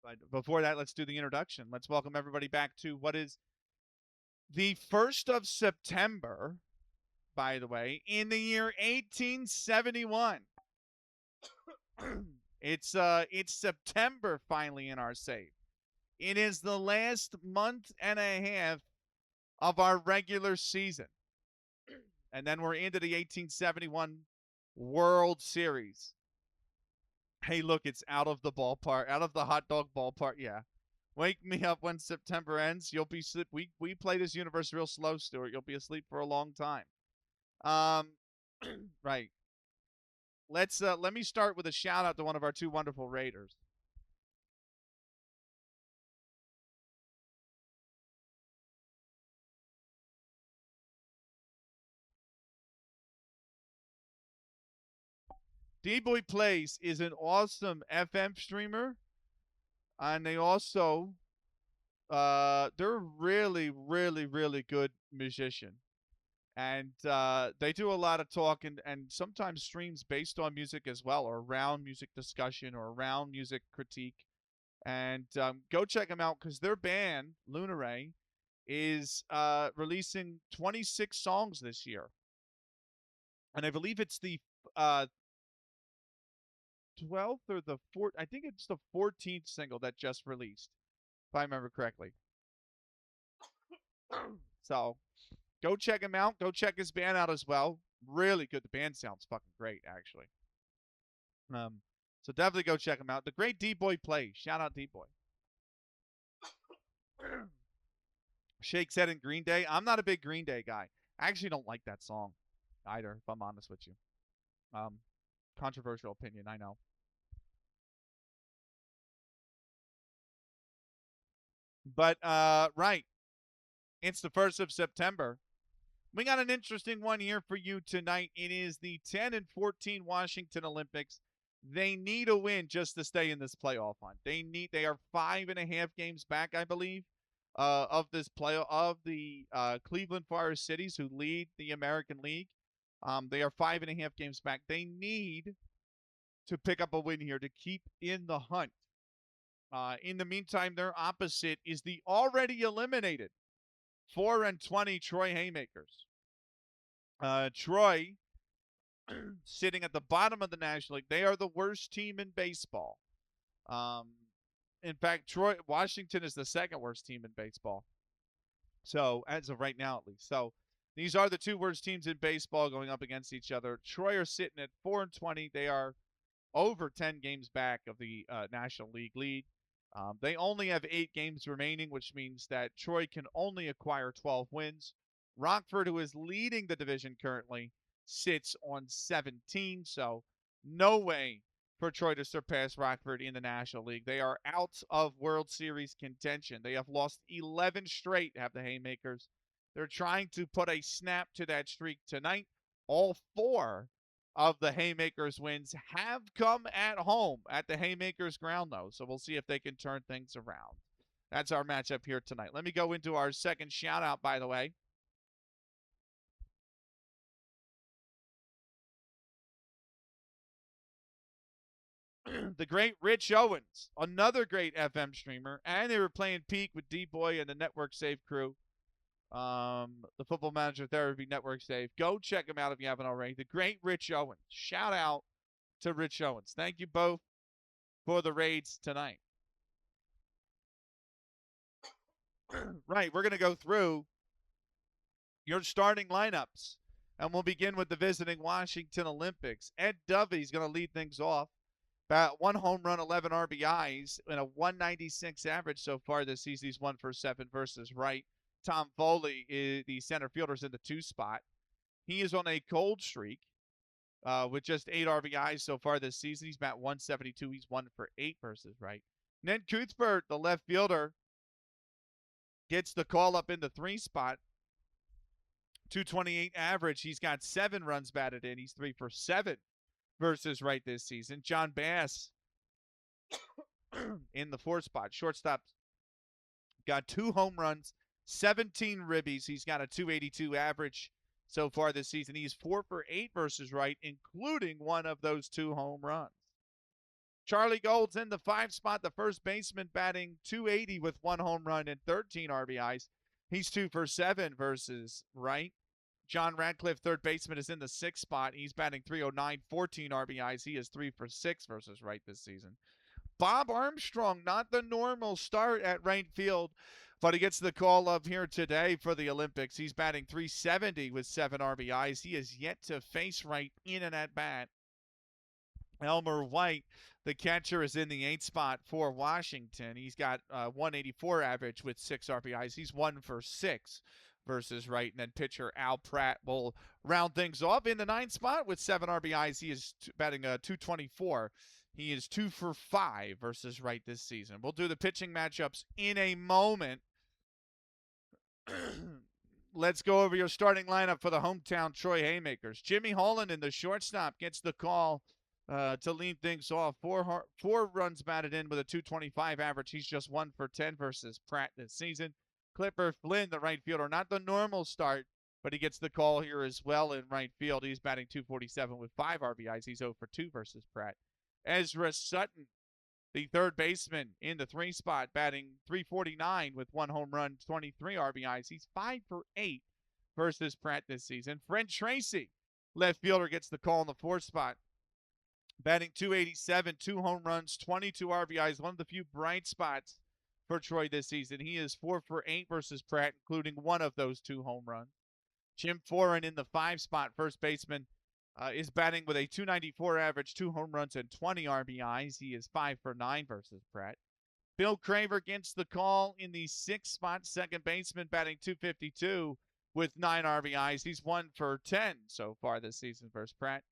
But before that, let's do the introduction. Let's welcome everybody back to what is the 1st of September, by the way, in the year 1871. It's September finally in our save. It is the last month and a half of our regular season. And then we're into the 1871 World Series. Hey, look, it's out of the ballpark, out of the hot dog ballpark. Yeah. Wake me up when September ends. You'll be asleep. We play this universe real slow, Stuart. You'll be asleep for a long time. Right. Let me start with a shout out to one of our two wonderful Raiders. D-Boy Plays is an awesome FM streamer, and they also they're really, really, really good musician. And they do a lot of talk and sometimes streams based on music as well, or around music discussion or around music critique. And go check them out because their band, Lunaray, is releasing 26 songs this year. And I believe it's the 12th or the 4th. I think it's the 14th single that just released, if I remember correctly. So go check him out. Go check his band out as well. Really good. The band sounds fucking great, actually. So definitely go check him out. The great D-Boy Plays. Shout out D-Boy. Shake said in Green Day. I'm not a big Green Day guy. I actually don't like that song either, if I'm honest with you. Controversial opinion, I know. But right. It's the 1st of September. We got an interesting one here for you tonight. It is the 10 and 14 Washington Olympics. They need a win just to stay in this playoff hunt. They are 5.5 games back, I believe, of this playoff of the Cleveland Fire Cities, who lead the American League. They are 5.5 games back. They need to pick up a win here to keep in the hunt. In the meantime, their opposite is the already eliminated 4-20 Troy Haymakers. Troy sitting at the bottom of the National League. They are the worst team in baseball. In fact, Washington is the second worst team in baseball. So as of right now, at least. So these are the two worst teams in baseball going up against each other. Troy are sitting at 4-20. They are over 10 games back of the National League lead. They only have 8 games remaining, which means that Troy can only acquire 12 wins. Rockford, who is leading the division currently, sits on 17. So no way for Troy to surpass Rockford in the National League. They are out of World Series contention. They have lost 11 straight, have the Haymakers. They're trying to put a snap to that streak tonight. All 4 of the Haymakers wins have come at home at the Haymakers ground, though. So we'll see if they can turn things around. That's our matchup here tonight. Let me go into our second shout out, by the way. The great Rich Owens, another great FM streamer, and they were playing Peak with D-Boy and the Network Save crew. The Football Manager Therapy Network Save. Go check him out if you haven't already. The great Rich Owens. Shout out to Rich Owens. Thank you both for the raids tonight. Right, we're going to go through your starting lineups, and we'll begin with the visiting Washington Olympics. Ed Dovey's going to lead things off. About 1 home run, 11 RBIs, and a 196 average so far this season. He's 1 for 7 versus right. Tom Foley, is the center fielder, is in the 2 spot. He is on a cold streak with just 8 RBIs so far this season. He's batting 172. He's 1 for 8 versus right. Ned Cuthbert, the left fielder, gets the call up in the 3 spot. 228 average. He's got 7 runs batted in. He's 3 for 7 versus right this season. John Bass in the 4 spot. Shortstop got 2 home runs, 17 ribbies. He's got a 282 average so far this season. He's 4 for 8 versus right, including one of those 2 home runs. Charlie Gold's in the 5 spot, the first baseman, batting .280 with 1 home run and 13 RBIs. He's 2 for 7 versus right. John Radcliffe, third baseman, is in the 6th spot. He's batting .309, 14 RBIs. He is 3 for 6 versus right this season. Bob Armstrong, not the normal start at right field, but he gets the call up here today for the Olympics. He's batting .370 with 7 RBIs. He is yet to face right in and at bat. Elmer White, the catcher, is in the 8th spot for Washington. He's got 184 average with 6 RBIs. He's 1 for 6 versus right. And then pitcher Al Pratt will round things off in the 9th spot with 7 RBIs. He is batting .224. He is 2 for 5 versus right this season. We'll do the pitching matchups in a moment. Let's go over your starting lineup for the hometown Troy Haymakers. Jimmy Holland in the shortstop gets the call to lead things off. Four runs batted in with a .225 average. He's just 1 for 10 versus Pratt this season. Clipper Flynn, the right fielder, not the normal start, but he gets the call here as well in right field. He's batting .247 with 5 RBIs. He's 0 for 2 versus Pratt. Ezra Sutton, the third baseman, in the 3 spot, batting .349 with 1 home run, 23 RBIs. He's 5 for 8 versus Pratt this season. Fred Tracy, left fielder, gets the call in the 4th spot, batting .287, 2 home runs, 22 RBIs, one of the few bright spots for Troy this season. He is 4 for 8 versus Pratt, including one of those 2 home runs. Jim Foran in the 5 spot, first baseman, is batting with a .294 average, 2 home runs, and 20 RBIs. He is 5 for 9 versus Pratt. Bill Craver gets the call in the 6th spot, second baseman, batting .252 with 9 RBIs. He's 1 for 10 so far this season versus Pratt.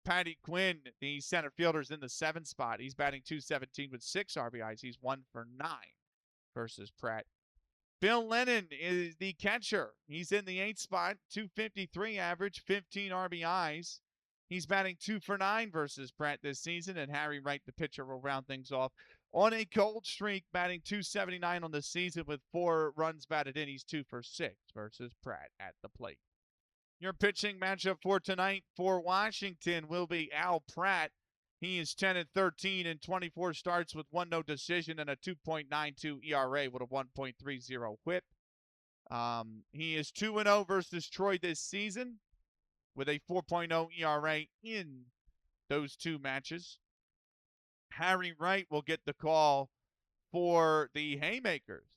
Patty Quinn, the center fielder, is in the 7th spot. He's batting .217 with 6 RBIs. He's 1 for 9 versus Pratt. Bill Lennon is the catcher. He's in the 8th spot, .253 average, 15 RBIs. He's batting 2 for 9 versus Pratt this season, and Harry Wright, the pitcher, will round things off on a cold streak, batting .279 on the season with 4 runs batted in. He's 2 for 6 versus Pratt at the plate. Your pitching matchup for tonight for Washington will be Al Pratt. He is 10-13 in 24 starts with 1 no decision and a 2.92 ERA with a 1.30 whip. He is 2-0 versus Troy this season with a 4.0 ERA in those 2 matches. Harry Wright will get the call for the Haymakers.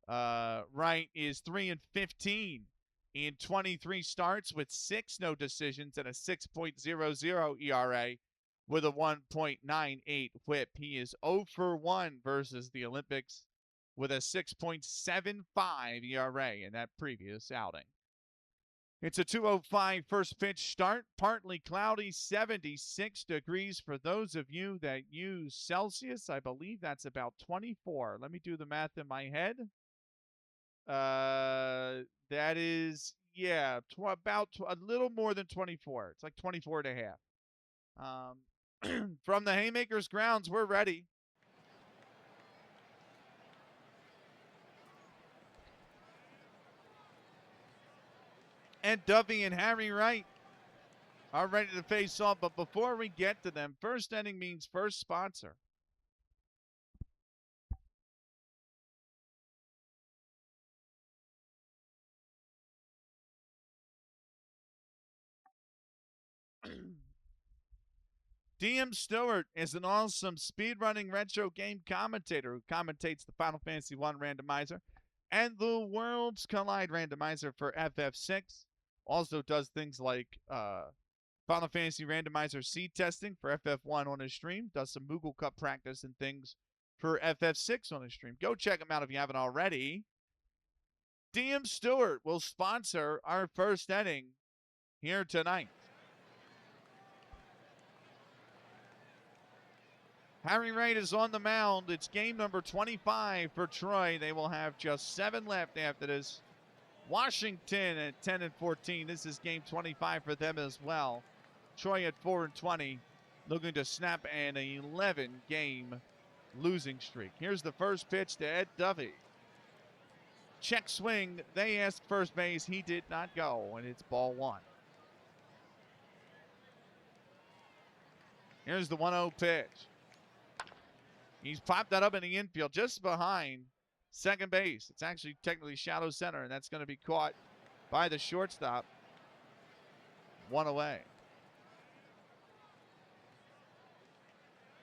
Wright is 3-15 in 23 starts with 6 no decisions and a 6.00 ERA with a 1.98 whip. He is 0 for 1 versus the Olympics with a 6.75 ERA in that previous outing. It's a 2:05 first pitch start, partly cloudy, 76 degrees for those of you that use Celsius. I believe that's about 24. Let me do the math in my head. That is, yeah, about a little more than 24. It's like 24 and a half. From the Haymakers grounds, we're ready. Ed Duffy and Harry Wright are ready to face off, but before we get to them, first inning means first sponsor. DM Stewart is an awesome speedrunning retro game commentator who commentates the Final Fantasy I randomizer and the Worlds Collide randomizer for FF6. Also does things like Final Fantasy randomizer seed testing for FF1 on his stream. Does some Moogle Cup practice and things for FF6 on his stream. Go check him out if you haven't already. DM Stewart will sponsor our first inning here tonight. Harry Wright is on the mound. It's game number 25 for Troy. They will have just 7 left after this. Washington at 10-14. This is game 25 for them as well. Troy at 4-20, looking to snap an 11-game losing streak. Here's the first pitch to Ed Duffy. Check swing. They asked first base. He did not go, and it's ball 1. Here's the 1-0 pitch. He's popped that up in the infield just behind second base. It's actually technically shallow center, and that's going to be caught by the shortstop. One away.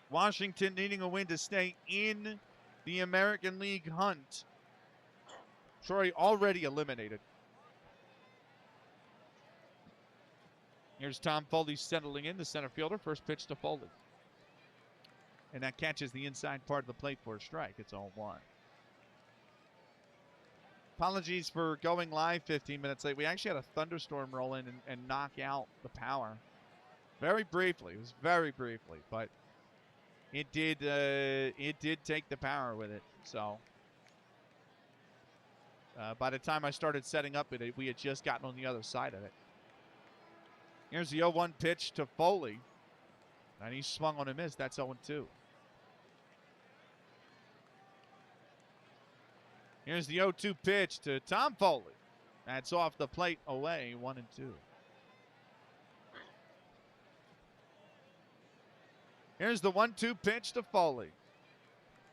Washington needing a win to stay in the American League hunt. Troy already eliminated. Here's Tom Foley settling in, the center fielder. First pitch to Foley. And that catches the inside part of the plate for a strike. It's 0-1. Apologies for going live 15 minutes late. We actually had a thunderstorm roll in and knock out the power. Very briefly. It was very briefly. But it did take the power with it. So by the time I started setting up it, we had just gotten on the other side of it. Here's the 0-1 pitch to Foley. And he swung on a miss. That's 0-2. Here's the 0-2 pitch to Tom Foley. That's off the plate, away, 1-2. Here's the 1-2 pitch to Foley.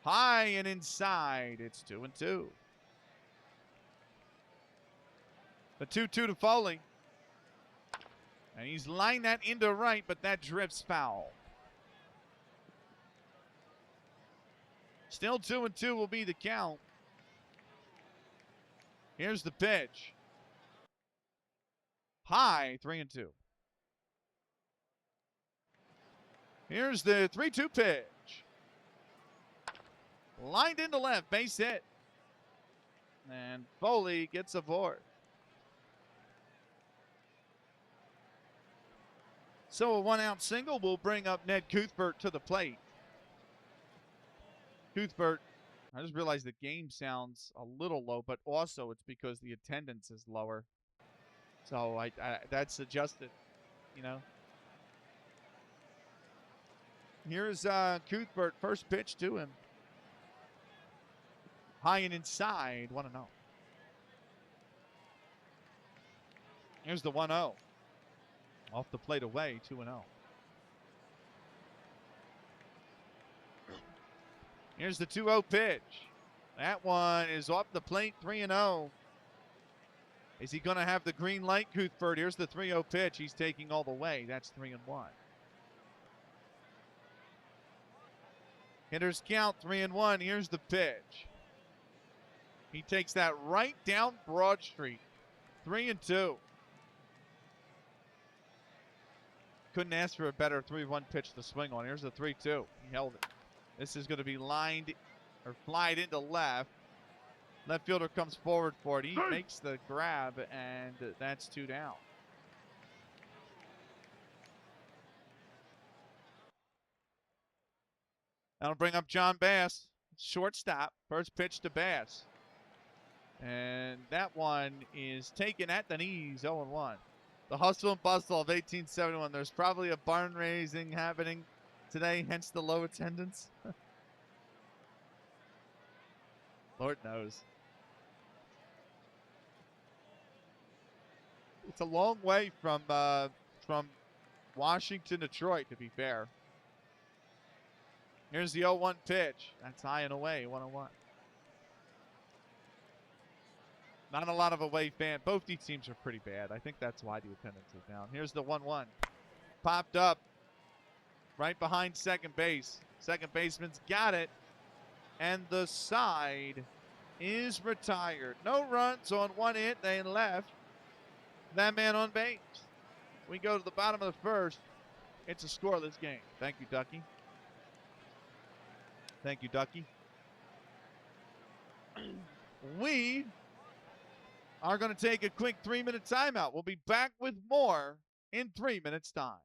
High and inside. It's 2-2. The 2-2 to Foley. And he's lined that into right, but that drifts foul. Still 2-2 will be the count. Here's the pitch. High, 3-2. Here's the 3-2 pitch. Lined into left, base hit. And Foley gets aboard. So a one-out single will bring up Ned Cuthbert to the plate. Cuthbert, I just realized the game sounds a little low, but also it's because the attendance is lower. So I that's adjusted, you know. Here's Cuthbert, first pitch to him. High and inside, 1-0. Here's the 1-0. Off the plate away, 2-0. Here's the 2-0 pitch. That one is off the plate, 3-0. Is he going to have the green light, Cuthbert? Here's the 3-0 pitch. He's taking all the way. That's 3-1. Hitters count, 3-1. Here's the pitch. He takes that right down Broad Street. 3-2. Couldn't ask for a better 3-1 pitch to swing on. Here's the 3-2. He held it. This is going to be lined or flied into left. Left fielder comes forward for it. He makes the grab, and that's 2 down. That'll bring up John Bass. Shortstop. First pitch to Bass. And that one is taken at the knees, 0-1. The hustle and bustle of 1871. There's probably a barn raising happening today, hence the low attendance. Lord knows. It's a long way from Washington to Detroit, to be fair. Here's the 0-1 pitch. That's high and away, 1-1. Not a lot of away fan. Both these teams are pretty bad. I think that's why the attendance is down. Here's the 1-1. Popped up right behind second base. Second baseman's got it. And the side is retired. No runs on one hit. They left that man on base. We go to the bottom of the first. It's a scoreless game. Thank you, Ducky. Thank you, Ducky. We are going to take a quick 3-minute timeout. We'll be back with more in 3 minutes' time.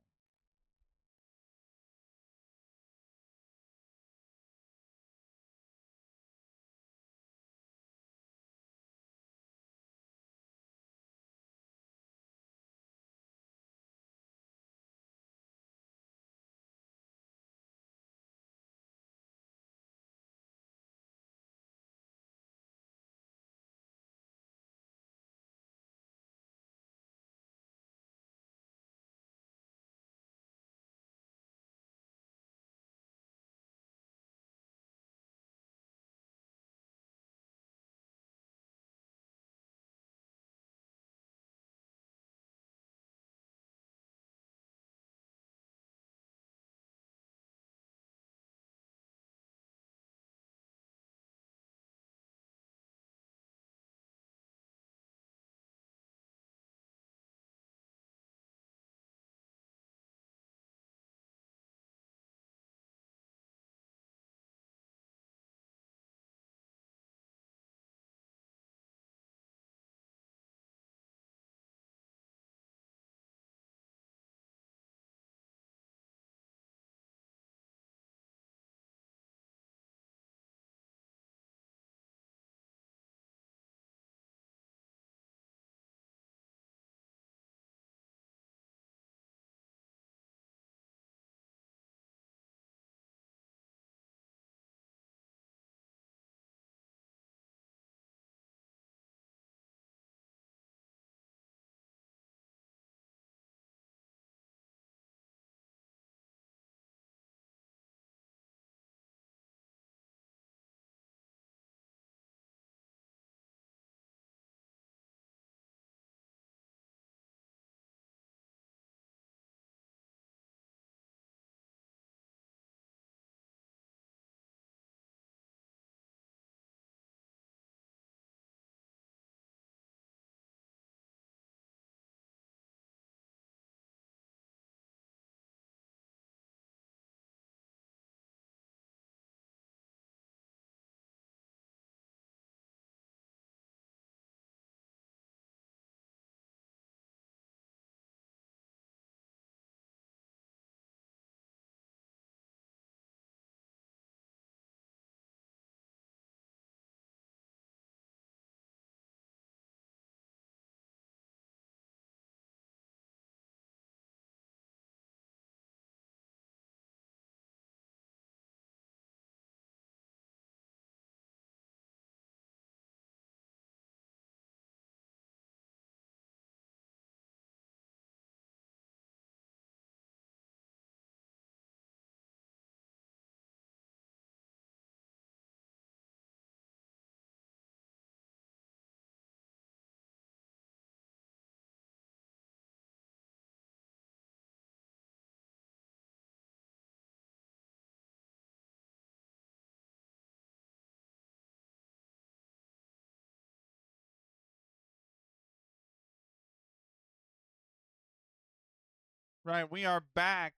Right, we are back.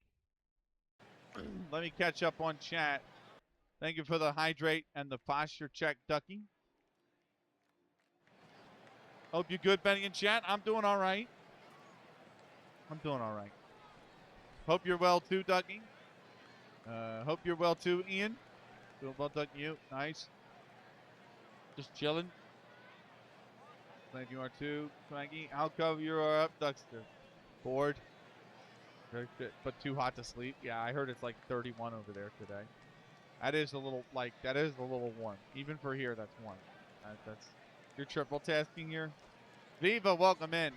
Let me catch up on chat. Thank you for the hydrate and the posture check, Ducky. Hope you're good, Benny in chat. I'm doing all right. I'm doing all right. Hope you're well too, Ducky. Hope you're well too, Ian. Doing well, Ducky. You nice. Just chilling. Glad you are too, Frankie. How come you are up, Duckster? Bored. Very good, but too hot to sleep. Yeah, I heard it's like 31 over there today. That is a little warm. Even for here, that's warm. That's you're triple tasking here. Viva, welcome in.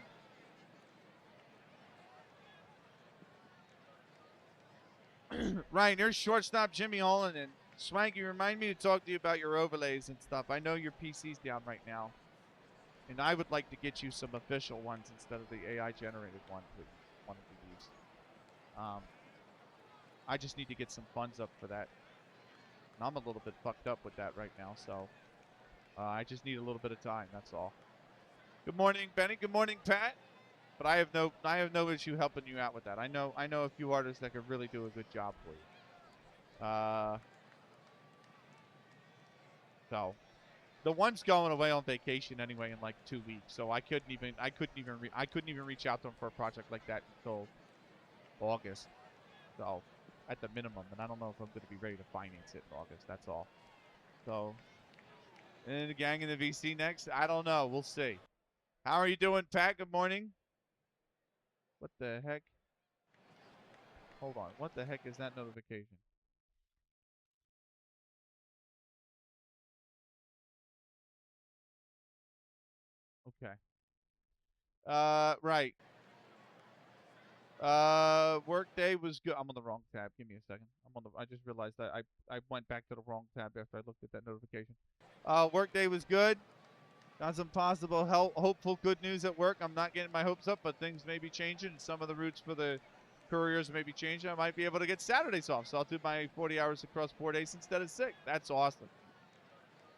Ryan, here's shortstop Jimmy Holland and Swanky. Remind me to talk to you about your overlays and stuff. I know your PC's down right now, and I would like to get you some official ones instead of the AI generated one that you wanted to use. I just need to get some funds up for that. And I'm a little bit fucked up with that right now, so I just need a little bit of time. That's all. Good morning, Benny. Good morning, Pat. But I have no issue helping you out with that. I know a few artists that could really do a good job for you. So the one's going away on vacation anyway in like 2 weeks, so I couldn't even reach out to him for a project like that until August. So at the minimum, and I don't know if I'm going to be ready to finance it in August. That's all. So, and the gang in the VC next. I don't know. We'll see. How are you doing, Pat? Good morning. What the heck? Hold on. What the heck is that notification? Okay. Right. Workday was good. I'm on the wrong tab. Give me a second. I just realized that I went back to the wrong tab after I looked at that notification. Workday was good. Got some possible hopeful good news at work. I'm not getting my hopes up, but things may be changing. Some of the routes for the couriers may be changing. I might be able to get Saturdays off, so I'll do my 40 hours across 4 days instead of 6. That's awesome.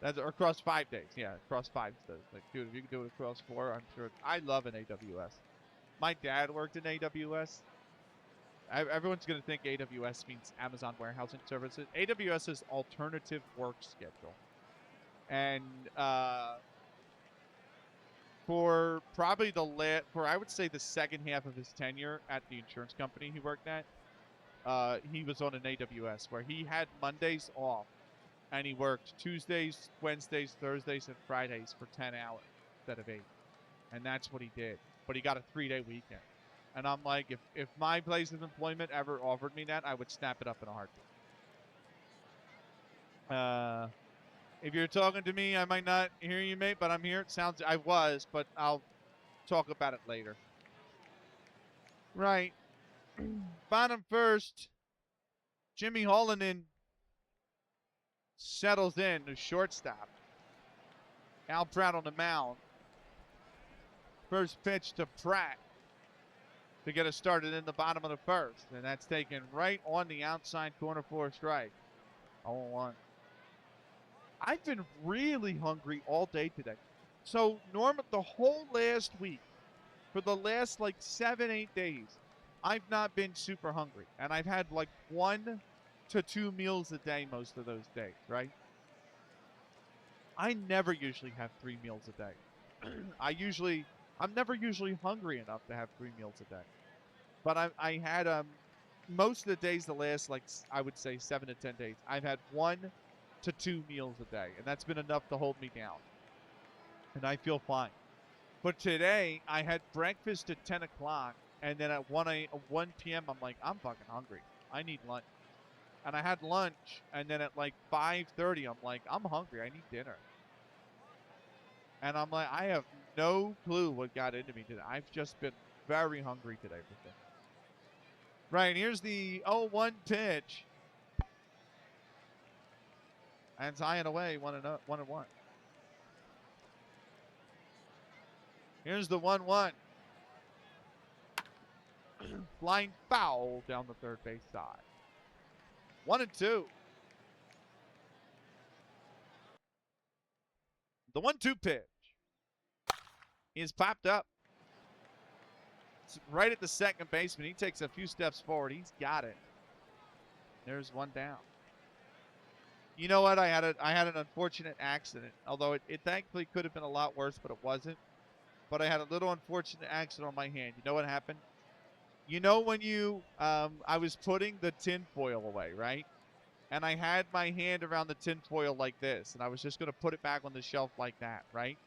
That's or across 5 days. Yeah, across 5 instead. Like, dude, if you can do it across 4, I'm sure. I love an AWS. My dad worked in AWS. Everyone's going to think AWS means Amazon Warehousing Services. AWS is alternative work schedule. And for probably I would say the second half of his tenure at the insurance company he worked at, he was on an AWS where he had Mondays off, and he worked Tuesdays, Wednesdays, Thursdays, and Fridays for 10 hours instead of 8. And that's what he did. But he got a 3-day weekend. And I'm like, if my place of employment ever offered me that, I would snap it up in a heartbeat. If you're talking to me, I might not hear you, mate, but I'm here. I was, but I'll talk about it later. Right. Bottom first, Jimmy Holland settles in to shortstop. Al Pratt on the mound. First pitch to Pratt to get us started in the bottom of the first. And that's taken right on the outside corner for a strike. 0-1. I've been really hungry all day today. So the whole last week, for the last like 7-8 days, I've not been super hungry. And I've had like 1 to 2 meals a day most of those days, right? I never usually have 3 meals a day. I'm never usually hungry enough to have 3 meals a day. But I had most of the days, the last like I would say 7 to 10 days, I've had 1 to 2 meals a day, and that's been enough to hold me down. And I feel fine. But today I had breakfast at 10 o'clock, and then at 1 p.m. I'm like, I'm fucking hungry. I need lunch. And I had lunch, and then at like 5:30 I'm like, I'm hungry. I need dinner. And I'm like, I have no clue what got into me today. I've just been very hungry today for things. Right, here's the 0-1 pitch. And it's high and away, 1-1. Here's the 1-1. Flying foul down the third base side. 1-2. The 1-2 pitch is popped up. It's right at the second baseman. He takes a few steps forward. He's got it. There's one down. You know what? I had an unfortunate accident. Although it thankfully could have been a lot worse, but it wasn't. But I had a little unfortunate accident on my hand. You know what happened? You know when I was putting the tin foil away, right? And I had my hand around the tin foil like this, and I was just going to put it back on the shelf like that, right?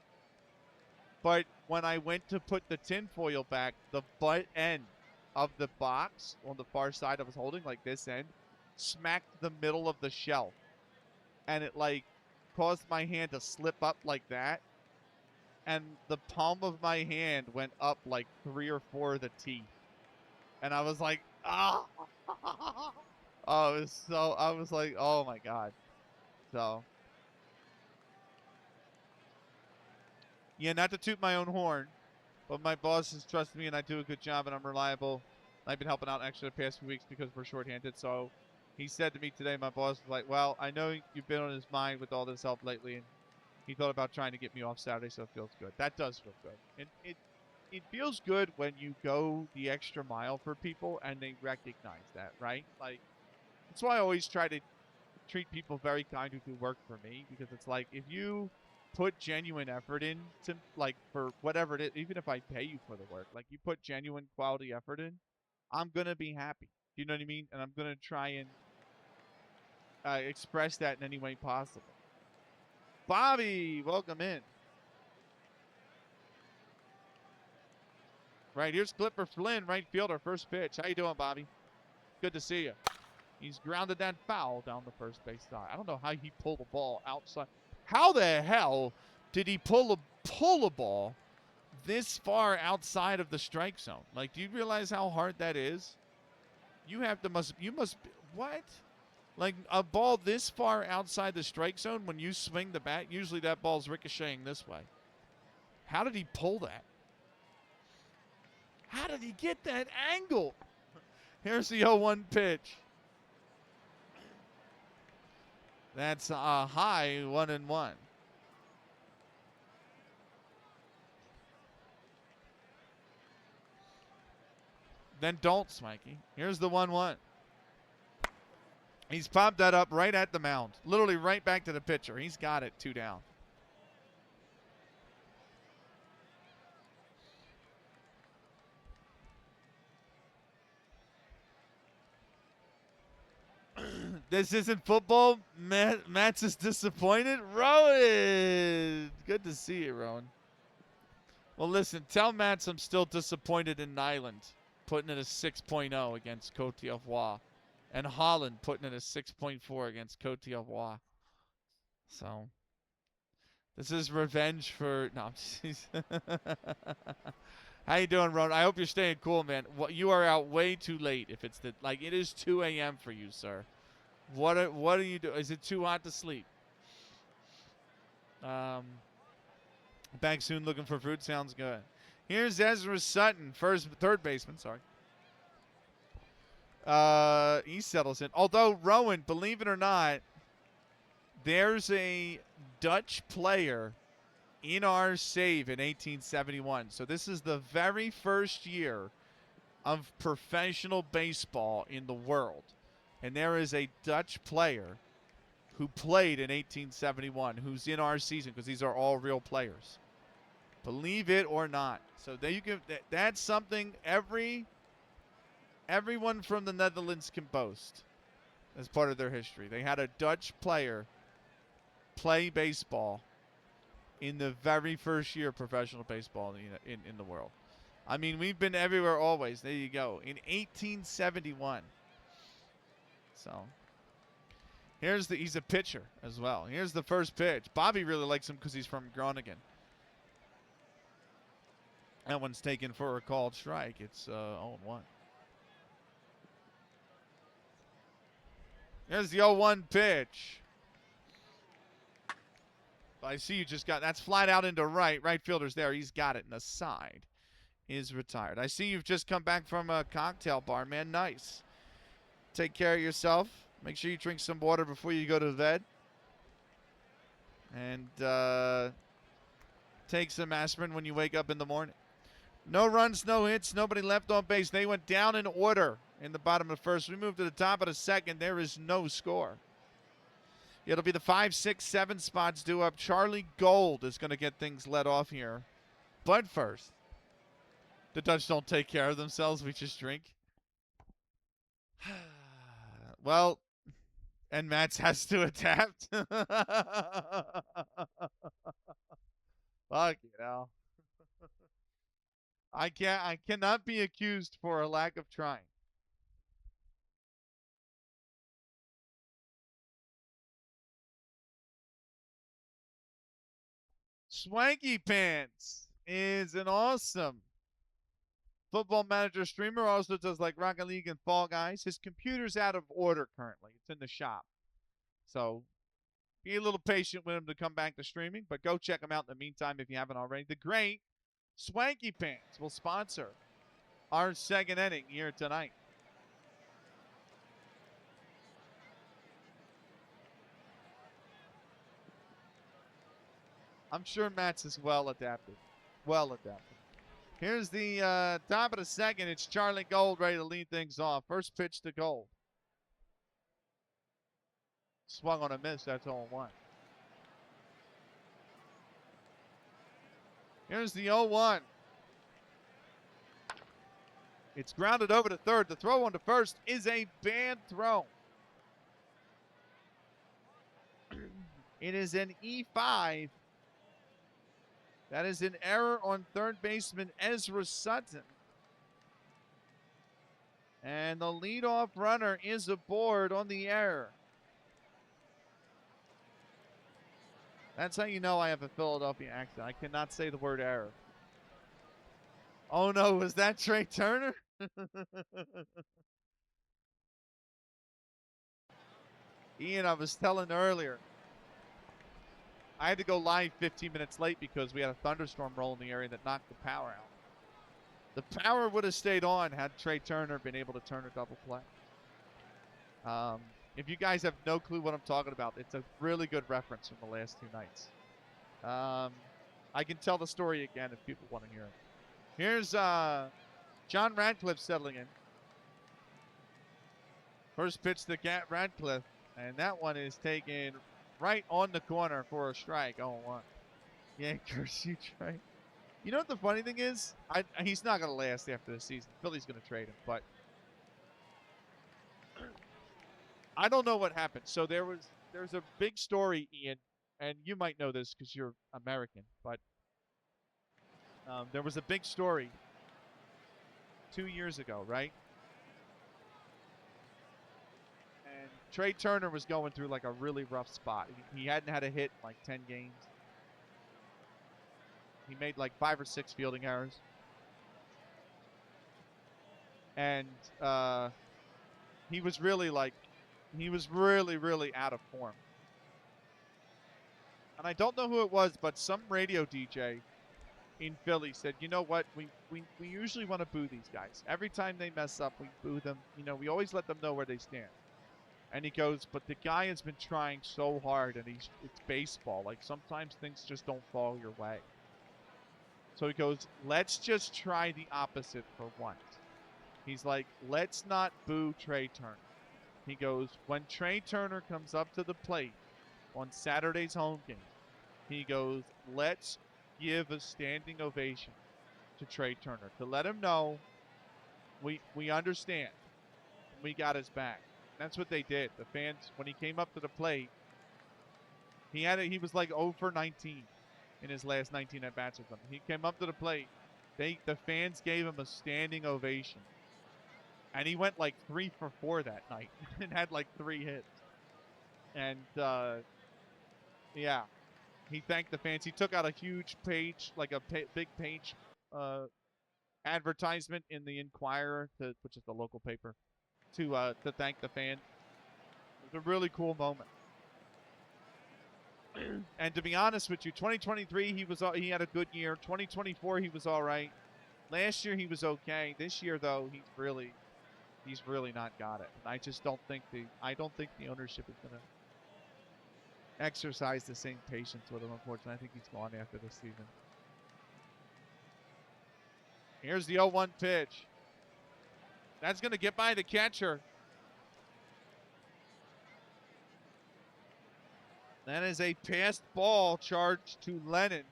But when I went to put the tin foil back, the butt end of the box on the far side I was holding, like this end, smacked the middle of the shelf. And it, like, caused my hand to slip up like that. And the palm of my hand went up like 3 or 4 of the teeth. And I was like, ah. Oh, I was like, oh my God. So, yeah, not to toot my own horn, but my boss has trusted me and I do a good job and I'm reliable. I've been helping out extra the past few weeks because we're shorthanded. So he said to me today, my boss was like, well, I know you've been on his mind with all this help lately, and he thought about trying to get me off Saturday, so it feels good. That does feel good. And it feels good when you go the extra mile for people and they recognize that, right? Like, that's why I always try to treat people very kind who do work for me, because it's like, if you put genuine effort in to, like, for whatever it is, even if I pay you for the work, like, you put genuine quality effort in, I'm going to be happy. You know what I mean? And I'm going to try and express that in any way possible. Bobby, welcome in. Right, here's Clipper Flynn, right fielder, first pitch. How you doing, Bobby? Good to see you. He's grounded that foul down the first base side. I don't know how he pulled the ball outside. How the hell did he pull a ball this far outside of the strike zone? Like, do you realize how hard that is? You must, what? Like, a ball this far outside the strike zone, when you swing the bat, usually that ball's ricocheting this way. How did he pull that? How did he get that angle? Here's the 0-1 pitch. That's a high 1-1. Then don't, Smikey. Here's the 1-1. He's popped that up right at the mound. Literally right back to the pitcher. He's got it, 2 down. This isn't football. Matt's is disappointed. Rowan! Good to see you, Rowan. Well, listen, tell Matt's I'm still disappointed in Nyland putting in a 6.0 against Côte d'Ivoire. And Holland putting in a 6.4 against Côte d'Ivoire. So, this is revenge for... No, How you doing, Ron? I hope you're staying cool, man. You are out way too late if it's it is 2 a.m. for you, sir. What are you doing? Is it too hot to sleep? Back soon looking for fruit. Sounds good. Here's Ezra Sutton, third baseman, sorry. He settles in. Although, Rowan, believe it or not, there's a Dutch player in our save in 1871. So this is the very first year of professional baseball in the world. And there is a Dutch player who played in 1871 who's in our season, because these are all real players. Believe it or not. So there you can. That's something everyone from the Netherlands can boast as part of their history. They had a Dutch player play baseball in the very first year of professional baseball in the world. I mean, we've been everywhere always. There you go. In 1871. So he's a pitcher as well. Here's the first pitch. Bobby really likes him because he's from Groningen. That one's taken for a called strike. It's 0-1. Here's the 0-1 pitch. I see you just got, that's flat out into right. Right fielder's there. He's got it. And the side is retired. I see you've just come back from a cocktail bar, man. Nice. Take care of yourself. Make sure you drink some water before you go to bed. And take some aspirin when you wake up in the morning. No runs, no hits, nobody left on base. They went down in order in the bottom of the first. We moved to the top of the second. There is no score. It'll be the 5, 6, 7 spots due up. Charlie Gold is going to get things let off here. But first, the Dutch don't take care of themselves. We just drink. Well, and Mats has to adapt. Fuck, I cannot be accused for a lack of trying. Swanky Pants is an awesome Football Manager streamer. Also does like Rocket League and Fall Guys. His computer's out of order currently. It's in the shop. So be a little patient with him to come back to streaming, but go check him out in the meantime if you haven't already. The great Swanky Pants will sponsor our second inning here tonight. I'm sure Matt's is well adapted. Well adapted. Here's the top of the second. It's Charlie Gold ready to lead things off. First pitch to Gold. Swung on a miss. That's 0-1. Here's the 0-1. It's grounded over to third. The throw on to first is a bad throw. It is an E5. That is an error on third baseman Ezra Sutton. And the leadoff runner is aboard on the error. That's how you know I have a Philadelphia accent. I cannot say the word error. Oh no, was that Trey Turner? Ian, I was telling earlier, I had to go live 15 minutes late because we had a thunderstorm roll in the area that knocked the power out. The power would have stayed on had Trey Turner been able to turn a double play. If you guys have no clue what I'm talking about, it's a really good reference from the last two nights. I can tell the story again if people want to hear it. Here's John Radcliffe settling in. First pitch to Radcliffe, and that one is taken right on the corner for a strike. 0-1. Yeah, curse you, Trey. You know what the funny thing is? He's not going to last after the season. Philly's going to trade him, but I don't know what happened. So there's a big story, Ian, and you might know this because you're American, but there was a big story 2 years ago, right? And Trey Turner was going through like a really rough spot. He hadn't had a hit in like 10 games. He made like 5 or 6 fielding errors. And he was really really out of form. And I don't know who it was, but some radio DJ in Philly said, you know what, we usually want to boo these guys. Every time they mess up, we boo them. You know, we always let them know where they stand. And he goes, but the guy has been trying so hard, and it's baseball. Like, sometimes things just don't fall your way. So he goes, let's just try the opposite for once. He's like, let's not boo Trey Turner. He goes, when Trey Turner comes up to the plate on Saturday's home game, he goes, let's give a standing ovation to Trey Turner to let him know we understand. We got his back. And that's what they did. The fans, when he came up to the plate, he was like 0 for 19 in his last 19 at-bats or something. He came up to the plate. The fans gave him a standing ovation. And he went like 3 for 4 that night and had like 3 hits. And, yeah, he thanked the fans. He took out a huge page, like a big page advertisement in the Inquirer, which is the local paper, to thank the fans. It was a really cool moment. And to be honest with you, 2023 he had a good year. 2024 he was all right. Last year he was okay. This year though he's really not got it. And I just don't think the ownership is going to exercise the same patience with him. Unfortunately, I think he's gone after this season. Here's the 0-1 pitch. That's going to get by the catcher. That is a passed ball charged to Lennon.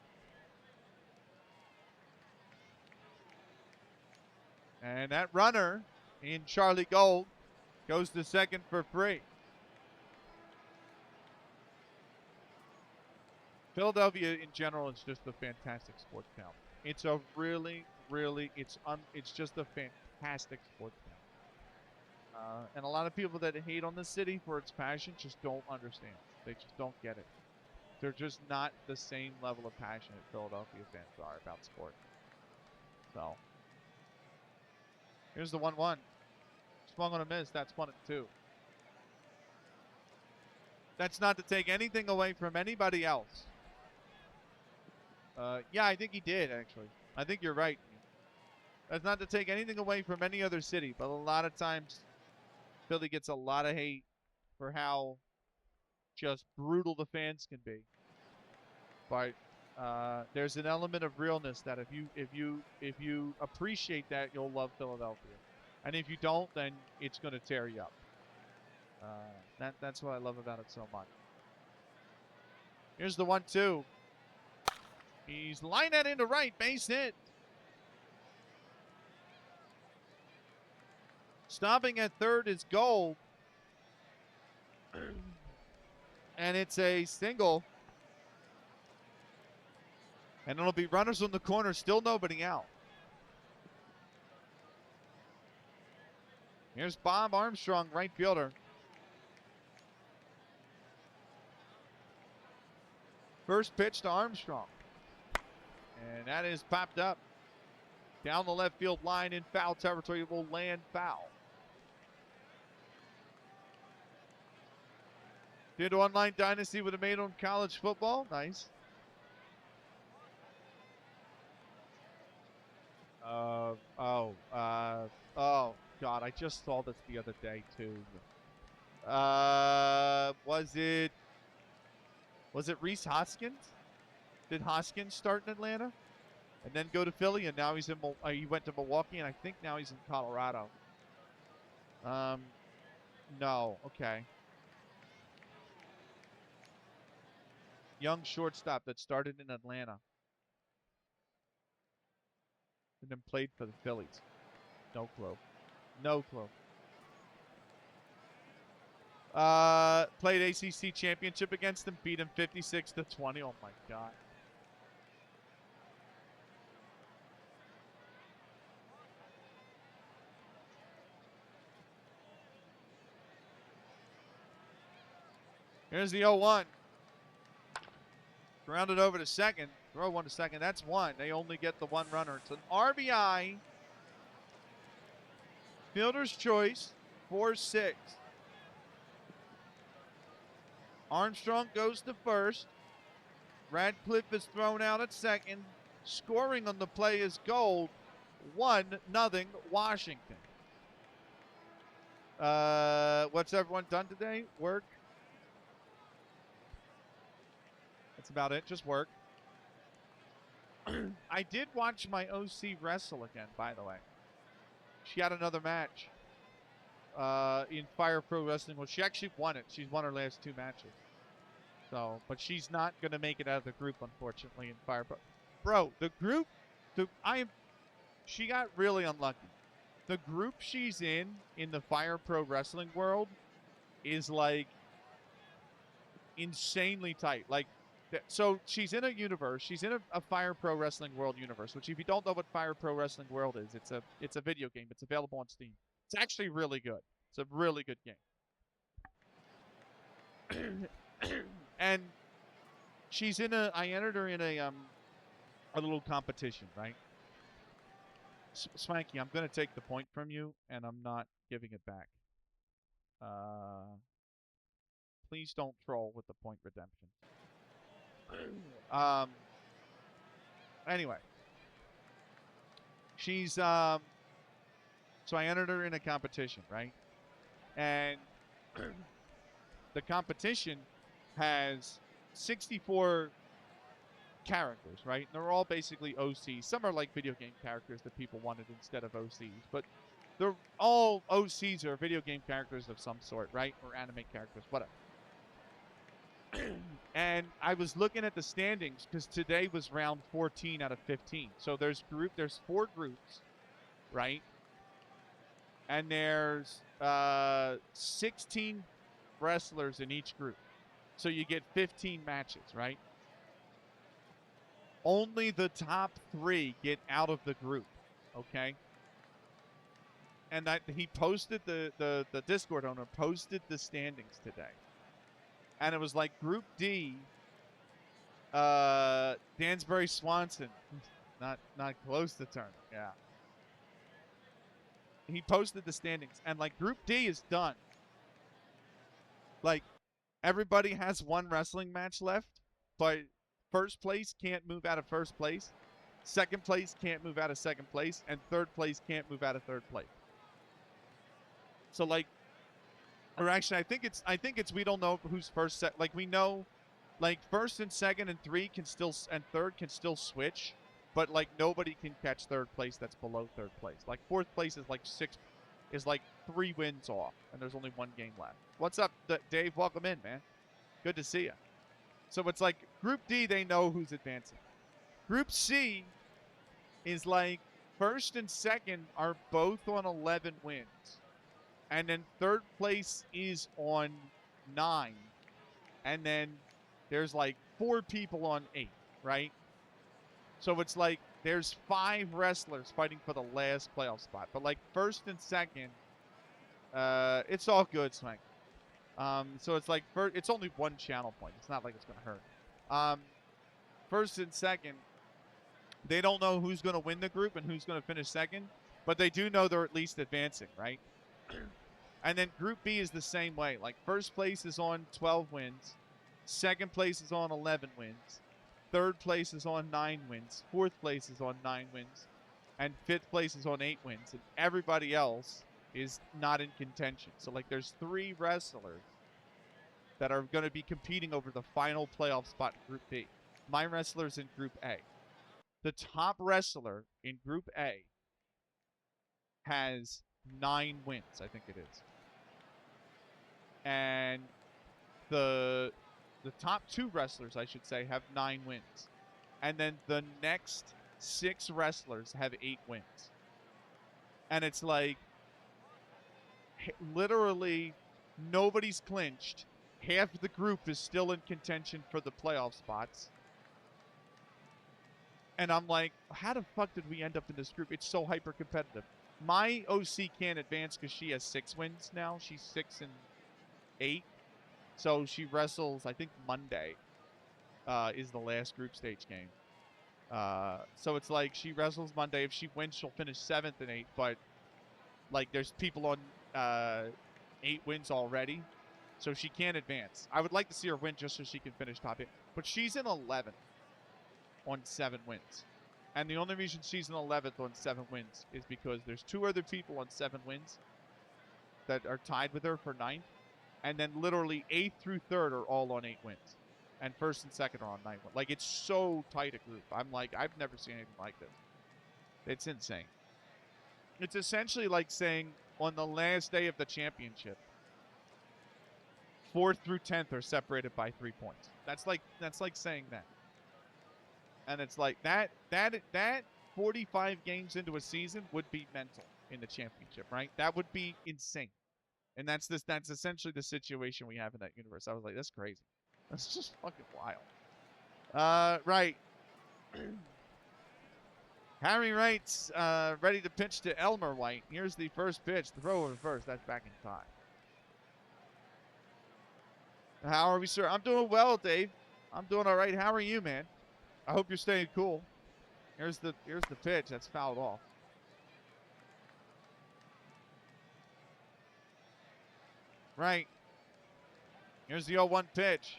And that runner in Charlie Gold goes to second for free. Philadelphia in general is just a fantastic sports town. It's a really, it's just a fantastic sports town. And a lot of people that hate on the city for its passion just don't understand. They just don't get it. They're just not the same level of passion that Philadelphia fans are about sport. So, here's the 1-1. Swung on a miss. That's 1-2. That's not to take anything away from anybody else. Yeah, I think he did, actually. I think you're right. That's not to take anything away from any other city, but a lot of times Philly gets a lot of hate for how just brutal the fans can be. But there's an element of realness that if you appreciate that, you'll love Philadelphia. And if you don't, then it's going to tear you up. That's what I love about it so much. Here's the 1-2. He's lined that into right, base hit. Stopping at third is Gold. And it's a single. And it'll be runners on the corner, still nobody out. Here's Bob Armstrong, right fielder. First pitch to Armstrong. And that is popped up. Down the left field line in foul territory. It will land foul. Did online dynasty with a made on college football. Nice. Oh, God, I just saw this the other day, too. Was it Reese Hoskins? Did Hoskins start in Atlanta and then go to Philly, and now he went to Milwaukee, and I think now he's in Colorado. No, okay. Young shortstop that started in Atlanta and then played for the Phillies. No clue. No clue. Played ACC championship against them, beat him 56-20. Oh my God. Here's the 0-1. Grounded over to second. Throw one to second. That's one. They only get the one runner. It's an RBI. Fielder's choice. 4-6. Armstrong goes to first. Radcliffe is thrown out at second. Scoring on the play is Gold. 1-0 Washington. What's everyone done today? Work. That's about it. Just work. I did watch my OC wrestle again, by the way. She had another match in Fire Pro Wrestling. Well, she actually won it. She's won her last 2 matches. So, but she's not going to make it out of the group, unfortunately, in Fire Pro. Bro, the group, she got really unlucky. The group she's in the Fire Pro Wrestling world is like insanely tight. Like, so she's in a universe. She's in a Fire Pro Wrestling World universe, which if you don't know what Fire Pro Wrestling World is, it's a video game. It's available on Steam. It's actually really good. It's a really good game. And she's in I entered her in a little competition, right? Swanky, I'm going to take the point from you, and I'm not giving it back. Please don't troll with the point redemption. Anyway, she's so I entered her in a competition, right? And the competition has 64 characters, right? They're all basically OCs. Some are like video game characters that people wanted instead of OCs, but they're all OCs or video game characters of some sort, right? Or anime characters, whatever. And I was looking at the standings because today was round 14 out of 15. So there's 4 groups, right? And there's 16 wrestlers in each group. So you get 15 matches, right? Only the top 3 get out of the group, okay? And that he posted the Discord owner posted the standings today. And it was like Group D, Dansbury Swanson, not close to turn. Yeah. He posted the standings, and like Group D is done. Like everybody has 1 wrestling match left, but first place can't move out of first place, second place can't move out of second place, and third place can't move out of third place. So like, or actually, I think it's we don't know who's first. Like we know, like first and second and 3 can still and third can still switch, but like nobody can catch third place that's below third place. Like fourth place is like 3 wins off, and there's only 1 game left. What's up, Dave? Welcome in, man. Good to see you. So it's like Group D, they know who's advancing. Group C is like first and second are both on 11 wins. And then third place is on 9. And then there's like 4 people on 8, right? So it's like there's 5 wrestlers fighting for the last playoff spot. But like first and second, it's all good, Swank. So it's like it's only 1 channel point. It's not like it's going to hurt. First and second, they don't know who's going to win the group and who's going to finish second, but they do know they're at least advancing, right? And then Group B is the same way. Like first place is on 12 wins, second place is on 11 wins, third place is on 9 wins, fourth place is on 9 wins, and fifth place is on 8 wins, and everybody else is not in contention. So like there's 3 wrestlers that are going to be competing over the final playoff spot in Group B. My wrestler's in Group A. The top wrestler in Group A has 9 wins, I think it is. And the top 2 wrestlers, I should say, have 9 wins. And then the next 6 wrestlers have 8 wins. And it's like, literally, nobody's clinched. Half the group is still in contention for the playoff spots. And I'm like, how the fuck did we end up in this group? It's so hyper competitive. My OC can't advance because she has 6 wins now. She's 6 and 8. So she wrestles, I think Monday is the last group stage game. So it's like she wrestles Monday. If she wins, she'll finish 7th and 8th. But like there's people on 8 wins already. So she can't advance. I would like to see her win just so she can finish top 8. But she's in 11th on 7 wins. And the only reason she's in 11th on 7 wins is because there's 2 other people on 7 wins that are tied with her for 9th. And then literally 8th through 3rd are all on 8 wins. And 1st and 2nd are on 9 wins. Like, it's so tight a group. I'm like, I've never seen anything like this. It's insane. It's essentially like saying on the last day of the championship, 4th through 10th are separated by 3 points. That's like saying that. And it's like that 45 games into a season would be mental in the championship, right? That would be insane. And that's essentially the situation we have in that universe. I was like, that's crazy. That's just fucking wild. Right. Harry Wright's ready to pitch to Elmer White. Here's the first pitch. The throw over first. That's back in time. How are we, sir? I'm doing well, Dave. I'm doing all right. How are you, man? I hope you're staying cool. Here's the pitch. That's fouled off. Right. Here's the 0-1 pitch.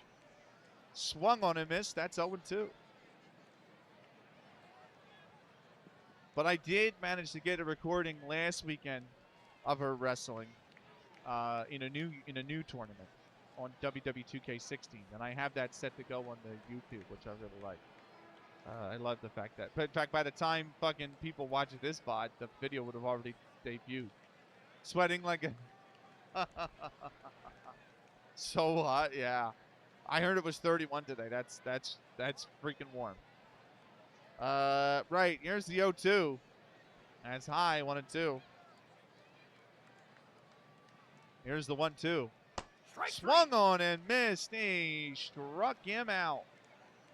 Swung on and missed. That's 0-2. But I did manage to get a recording last weekend of her wrestling in a new tournament on WW2K16, and I have that set to go on the YouTube, which I really like. I love the fact that, but in fact, by the time fucking people watch this VOD, the video would have already debuted. Sweating like a so hot, yeah. I heard it was 31 today. That's freaking warm. Right. Here's the 0-2. That's high, 1-2. Here's the 1-2. Swung on and missed. He struck him out.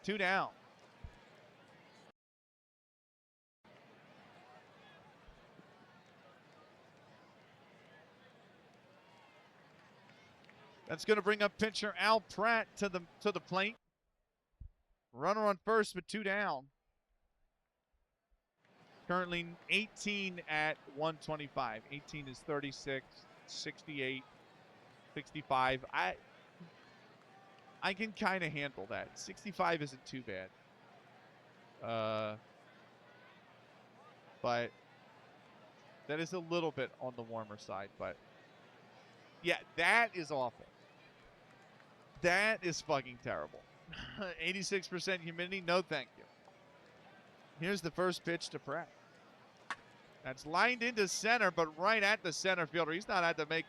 2 down. That's going to bring up pitcher Al Pratt to the plate. Runner on first with 2 down. Currently 18 at 125. 18 is 36, 68, 65. I can kind of handle that. 65 isn't too bad. But that is a little bit on the warmer side. But yeah, that is awful. That is fucking terrible. 86% humidity. No, thank you. Here's the first pitch to Pratt. That's lined into center, but right at the center fielder. He's not had to make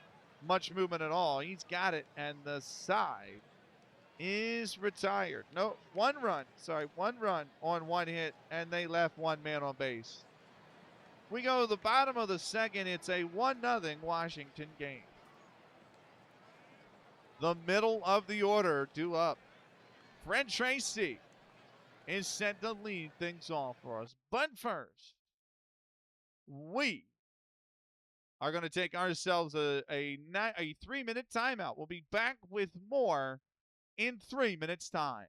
much movement at all. He's got it, and the side is retired. No, 1 run. Sorry, 1 run on 1 hit, and they left 1 man on base. We go to the bottom of the second. It's a 1-0 Washington game. The middle of the order due up. Fred Tracy is set to lead things off for us. But first, we are going to take ourselves a 3-minute timeout. We'll be back with more in 3 minutes' time.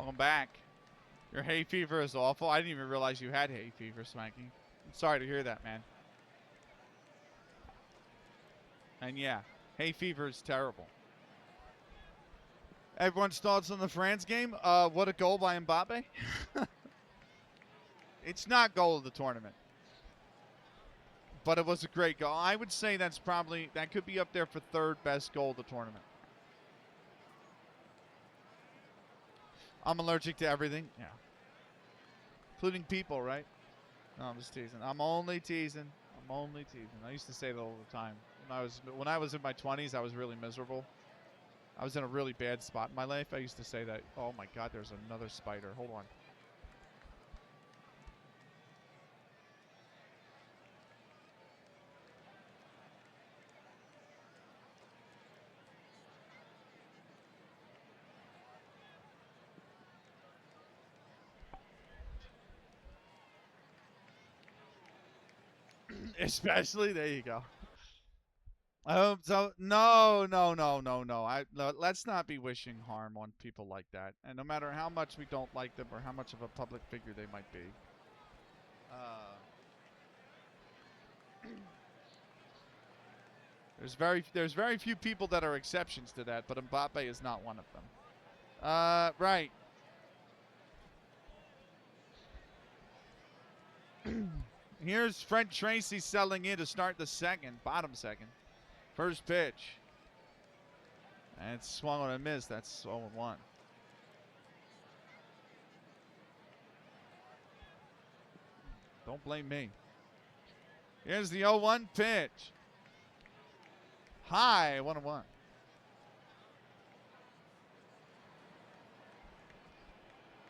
Welcome back. Your hay fever is awful. I didn't even realize you had hay fever, Swanky. I'm sorry to hear that, man. And yeah, hay fever is terrible. Everyone's thoughts on the France game? What a goal by Mbappe. It's not goal of the tournament. But it was a great goal. I would say that could be up there for third best goal of the tournament. I'm allergic to everything. Yeah. Including people, right? No, I'm just teasing. I'm only teasing. I used to say that all the time. When I was in my 20s, I was really miserable. I was in a really bad spot in my life. I used to say that. Oh my God, there's another spider. Hold on. Especially, there you go. So no. Let's not be wishing harm on people like that. And no matter how much we don't like them or how much of a public figure they might be. There's very few people that are exceptions to that, but Mbappe is not one of them. Right. Here's Fred Tracy selling in to start the bottom second. First pitch. And it's swung on a miss. That's 0-1. Don't blame me. Here's the 0-1 pitch. High, 1-1.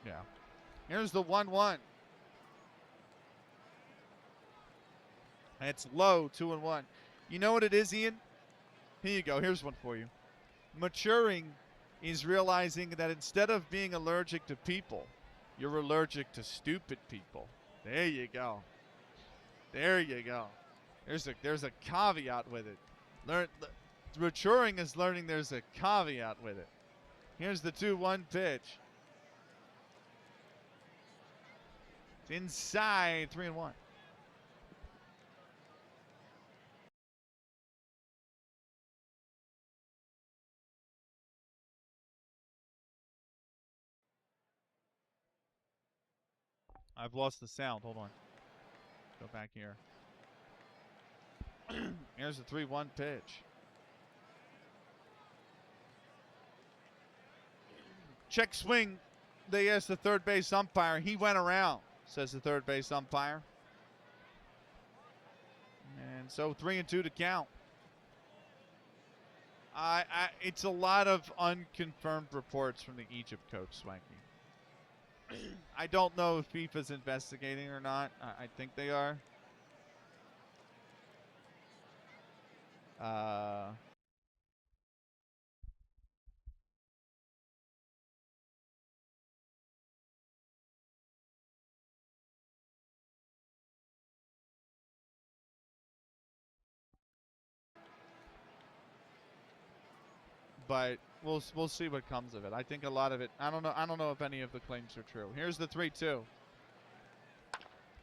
Yeah. Here's the 1-1. And it's low, 2-1. You know what it is, Ian? Here you go. Here's one for you. Maturing is realizing that instead of being allergic to people, you're allergic to stupid people. There you go. There you go. There's a caveat with it. Maturing is learning there's a caveat with it. Here's the 2-1 pitch. It's inside, 3-1. I've lost the sound. Hold on. Go back here. Here's the 3-1 pitch. Check swing. They asked the third base umpire. He went around, says the third base umpire. And so 3-2 to count. It's a lot of unconfirmed reports from the Egypt coach, Swanky. I don't know if FIFA's investigating or not. I think they are. But we'll see what comes of it. I think a lot of it. I don't know if any of the claims are true. Here's the 3-2.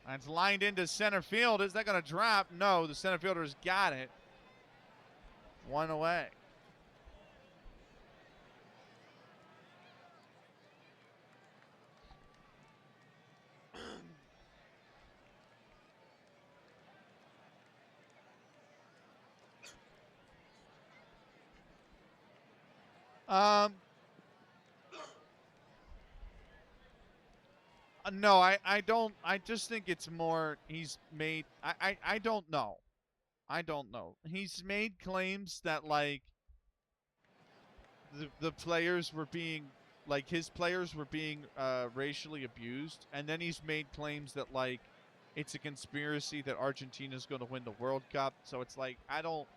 And it's lined into center field. Is that going to drop? No, the center fielder's got it. One away. No, I don't. I just think it's more he's made. I don't know. I don't know. He's made claims that, like, the players were being, like, his players were being racially abused. And then he's made claims that, like, it's a conspiracy that Argentina's going to win the World Cup. So it's like, I don't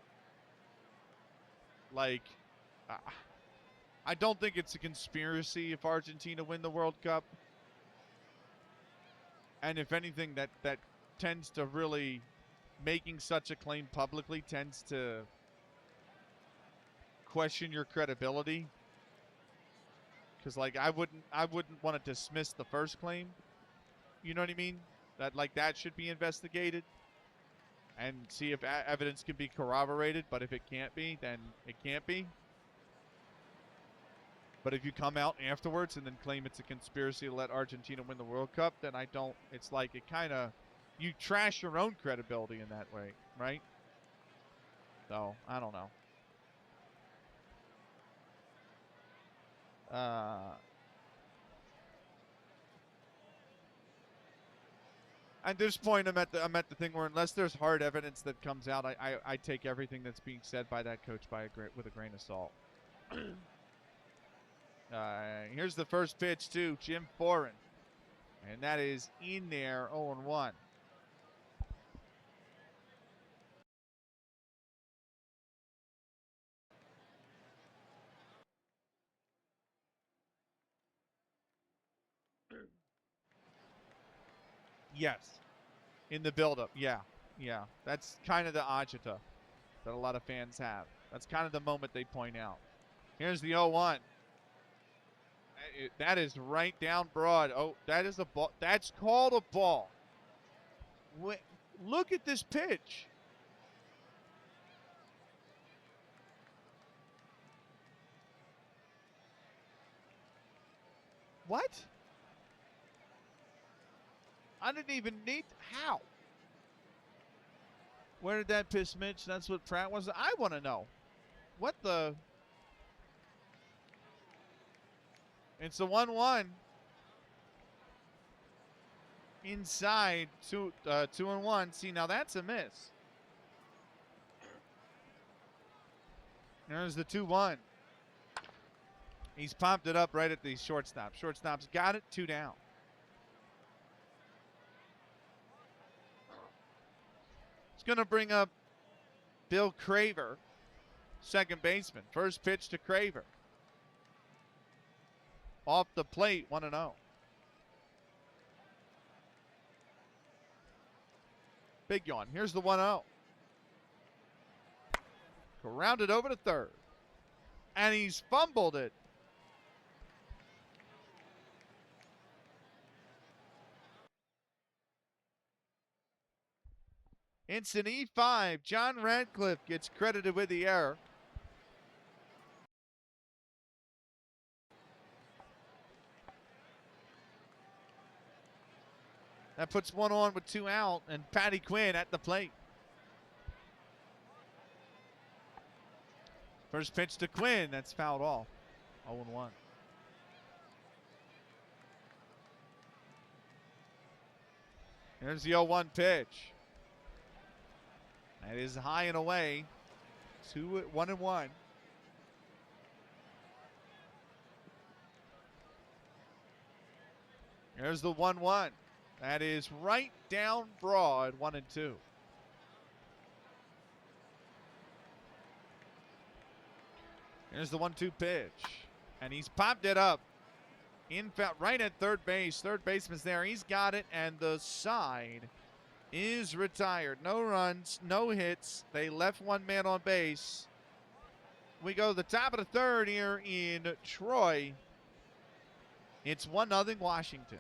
think it's a conspiracy if Argentina win the World Cup. And if anything, that tends to really, making such a claim publicly tends to question your credibility. because like I wouldn't want to dismiss the first claim. You know what I mean? That like that should be investigated and see if evidence can be corroborated. But if it can't be, then it can't be. But if you come out afterwards and then claim it's a conspiracy to let Argentina win the World Cup, then I don't. It's like it kind of, you trash your own credibility in that way, right? So I don't know. At this point, I'm at the thing where unless there's hard evidence that comes out, I take everything that's being said by that coach with a grain of salt. Here's the first pitch to Jim Foran, and that is in there, 0-1. Yes, in the buildup, yeah. That's kind of the agita that a lot of fans have. That's kind of the moment they point out. Here's the 0-1. That is right down broad. Oh, that is a ball. That's called a ball. Look at this pitch. What? I didn't even need. How? Where did that piss, Mitch? That's what Pratt was. I want to know. What the? It's a 1-1. Inside 2-1. See, now that's a miss. There's the 2-1. He's popped it up right at the shortstop. Shortstop's got it. 2 down. It's going to bring up Bill Craver, second baseman. First pitch to Craver. Off the plate, 1-0. Big yawn. Here's the 1-0. Grounded over to third. And he's fumbled it. It's an E5. John Radcliffe gets credited with the error. That puts 1 on with 2 out, and Patty Quinn at the plate. First pitch to Quinn, that's fouled off. 0-1. Here's the 0-1 pitch. That is high and away. 1-1. Here's the 1-1. That is right down broad, 1-2. Here's the 1-2 pitch. And he's popped it up. In fact, right at third base. Third baseman's there. He's got it, and the side is retired. No runs, no hits. They left 1 man on base. We go to the top of the third here in Troy. It's 1-0 Washington.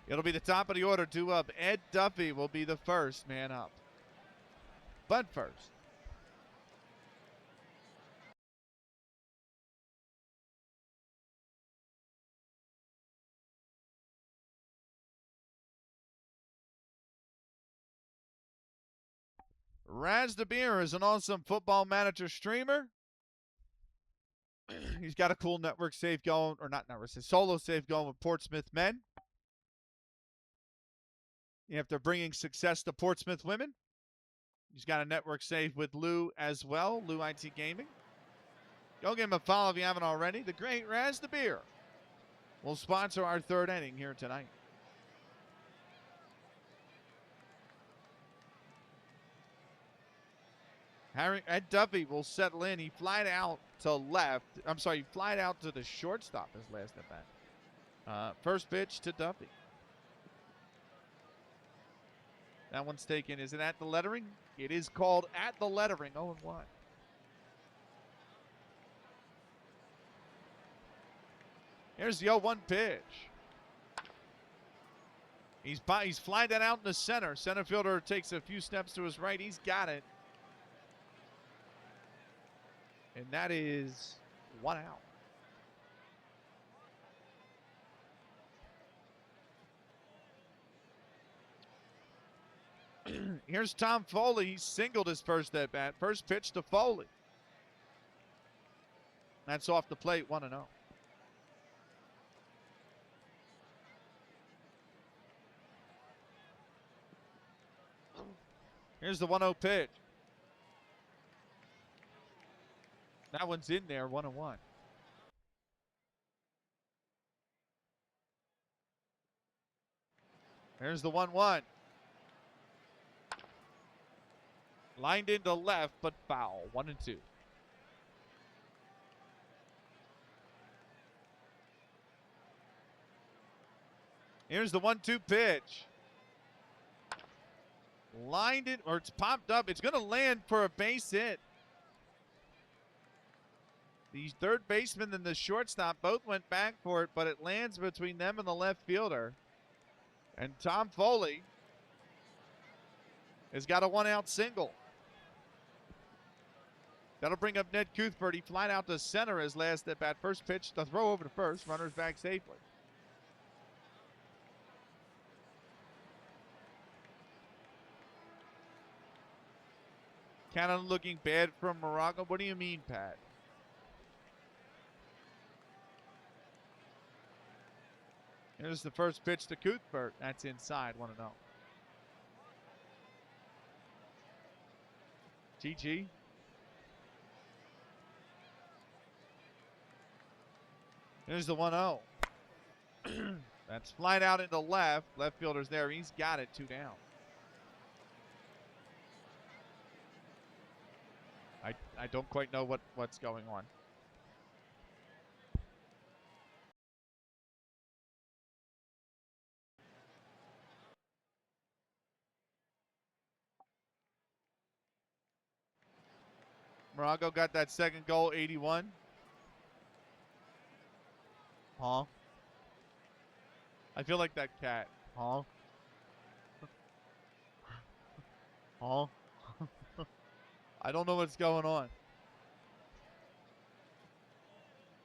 It'll be the top of the order. Due up. Ed Duffy will be the first man up. But first. Raz DeBeer is an awesome Football Manager streamer. He's got a cool network save going, or not network save, solo save going with Portsmouth men. After bringing success to Portsmouth women, he's got a network save with Lou as well, Lou IT Gaming. Go give him a follow if you haven't already. The great Raz DeBeer will sponsor our third inning here tonight. Ed Duffy will settle in. He flied out to left. I'm sorry, he flied out to the shortstop his last at bat. First pitch to Duffy. That one's taken. Is it at the lettering? It is called at the lettering. 0-1. Here's the 0-1 pitch. He's flying that out in the center. Center fielder takes a few steps to his right. He's got it. And that is 1 out. Here's Tom Foley. He singled his first at bat. First pitch to Foley. That's off the plate, 1-0. Here's the 1-0 pitch. That one's in there, 1-1. Here's the 1-1. Lined into left, but foul. 1-2. Here's the 1-2 pitch. Lined it, or it's popped up. It's going to land for a base hit. The third baseman and the shortstop both went back for it, but it lands between them and the left fielder. And Tom Foley has got a 1-out single. That'll bring up Ned Cuthbert. He flied out to center his last at bat. First pitch, the throw over to first. Runners back safely. Kind of looking bad from Moraga. What do you mean, Pat? Here's the first pitch to Cuthbert. That's inside, 1-0. GG. Here's the 1-0. That's flied out into left. Left fielder's there. He's got it, 2 down. I don't quite know what's going on. Morago got that second goal, 81. Huh? I feel like that cat. Huh? Huh? I don't know what's going on.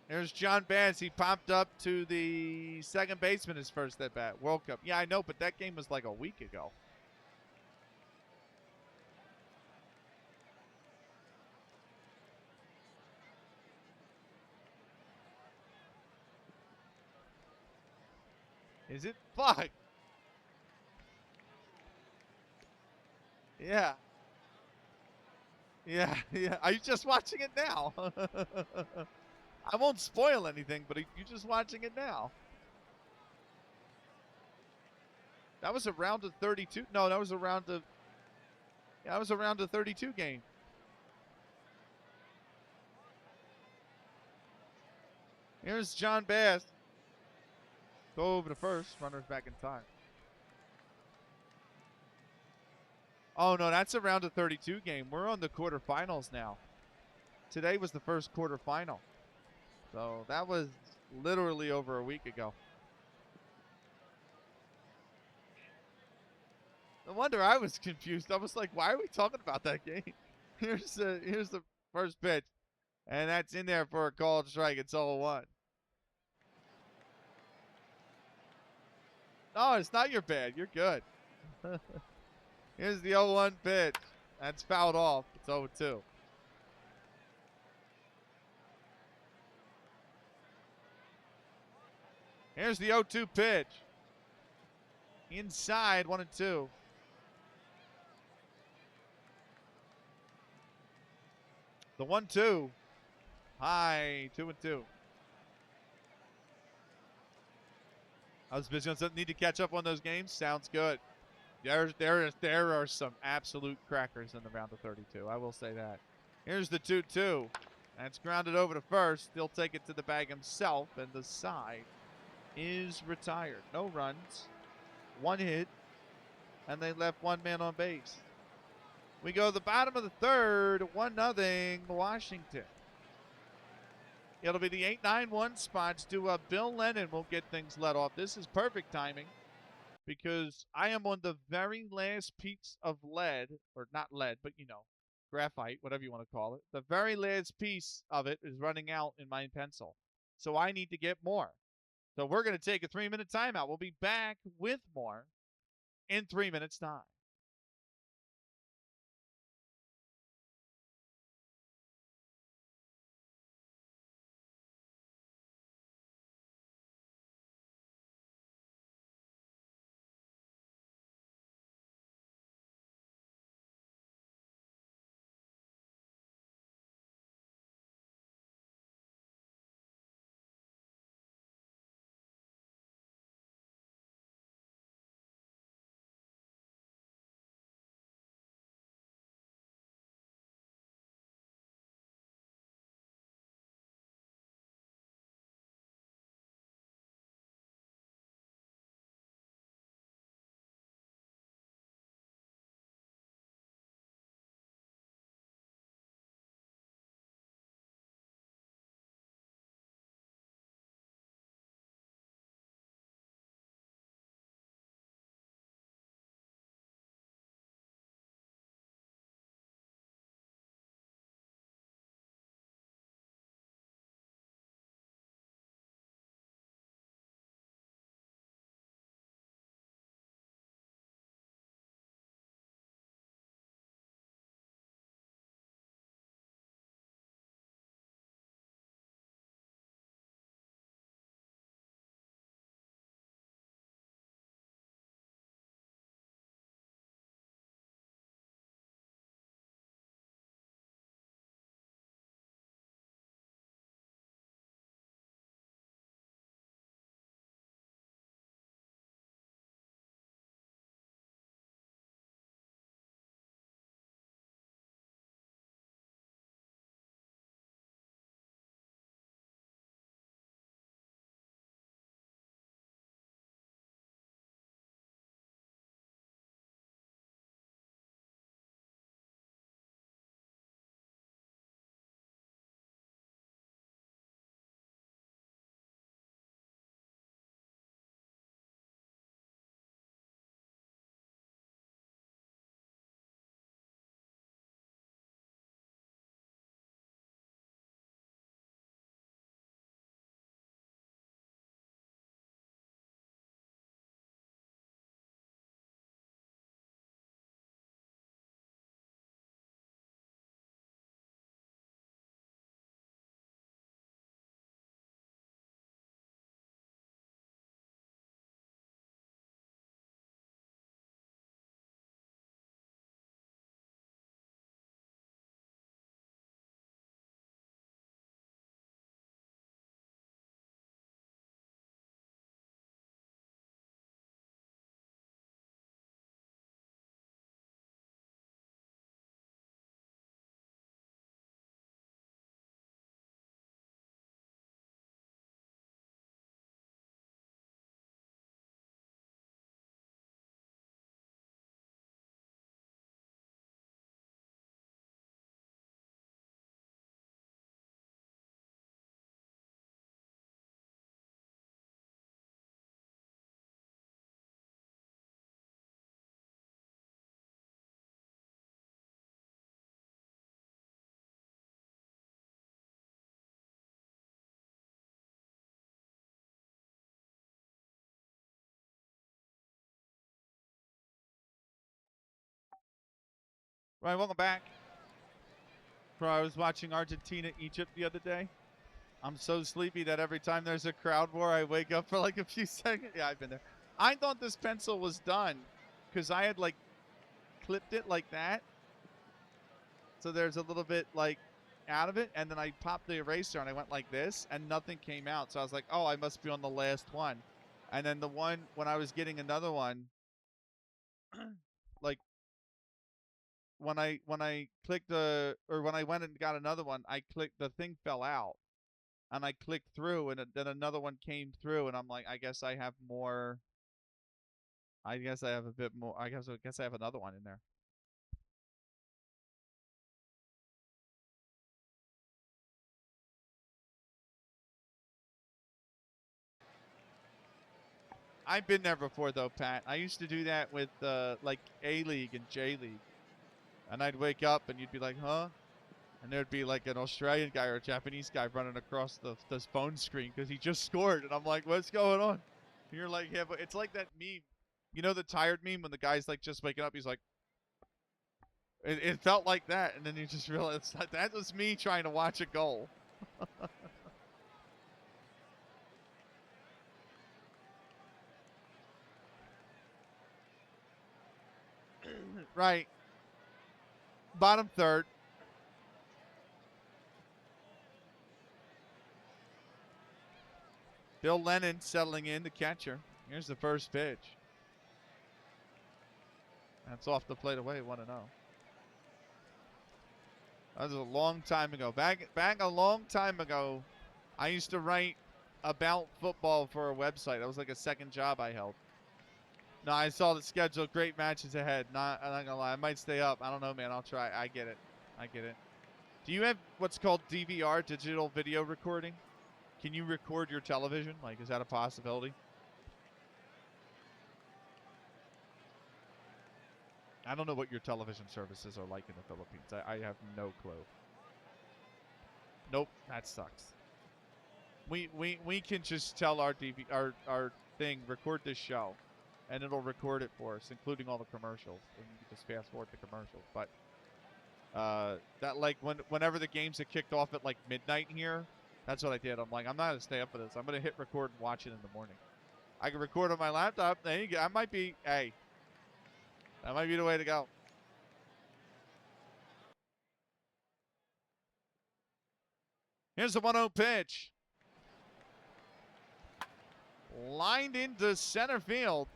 There's John Bass. He popped up to the second baseman his first at bat. World Cup. Yeah, I know, but that game was like a week ago. Is it? Fuck. Yeah. Yeah, yeah. Are you just watching it now? I won't spoil anything, but you're just watching it now. That was a round of 32. No, that was a round of... Yeah, that was a round of 32 game. Here's John Bass. Go over to first. Runners back in time. Oh, no, that's a round of 32 game. We're on the quarterfinals now. Today was the first quarterfinal. So that was literally over a week ago. No wonder I was confused. I was like, why are we talking about that game? Here's the first pitch. And that's in there for a called strike. It's 0-1. No, it's not your bad. You're good. Here's the 0-1 pitch. That's fouled off. It's 0-2. Here's the 0-2 pitch. Inside, 1-2. The 1-2. High, 2-2. I was busy on something. Need to catch up on those games. Sounds good. There are some absolute crackers in the round of 32. I will say that. Here's the 2-2. That's grounded over to first. He'll take it to the bag himself, and the side is retired. No runs, 1 hit, and they left 1 man on base. We go to the bottom of the third, 1-0 Washington. It'll be the 8-9-1 spots. Bill Lennon will get things let off. This is perfect timing because I am on the very last piece of lead, or not lead, but graphite, whatever you want to call it. The very last piece of it is running out in my pencil. So I need to get more. So we're going to take a 3-minute timeout. We'll be back with more in 3 minutes' time. Right, welcome back. I was watching Argentina-Egypt the other day. I'm so sleepy that every time there's a crowd war, I wake up for like a few seconds. Yeah, I've been there. I thought this pencil was done because I had like clipped it like that. So there's a little bit like out of it. And then I popped the eraser and I went like this and nothing came out. So I was like, oh, I must be on the last one. And then the one, when I was getting another one, like when I clicked when I went and got another one, I clicked, the thing fell out. And I clicked through, and then another one came through, and I'm like, I guess I have more. I guess I have a bit more. I guess I have another one in there. I've been there before, though, Pat. I used to do that with, like, A-League and J-League. And I'd wake up, and you'd be like, huh? And there'd be, like, an Australian guy or a Japanese guy running across the phone screen because he just scored. And I'm like, what's going on? And you're like, yeah, but it's like that meme. You know the tired meme when the guy's, like, just waking up? He's like, it felt like that. And then you just realize that was me trying to watch a goal. Right. Bottom third. Bill Lennon settling in, the catcher. Here's the first pitch. That's off the plate away, 1-0. That was a long time ago. Back a long time ago, I used to write about football for a website. That was like a second job I held. No, I saw the schedule. Great matches ahead. I'm not gonna lie. I might stay up. I don't know, man. I'll try. I get it. Do you have what's called DVR, digital video recording? Can you record your television? Like, is that a possibility? I don't know what your television services are like in the Philippines. I have no clue. Nope, that sucks. We can just tell our our thing, record this show, and it'll record it for us, including all the commercials, and you can just fast forward the commercials. But that, like, whenever the games have kicked off at like midnight here, that's what I did. I'm like, I'm not gonna stay up for this. I'm gonna hit record and watch it in the morning. I can record on my laptop. There you go. That might be the way to go. Here's the 1-0 pitch. Lined into center field.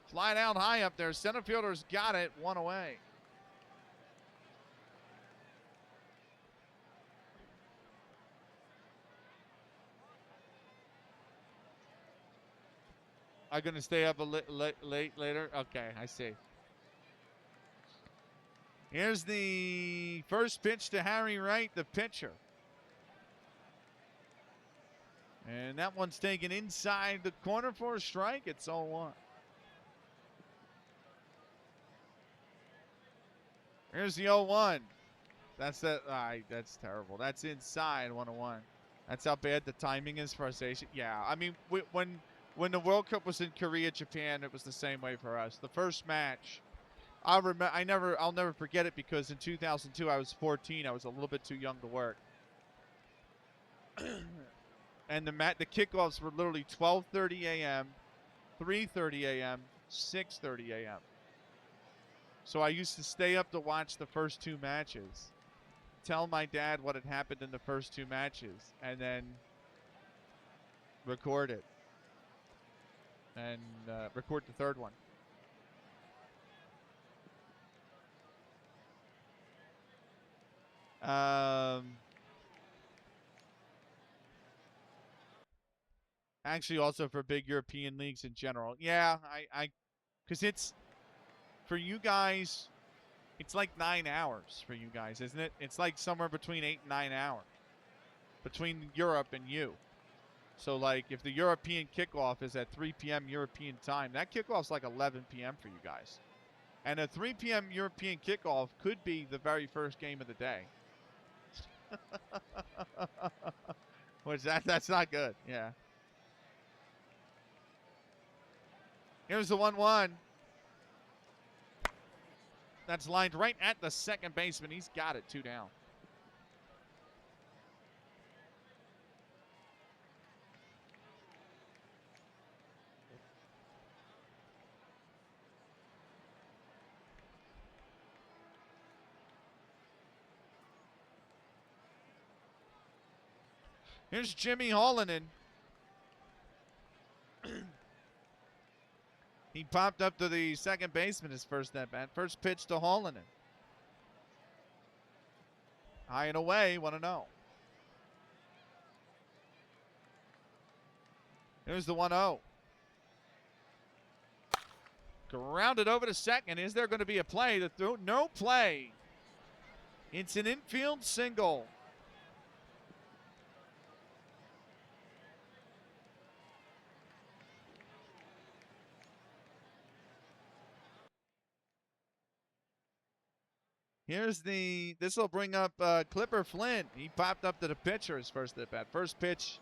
Fly down high up there. Center fielder's got it. One away. I'm going to stay up later. Okay, I see. Here's the first pitch to Harry Wright, the pitcher. And that one's taken inside the corner for a strike. It's 0-1. Here's the 0-1. That's terrible. That's inside 1-1. That's how bad the timing is for us. Yeah, I mean, when the World Cup was in Korea, Japan, it was the same way for us. The first match, I'll never forget it because in 2002 I was 14. I was a little bit too young to work. And the kickoffs were literally 12:30 a.m., 3:30 a.m., 6:30 a.m. So I used to stay up to watch the first two matches, tell my dad what had happened in the first two matches, and then record it. And record the third one. Actually, also for big European leagues in general. Yeah, because it's, for you guys, it's like 9 hours for you guys, isn't it? It's like somewhere between 8 and 9 hours between Europe and you. So, like, if the European kickoff is at 3 p.m. European time, that kickoff's like 11 p.m. for you guys. And a 3 p.m. European kickoff could be the very first game of the day. Which that's not good, yeah. Here's the 1-1. That's lined right at the second baseman. He's got it, 2 down. Here's Jimmy Hallinan. He popped up to the second baseman his first at bat. First pitch to Hallinan. High and away, 1-0. Here's the 1-0. Grounded over to second. Is there going to be a play? No play. It's an infield single. This will bring up Clipper Flynn. He popped up to the pitcher his first at bat. First pitch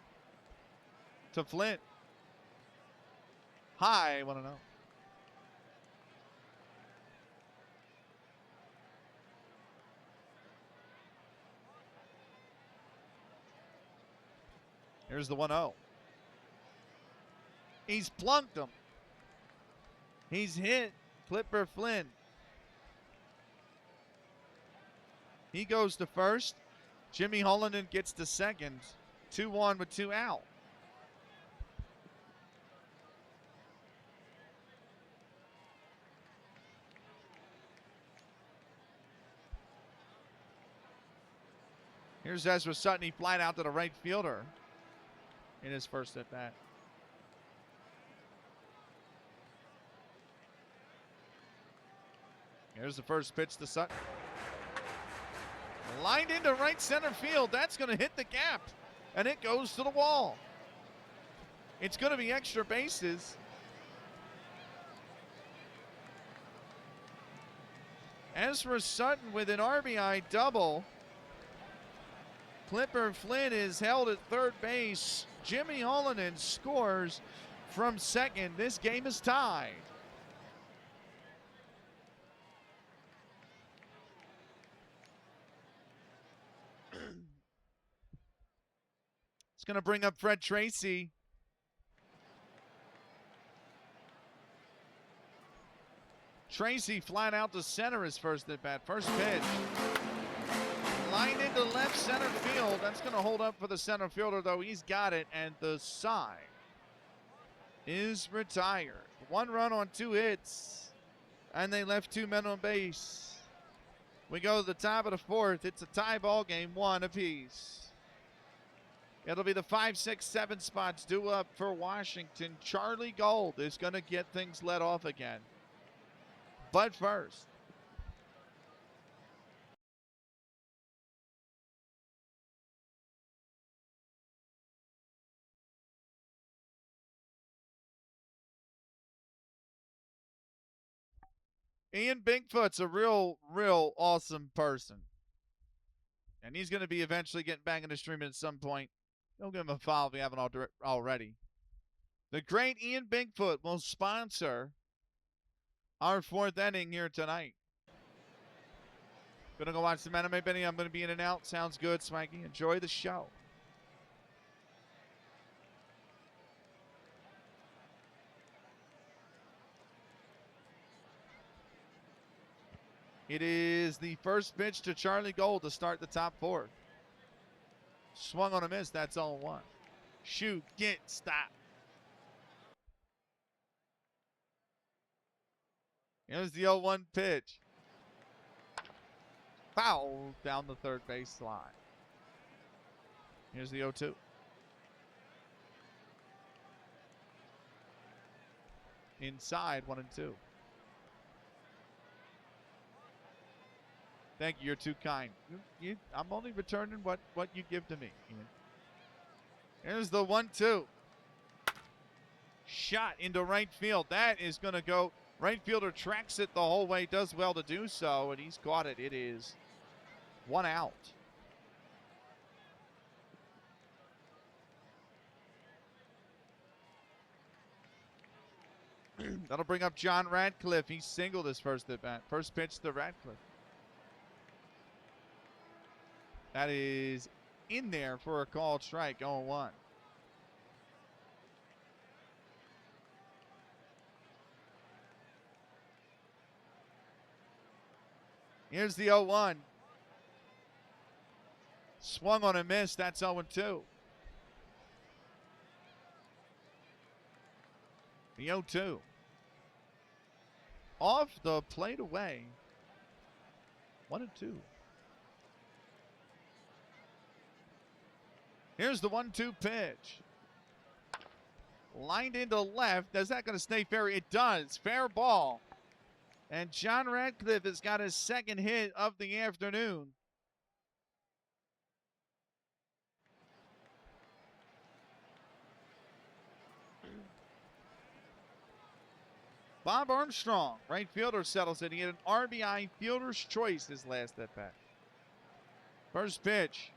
to Flynn. High, 1-0. Here's the 1-0. He's plunked him. He's hit Clipper Flynn. He goes to first. Jimmy Hollinan gets to second. 2-1 with 2 out. Here's Ezra Sutton. He flied out to the right fielder in his first at bat. Here's the first pitch to Sutton. Lined into right center field. That's going to hit the gap, and it goes to the wall. It's going to be extra bases. Ezra Sutton with an RBI double. Clipper Flynn is held at third base. Jimmy Hollinan scores from second. This game is tied. It's going to bring up Fred Tracy. Tracy flat out to center his first at bat. First pitch. Lined into left center field. That's going to hold up for the center fielder, though. He's got it, and the side is retired. 1 run on 2 hits, and they left 2 men on base. We go to the top of the 4th. It's a tie ball game, 1 apiece. It'll be the 5, 6, 7 spots due up for Washington. Charlie Gold is going to get things let off again. But first, Ian Bigfoot's a real awesome person. And he's going to be eventually getting back into streaming at some point. Don't give him a follow if you haven't already. The great Ian Bigfoot will sponsor our 4th inning here tonight. Gonna go watch some anime, Benny. I'm gonna be in and out. Sounds good, Smikey. Enjoy the show. It is the first pitch to Charlie Gold to start the top 4th. Swung on a miss. That's 0-1. Shoot, get, stop. Here's the 0-1 pitch. Foul down the third base line. Here's the 0-2. Inside, 1-2. Thank you. You're too kind. I'm only returning what you give to me. Here's the 1-2. Shot into right field. That is going to go. Right fielder tracks it the whole way. Does well to do so, and he's caught it. It is 1 out. That'll bring up John Radcliffe. He singled his first at bat. First pitch to Radcliffe. That is in there for a called strike, 0-1. Here's the 0-1. Swung on a miss. That's 0-2. The 0-2. Off the plate away. 1-2. Here's the 1-2 pitch. Lined into left. Is that going to stay fair? It does. Fair ball. And John Radcliffe has got his second hit of the afternoon. Bob Armstrong, right fielder, settles in. He had an RBI fielder's choice his last at bat. First pitch.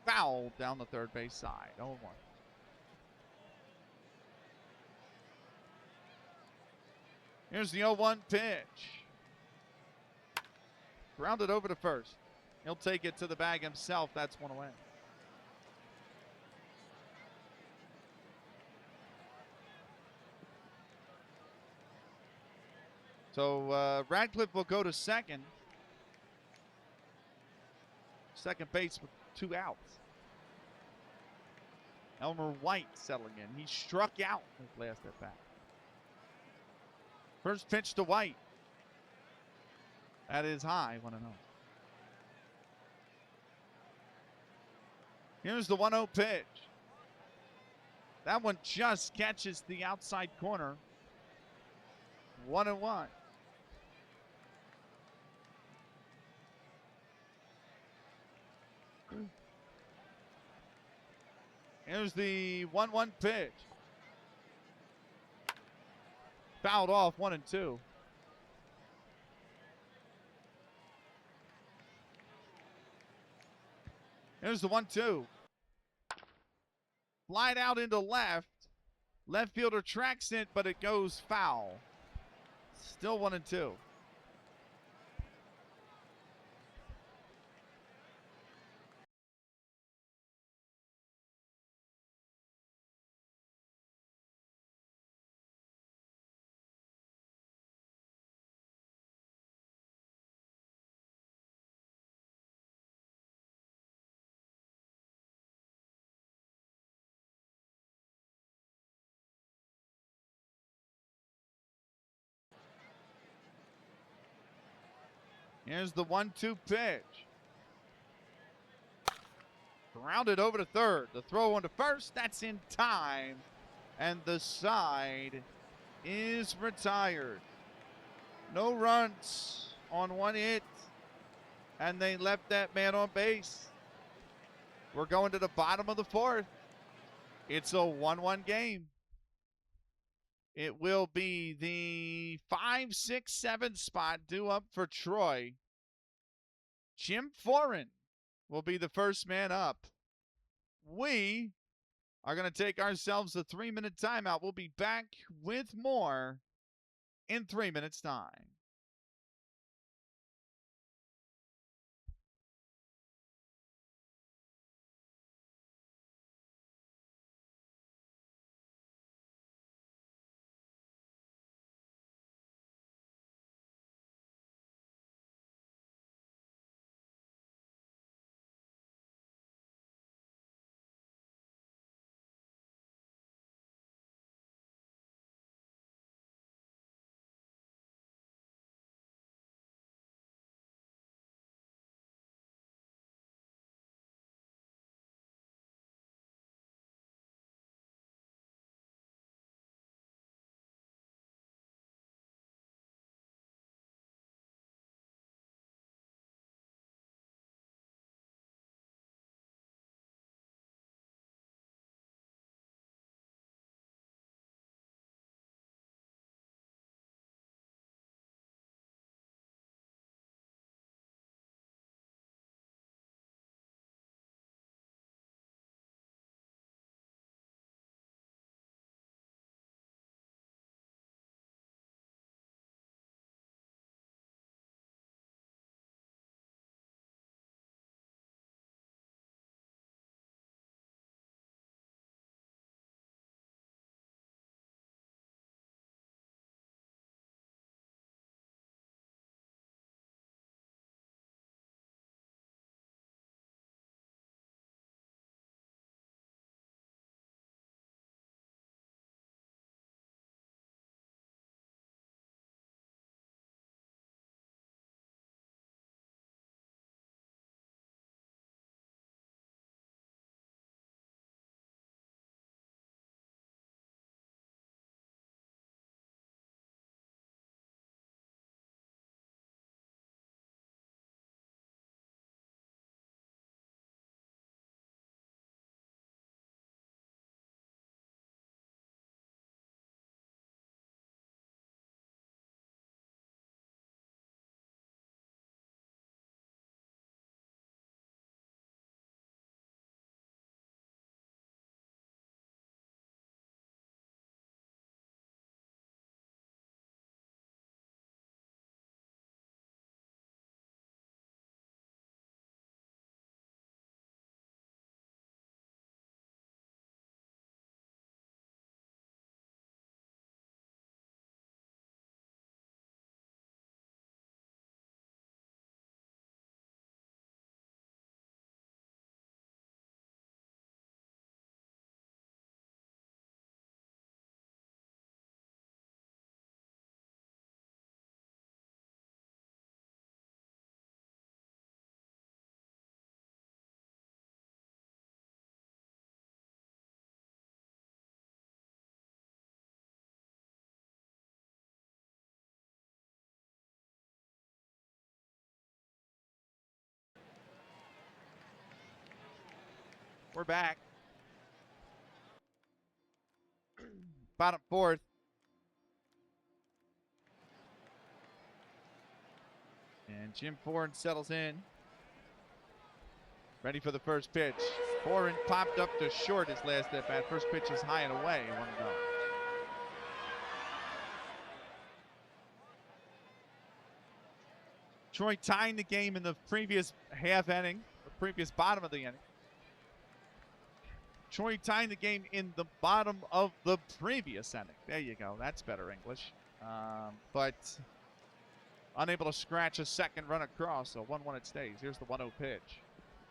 Foul down the third base side. 0-1. Here's the 0-1 pitch. Grounded over to first. He'll take it to the bag himself. That's one away. So Radcliffe will go to second. Second base with 2 outs. Elmer White settling in. He struck out his last at bat. First pitch to White. That is high, 1-0. Here's the 1-0 pitch. That one just catches the outside corner. 1-1. Here's the 1-1 pitch. Fouled off, 1-2. Here's the 1-2. Flied out into left. Left fielder tracks it, but it goes foul. Still 1-2. Here's the 1-2 pitch. Grounded over to third. The throw on to first. That's in time. And the side is retired. No runs on 1 hit. And they left that man on base. We're going to the bottom of the 4th. It's a 1-1 game. It will be the 5, 6, 7 spot due up for Troy. Jim Foran will be the first man up. We are going to take ourselves a 3-minute timeout. We'll be back with more in 3 minutes' time. We're back. Bottom fourth. And Jim Foran settles in. Ready for the first pitch. Foran popped up to short his last at bat. First pitch is high and away. 1-0. Troy tying the game in the previous half inning, the previous bottom of the inning. Troy tying the game in the bottom of the previous inning. There you go. That's better English. But unable to scratch a second run across, so 1-1 it stays. Here's the 1-0 pitch.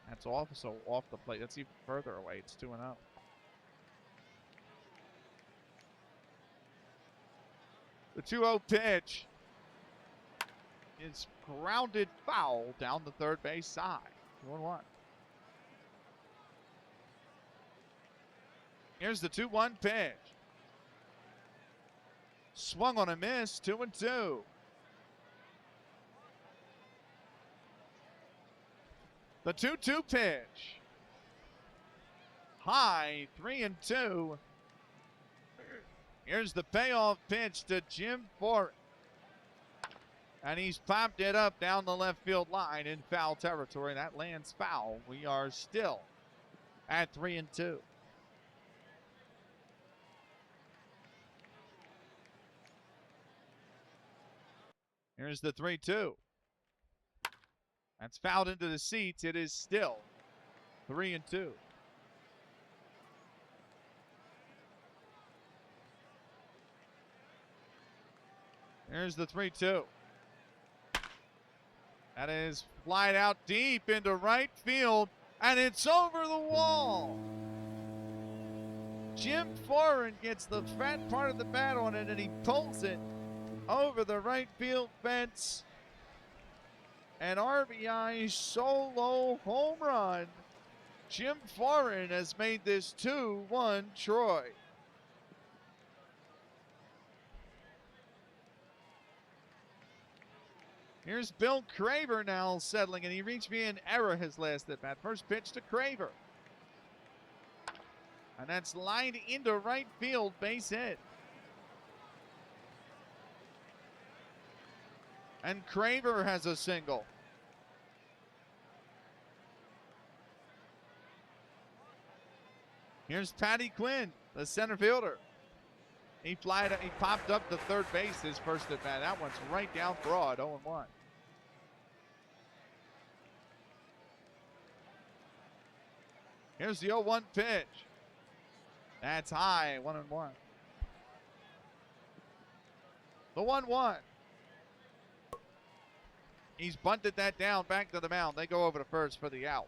That's also off the plate. That's even further away. It's 2-0. The 2-0 pitch is grounded foul down the third base side. 1-1. Here's the 2-1 pitch. Swung on a miss, 2-2. The 2-2 pitch. High, 3-2. Here's the payoff pitch to Jim Foran. And he's popped it up down the left field line in foul territory. That lands foul. We are still at 3-2. Here's the 3-2. That's fouled into the seats. It is still 3-2. Here's the 3-2. That is flied out deep into right field, and it's over the wall. Jim Foran gets the fat part of the bat on it, and he pulls it over the right field fence. An RBI solo home run. Jim Foran has made this 2-1 Troy. Here's Bill Craver now settling, and he reached via an error his last at bat. First pitch to Craver. And that's lined into right field, base hit. And Craver has a single. Here's Patty Quinn, the center fielder. He popped up to third base his first at bat. That one's right down broad, 0-1. Here's the 0-1 pitch. That's high, 1-1. The 1-1. He's bunted that down back to the mound. They go over to first for the out.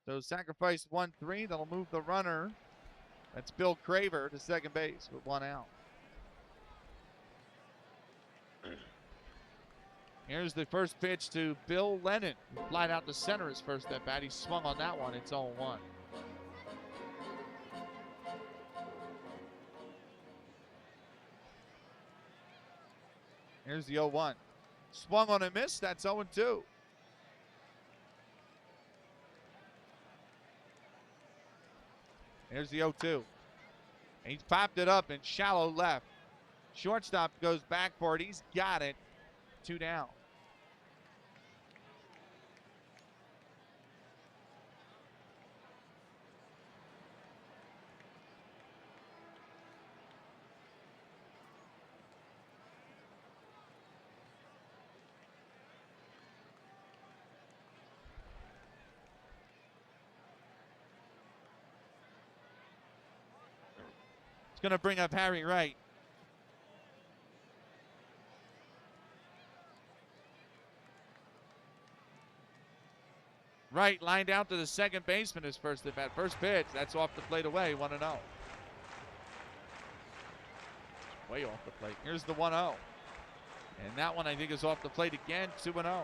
So sacrifice 1-3. That'll move the runner. That's Bill Craver to second base with one out. Here's the first pitch to Bill Lennon. Flied out to center his first at bat. He swung on that one. It's 0-1. Here's the 0-1. Swung on a miss. That's 0-2. Here's the 0-2. He's popped it up in shallow left. Shortstop goes back for it. He's got it. 2 down. Going to bring up Harry Wright. Wright lined out to the second baseman his first at bat. First pitch, that's off the plate away, 1-0. Way off the plate. Here's the 1-0. And that one I think is off the plate again, 2-0.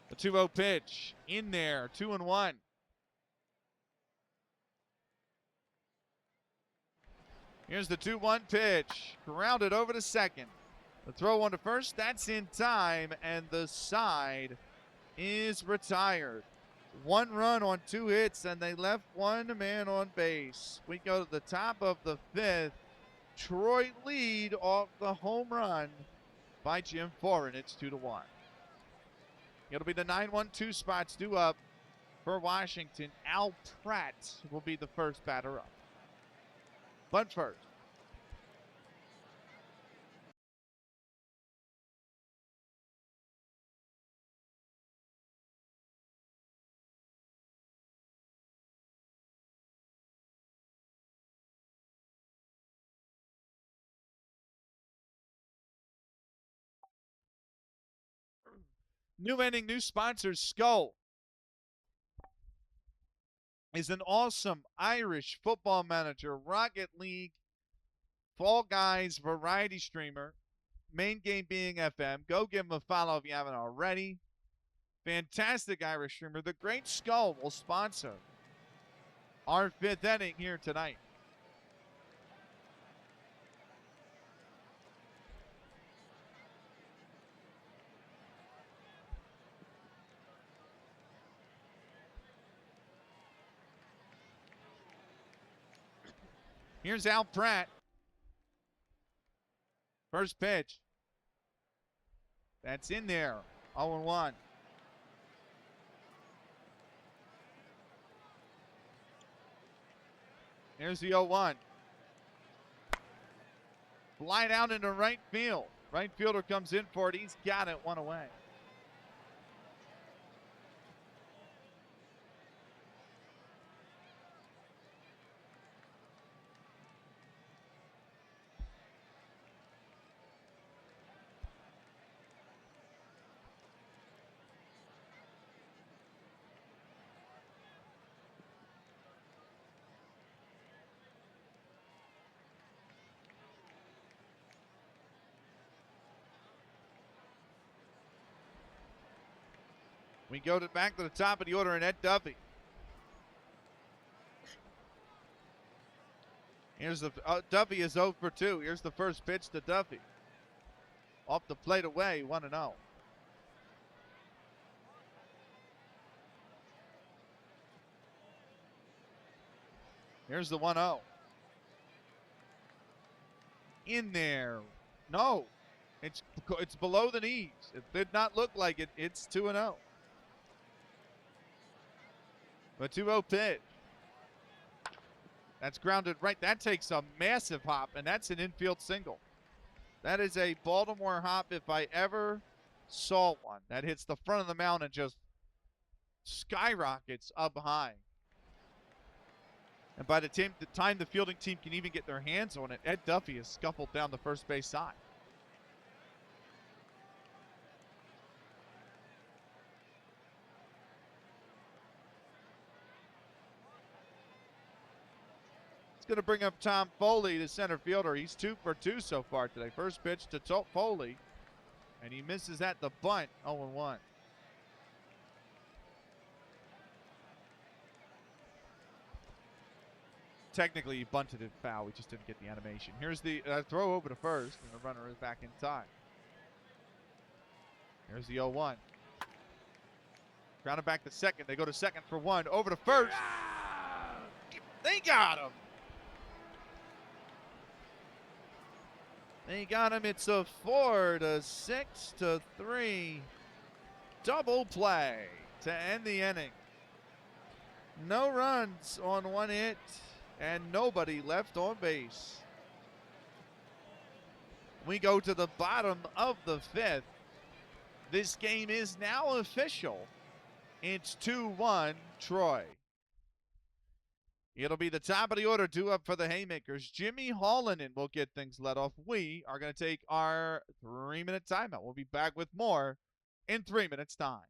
The 2-0 pitch in there, 2-1. Here's the 2-1 pitch. Grounded over to second. The throw on to first, that's in time, and the side is retired. 1 run on 2 hits, and they left 1 man on base. We go to the top of the 5th. Troy lead off the home run by Jim Foran. It's 2-1. It'll be the 9-1-2 spots due up for Washington. Al Pratt will be the first batter up. Bunt first. New inning, new sponsors. Skull is an awesome Irish football manager, Rocket League, Fall Guys variety streamer, main game being FM. Go give him a follow if you haven't already. Fantastic Irish streamer. The Great Skull will sponsor our 5th inning here tonight. Here's Al Pratt. First pitch. That's in there. 0-1. Here's the 0-1. Fly down into right field. Right fielder comes in for it. He's got it. 1 away. We go back to the top of the order, and Ed Duffy. Here's the Duffy is 0 for 2. Here's the first pitch to Duffy. Off the plate away, 1-0. Here's the 1-0. In there. No. It's below the knees. It did not look like it. It's 2-0. A 2-0 pitch. That's grounded right. That takes a massive hop, and that's an infield single. That is a Baltimore hop if I ever saw one. That hits the front of the mound and just skyrockets up high. And by the time the fielding team can even get their hands on it, Ed Duffy is scuffled down the first base side. Going to bring up Tom Foley, the center fielder. He's 2 for 2 so far today. First pitch to Foley, and he misses at the bunt. 0-1. Technically, he bunted it foul. We just didn't get the animation. Here's the throw over to first, and the runner is back in time. Here's the 0-1. Grounded back to second. They go to second for 1. Over to first. They got him. They got him. It's a 4-6-3 double play to end the inning. No runs on 1 hit and nobody left on base. We go to the bottom of the 5th. This game is now official. It's 2-1 Troy. It'll be the top of the order due up for the Haymakers. Jimmy Hallinan will get things let off. We are going to take our 3-minute timeout. We'll be back with more in 3 minutes' time.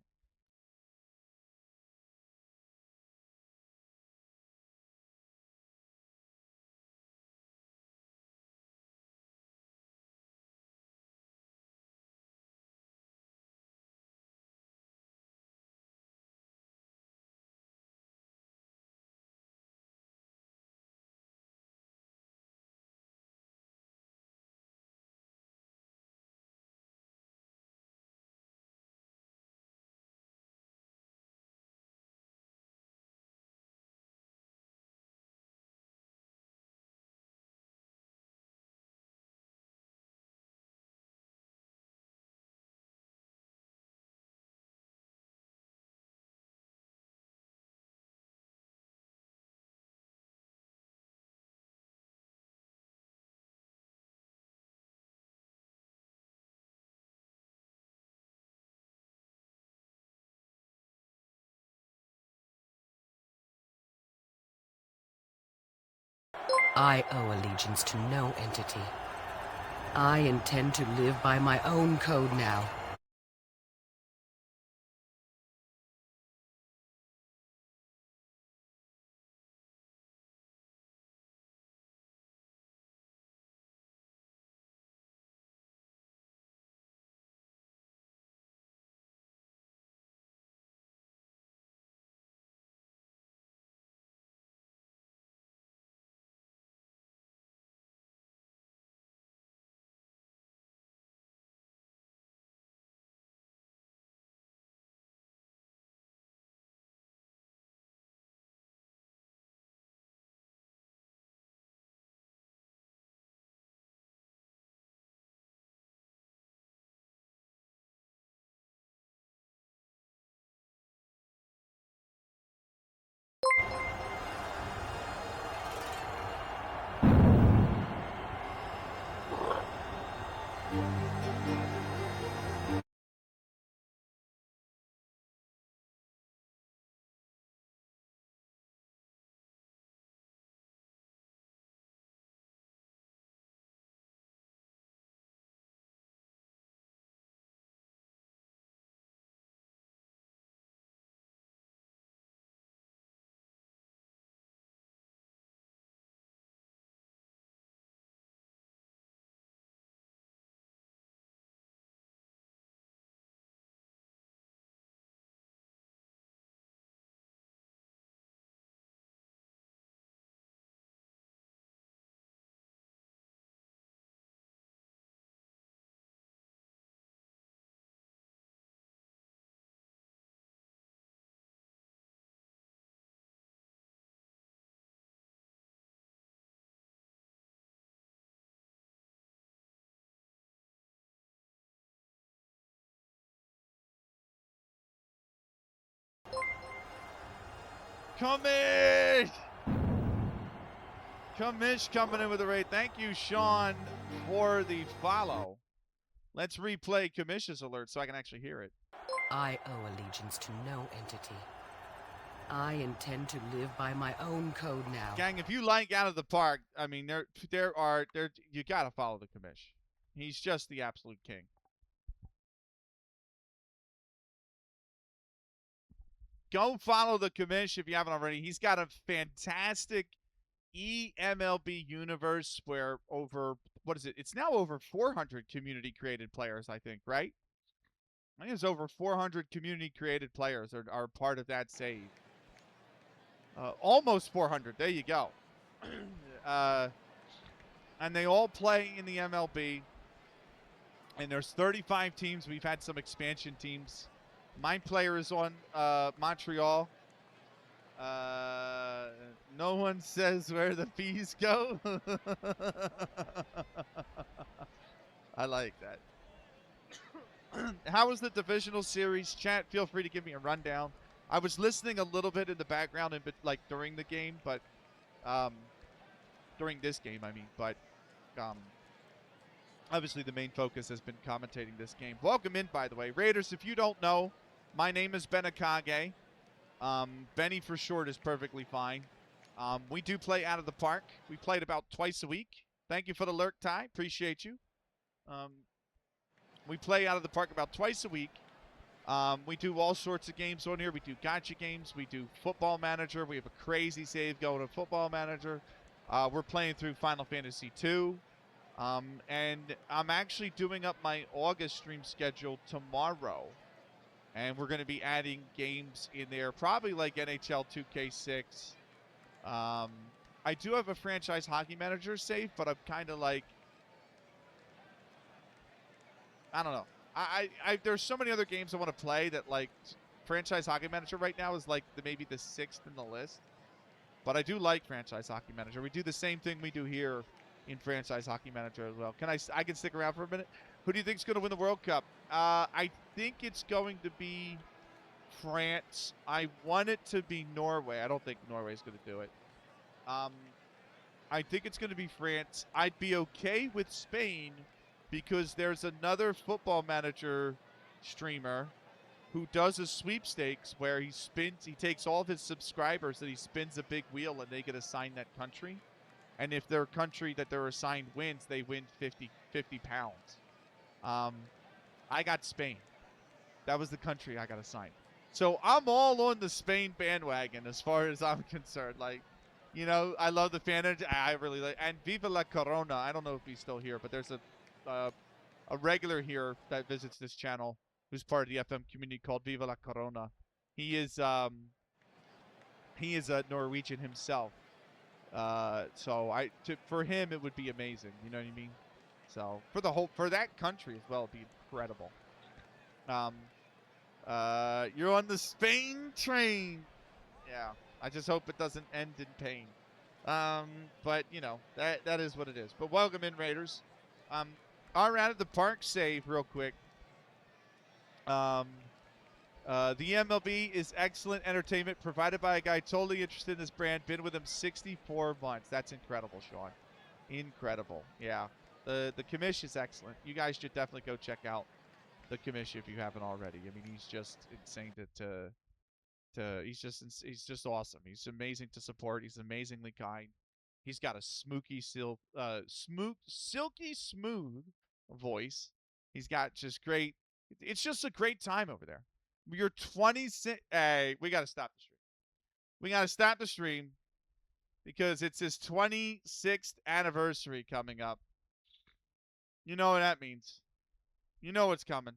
I owe allegiance to no entity. I intend to live by my own code now. Commish coming in with a raid. Thank you, Sean, for the follow. Let's replay Commish's alert so I can actually hear it. I owe allegiance to no entity. I intend to live by my own code now. Gang, if you like Out of the Park, I mean, you gotta follow the Commish. He's just the absolute king. Go follow the Commish if you haven't already. He's got a fantastic EMLB universe where it's now over 400 community created players, I think, right? I think it's over 400 community created players are part of that save. Almost 400. There you go. And they all play in the MLB. And there's 35 teams. We've had some expansion teams. My player is on Montreal. No one says where the fees go. I like that. How was the divisional series? Chat, feel free to give me a rundown. I was listening a little bit in the background, like during the game, but during this game, I mean, but obviously the main focus has been commentating this game. Welcome in, by the way, Raiders. If you don't know, my name is Benakage. Benny for short is perfectly fine. We do play Out of the Park. We played about twice a week. Thank you for the lurk, Ty. Appreciate you. We play Out of the Park about twice a week. We do all sorts of games on here. We do gotcha games. We do Football Manager. We have a crazy save going to Football Manager. We're playing through Final Fantasy II. And I'm actually doing up my August stream schedule tomorrow. And we're going to be adding games in there, probably like NHL 2K6. I do have a franchise hockey manager save, but I'm kind of like, I don't know. There's so many other games I want to play that, like, franchise hockey manager right now is like maybe the 6th in the list. But I do like franchise hockey manager. We do the same thing we do here in franchise hockey manager as well. I can stick around for a minute. Who do you think is going to win the World Cup? I think it's going to be France. I want it to be Norway. I don't think Norway is going to do it. I think it's going to be France. I'd be okay with Spain because there's another Football Manager streamer who does a sweepstakes where he takes all of his subscribers and he spins a big wheel and they get assigned that country. And if their country that they're assigned wins, they win 50 pounds. I got Spain. That was the country I got assigned. So I'm all on the Spain bandwagon as far as I'm concerned. Like, you know, I love the fan energy. I really like, and Viva la Corona. I don't know if he's still here, but there's a regular here that visits this channel who's part of the FM community called Viva la Corona. He is a Norwegian himself. So for him it would be amazing. You know what I mean? So for that country as well, it'd be incredible. You're on the Spain train. Yeah. I just hope it doesn't end in pain. But you know, that is what it is. But welcome in, Raiders. Our out of the park save real quick. The MLB is excellent entertainment provided by a guy totally interested in this brand. Been with him 64 months. That's incredible, Sean. Incredible. Yeah. The commish is excellent. You guys should definitely go check out the commish if you haven't already. I mean, he's just insane he's just awesome. He's amazing to support. He's amazingly kind. He's got a silky smooth voice. He's got just great. It's just a great time over there. You're 26. Hey, we got to stop the stream. We got to stop the stream because it's his 26th anniversary coming up. You know what that means. You know what's coming.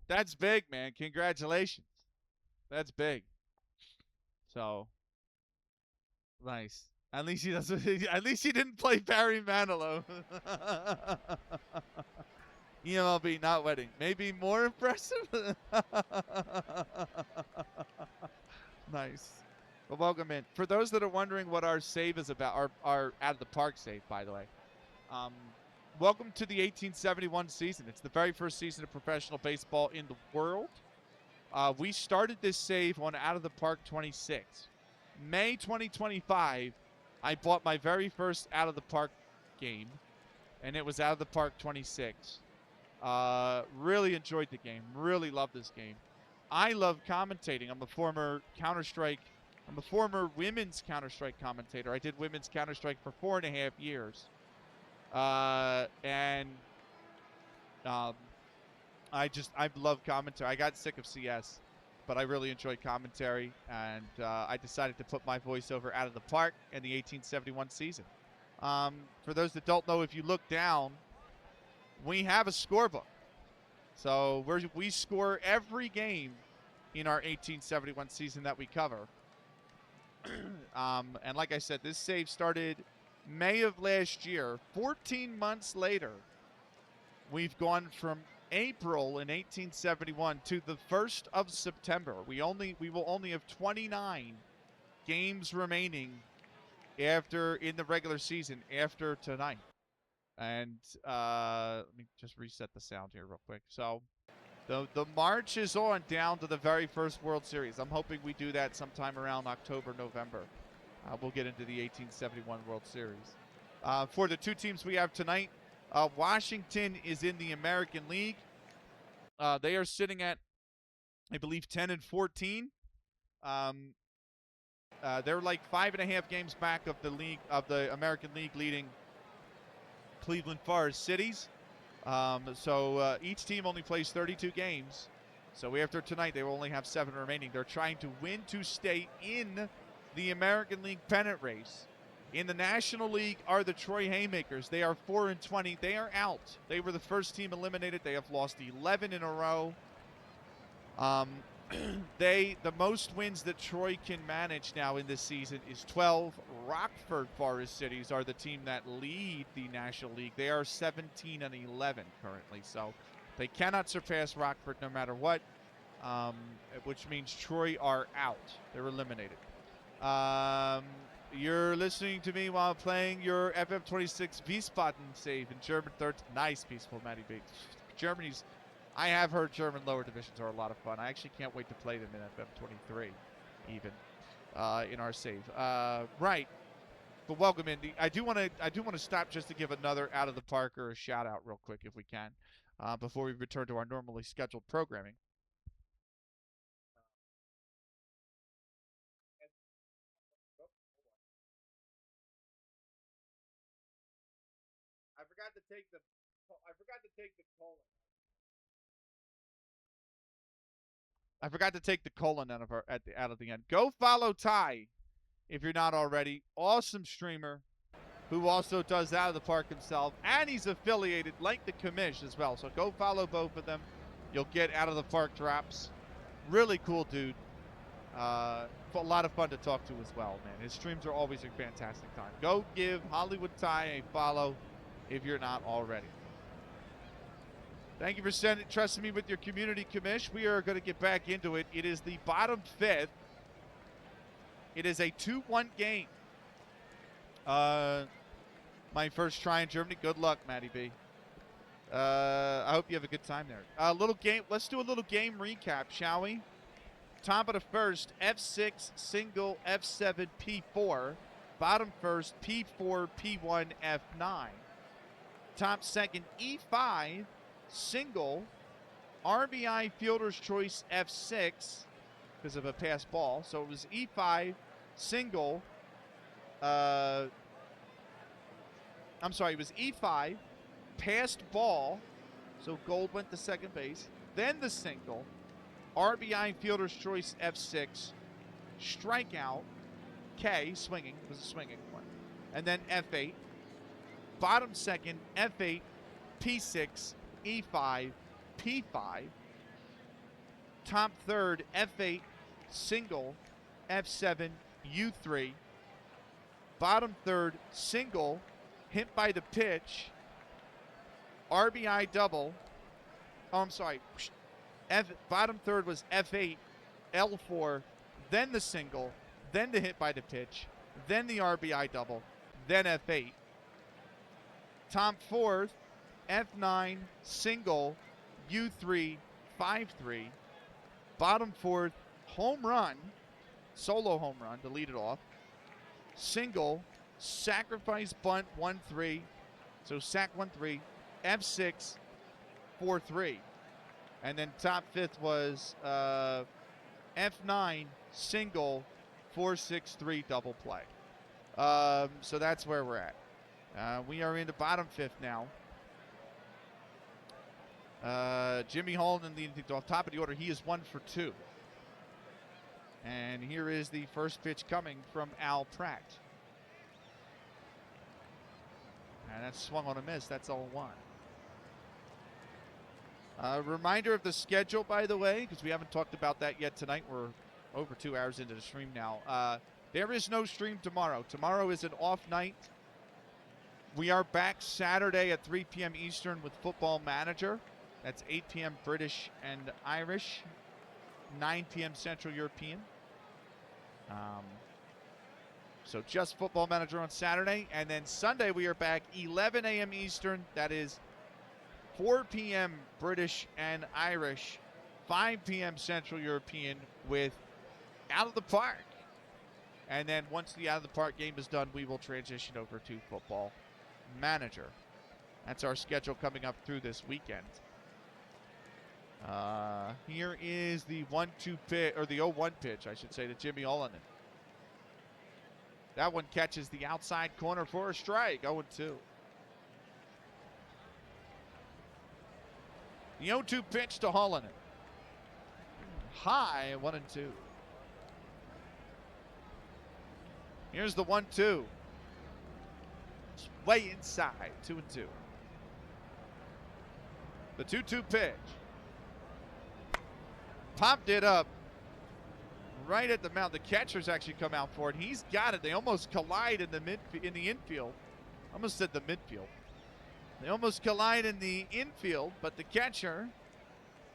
That's big, man. Congratulations. That's big. So nice. At least he doesn't. At least he didn't play Barry Manilow. EMLB not wedding. Maybe more impressive. Nice. Well, welcome in. For those that are wondering what our save is about, our out of the park save, by the way. Welcome to the 1871 season. It's the very first season of professional baseball in the world. We started this save on Out of the Park 26. May 2025, I bought my very first Out of the Park game, and it was Out of the Park 26. Really enjoyed the game. Really loved this game. I love commentating. I'm a former women's Counter-Strike commentator. I did women's Counter-Strike for 4.5 years. I love commentary. I got sick of CS, but I really enjoyed commentary, and I decided to put my voice over Out of the Park in the 1871 season. For those that don't know, if you look down, we have a scorebook. So we score every game in our 1871 season that we cover. And like I said, this save started May of last year. 14 months later, we've gone from April in 1871 to the 1st of September. We will only have 29 games remaining in the regular season after tonight. And let me just reset the sound here real quick. So the march is on down to the very first World Series. I'm hoping we do that sometime around October, November. We'll get into the 1871 World Series. For the two teams we have tonight, Washington is in the American League. They are sitting at, I believe, 10-14. They're like 5.5 games back of the American League leading Cleveland Forest Cities. So each team only plays 32 games. So after tonight, they will only have 7 remaining. They're trying to win to stay in the American League pennant race. In the National League are the Troy Haymakers. They are 4-20. They are out. They were the first team eliminated. They have lost 11 in a row. The most wins that Troy can manage now in this season is 12. Rockford Forest Cities are the team that lead the National League. They are 17-11 currently, so they cannot surpass Rockford no matter what, which means Troy are out. They're eliminated. You're listening to me while playing your FF26 Wiesbaden save in German third. Nice, Peaceful Matty B. Germany's. I have heard German lower divisions are a lot of fun. I actually can't wait to play them in FF23, even in our save. Right. But welcome, Indy. I do want to stop just to give another out of the parker a shout out real quick if we can, before we return to our normally scheduled programming. I forgot to take the colon. I forgot to take the colon out of the end. Go follow Ty if you're not already. Awesome streamer who also does Out of the Park himself, and he's affiliated like the commish as well. So go follow both of them. You'll get Out of the Park drops. Really cool dude. A lot of fun to talk to as well, man. His streams are always a fantastic time. Go give Hollywood Ty a follow if you're not already. Thank you for trusting me with your community commish. We are going to get back into it. It is the bottom fifth. It is a 2-1 game. My first try in Germany. Good luck, Matty B. I hope you have a good time there. Little game. Let's do a little game recap, shall we? Top of the first, F6, single, F7, P4. Bottom first, P4, P1, F9. Top second, E5, single, RBI fielder's choice, F6, because of a pass ball. So it was E5, single, it was E5, passed ball, so Gold went to second base, then the single, RBI fielder's choice, F6, strikeout, K, swinging, it was a swinging one, and then F8, bottom second, F8, P6, E5, P5, top third, F8, single, F7, U3, bottom third, single, hit by the pitch, RBI double, bottom third was F8, L4, then the single, then the hit by the pitch, then the RBI double, then F8. Top fourth, F9, single, U3, 5-3. Bottom fourth, home run, solo home run to lead it off. Single, sacrifice bunt, 1-3. So sack 1-3, F6, 4-3. And then top fifth was F9, single, 4-6-3 double play. So that's where we're at. We are in the bottom fifth now. Jimmy Holden leading off top of the order. He is 1 for 2. And here is the first pitch coming from Al Pratt. And that's swung on a miss. That's 0-1. Reminder of the schedule, by the way, because we haven't talked about that yet tonight. We're over 2 hours into the stream now. There is no stream tomorrow. Tomorrow is an off night. We are back Saturday at 3 p.m. Eastern with Football Manager. That's 8 p.m. British and Irish, 9 p.m. Central European. So just Football Manager on Saturday. And then Sunday we are back 11 a.m. Eastern. That is 4 p.m. British and Irish, 5 p.m. Central European with Out of the Park. And then once the Out of the Park game is done, we will transition over to Football Manager. That's our schedule coming up through this weekend. Here is the 1-2 pitch, or the 0-1 pitch, I should say, to Jimmy Olinen. That one catches the outside corner for a strike, 0-2. The 0-2 pitch to Olinen. High, 1-2. Here's the 1-2. It's way inside, 2-2. The 2-2 pitch. Popped it up right at the mound. The catcher's actually come out for it. He's got it. They almost collide in the infield. Almost said the midfield. They almost collide in the infield, but the catcher,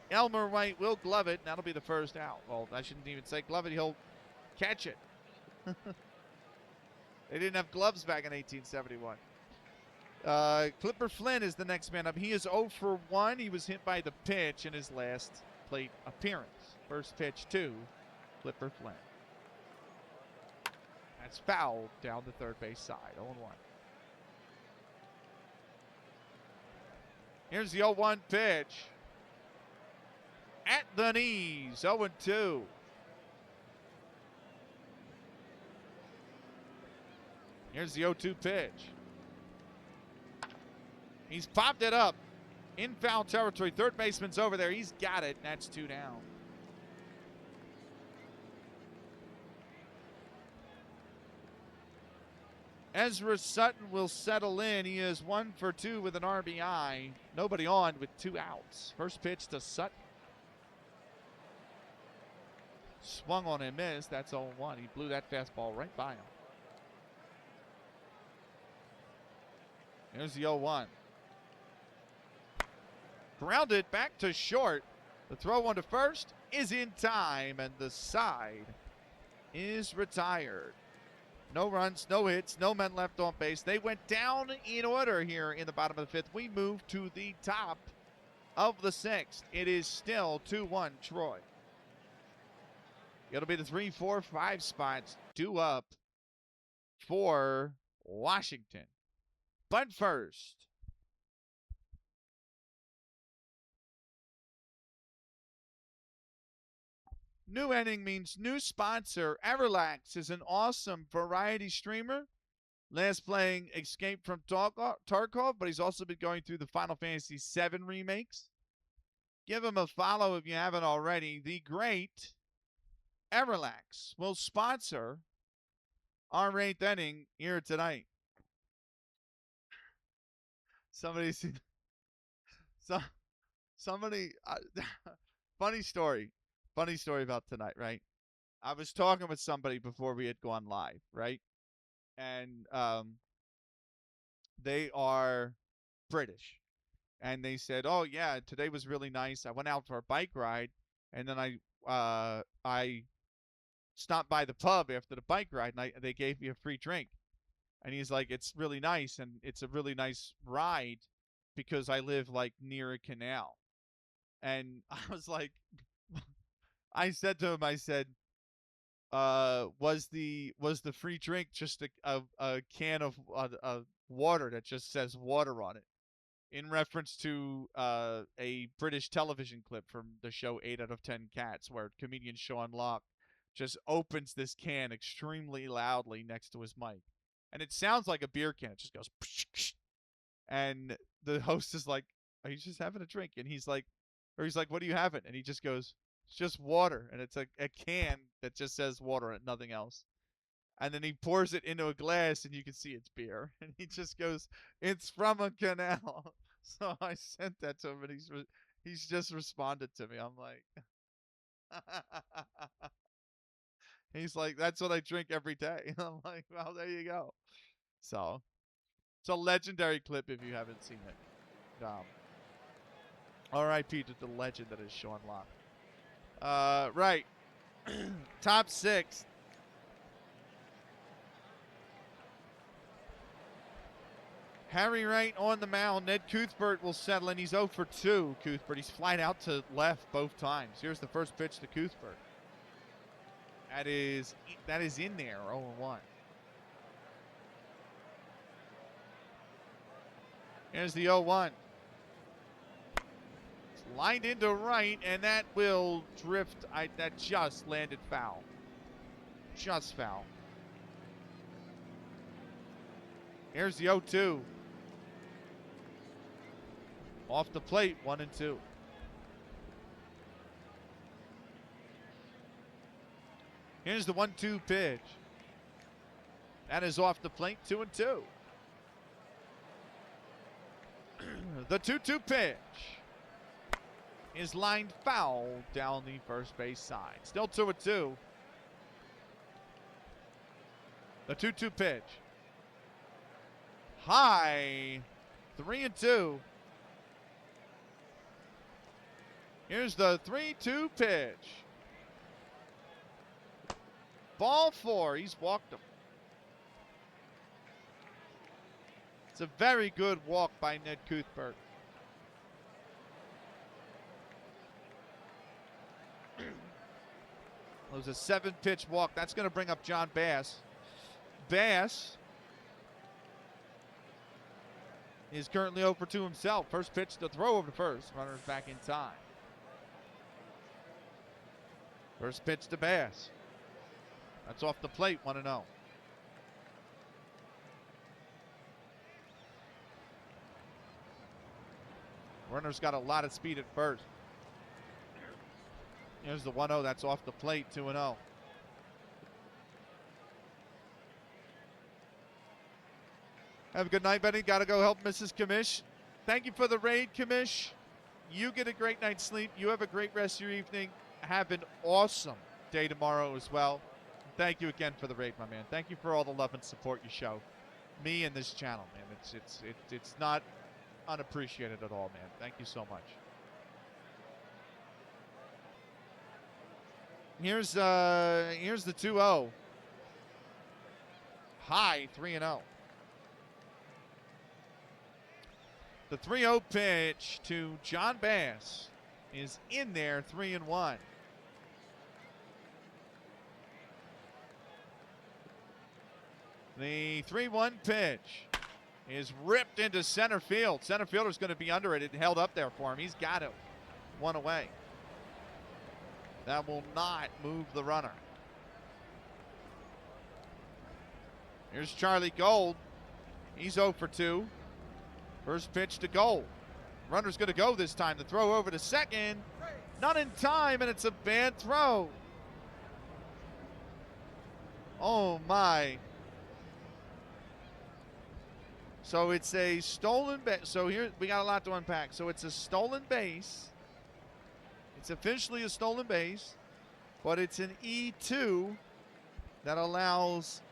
Elmer White, will glove it, and that'll be the first out. Well, I shouldn't even say glove it. He'll catch it. They didn't have gloves back in 1871. Clipper Flynn is the next man up. He is 0 for 1. He was hit by the pitch in his last plate appearance. First pitch to Clipper Flynn. That's fouled down the third base side. 0-1. Here's the 0-1 pitch. At the knees. 0-2. Here's the 0-2 pitch. He's popped it up in foul territory. Third baseman's over there. He's got it, and that's 2 down. Ezra Sutton will settle in. He is 1 for 2 with an RBI. Nobody on with 2 outs. First pitch to Sutton. Swung on and missed. That's 0-1. He blew that fastball right by him. Here's the 0-1. Grounded back to short. The throw on to first is in time, and the side is retired. No runs, no hits, no men left on base. They went down in order here in the bottom of the 5th. We move to the top of the 6th. It is still 2-1 Troy. It'll be the 3, 4, 5 spots due up for Washington. But first, new inning means new sponsor. Everlax is an awesome variety streamer. Last playing Escape from Tarkov, but he's also been going through the Final Fantasy VII remakes. Give him a follow if you haven't already. The great Everlax will sponsor our 8th inning here tonight. Somebody funny story about tonight, right? I was talking with somebody before we had gone live, right? And they are British. And they said, "Oh yeah, today was really nice. I went out for a bike ride, and then I stopped by the pub after the bike ride, and they gave me a free drink." And he's like, "It's really nice, and it's a really nice ride because I live like near a canal." And I was like, I said to him, I said, was the free drink just a can of water that just says water on it, in reference to a British television clip from the show 8 out of 10 Cats, where comedian Sean Locke just opens this can extremely loudly next to his mic. And it sounds like a beer can. It just goes, and the host is like, "Are you just having a drink?" And he's like, "What are you having?" And he just goes, "It's just water." And it's a can that just says water and nothing else. And then he pours it into a glass, and you can see it's beer. And he just goes, "It's from a canal." So I sent that to him, and he's just responded to me. I'm like, he's like, "That's what I drink every day." I'm like, well, there you go. So it's a legendary clip if you haven't seen it. R.I.P. to the legend that is Sean Locke. Right. Top 6. Harry Wright on the mound. Ned Cuthbert will settle in. He's 0 for 2, Cuthbert. He's flied out to left both times. Here's the first pitch to Cuthbert. That is in there, 0-1. Here's the 0-1. It's lined into right, and that will drift. That just landed foul. Just foul. Here's the 0-2. Off the plate, 1-2. Here's the 1-2 pitch. That is off the plate, 2-2. The 2-2 pitch is lined foul down the first base side. Still 2-2. The 2-2 pitch. High, 3-2. Here's the 3-2 pitch. Ball 4. He's walked him. It's a very good walk by Ned Cuthbert. It was a 7-pitch walk. That's going to bring up John Bass. Bass is currently 0 for 2 himself. First pitch to throw over to first. Runner's back in time. First pitch to Bass. That's off the plate, 1-0. Runner's got a lot of speed at first. Here's the 1-0. That's off the plate, 2-0. Have a good night, Benny. Got to go help Mrs. Kamish. Thank you for the raid, Kamish. You get a great night's sleep. You have a great rest of your evening. Have an awesome day tomorrow as well. Thank you again for the raid, my man. Thank you for all the love and support you show me and this channel, man. It's not unappreciated at all, man. Thank you so much. Here's the 2-0. High, 3-0. The 3-0 pitch to John Bass is in there, 3-1. The 3-1 pitch is ripped into center field. Center fielder's going to be under it. It held up there for him. He's got it. One away. That will not move the runner. Here's Charlie Gold. He's 0 for 2. First pitch to Gold. Runner's going to go this time. The throw over to second. Not in time, and it's a bad throw. Oh, my. So it's a stolen base. So here we got a lot to unpack. So it's a stolen base. It's officially a stolen base, but it's an E2 that allows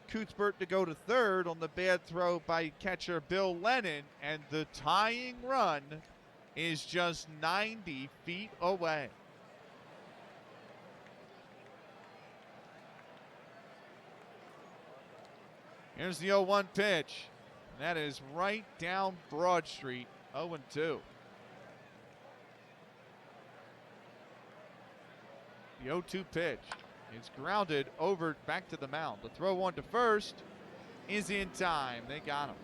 Cuthbert to go to third on the bad throw by catcher Bill Lennon, and the tying run is just 90 feet away. Here's the 0-1 pitch. And that is right down Broad Street, 0-2. The 0-2 pitch is grounded over back to the mound. The throw on to first is in time. They got him.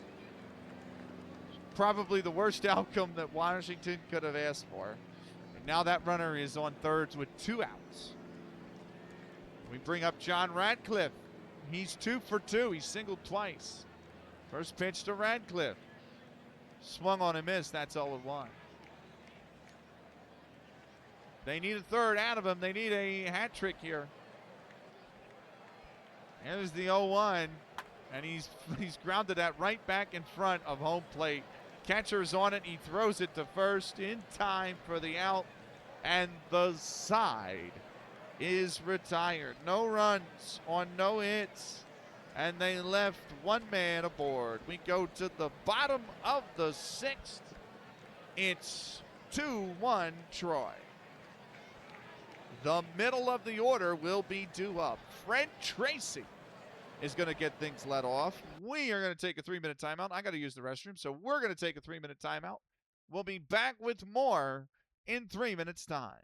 Probably the worst outcome that Washington could have asked for. And now that runner is on thirds with 2 outs. We bring up John Radcliffe. He's 2 for 2. He's singled twice. First pitch to Radcliffe. Swung on and missed. That's 0-1. They need a third out of him. They need a hat trick here. Here's the 0-1. And he's grounded that right back in front of home plate. Catcher's on it. He throws it to first in time for the out. And the side is retired. No runs on no hits, and they left one man aboard. We go to the bottom of the 6th. It's 2-1 Troy. The middle of the order will be due up. Fred Tracy is going to get things let off. We are going to take a 3-minute timeout. I got to use the restroom, so we're going to take a 3-minute timeout. We'll be back with more in 3 minutes' time.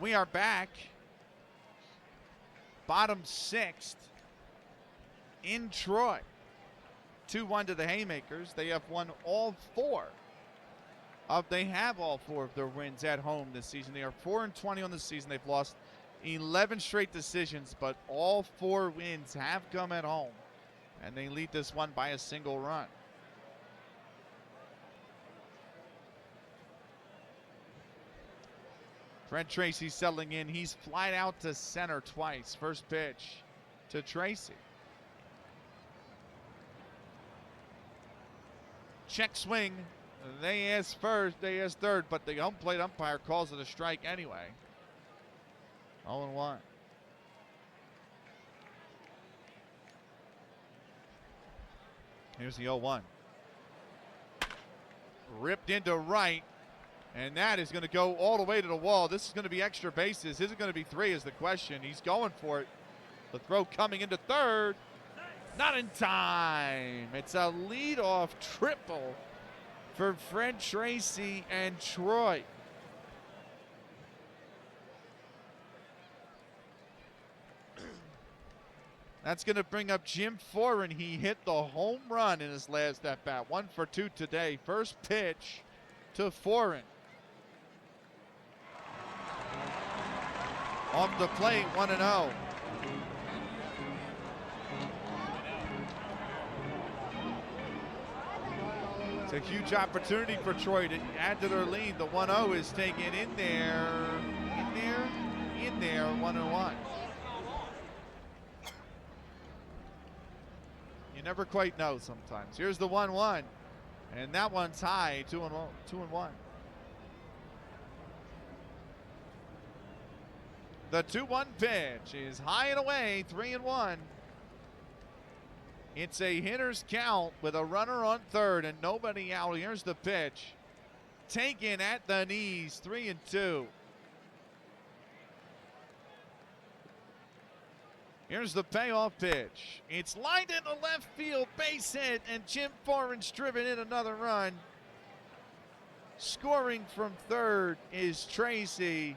We are back. Bottom sixth in Troy. 2-1 to the Haymakers. They have won all four. They have all four of their wins at home this season. They are 4-20 on the season. They've lost 11 straight decisions, but all four wins have come at home. And they lead this one by a single run. Fred Tracy settling in. He's flied out to center twice. First pitch to Tracy. Check swing. They asked first, they asked third, but the home plate umpire calls it a strike anyway. 0-1. Here's the 0-1. Ripped into right, and that is going to go all the way to the wall. This is going to be extra bases. Is it going to be 3 is the question. He's going for it. The throw coming into third. Not in time. It's a leadoff triple for Fred Tracy and Troy. That's going to bring up Jim Foran. He hit the home run in his last at-bat. 1 for 2 today. First pitch to Foran. Off the plate, 1-0. It's a huge opportunity for Troy to add to their lead. The 1-0 is taken in there, 1-1. You never quite know sometimes. Here's the 1-1, and that one's high, 2-1. The 2-1 pitch is high and away, 3-1. It's a hitter's count with a runner on third and nobody out. Here's the pitch. Taken at the knees, 3-2. Here's the payoff pitch. It's lined into left field, base hit, and Jim Foran's driven in another run. Scoring from third is Tracy.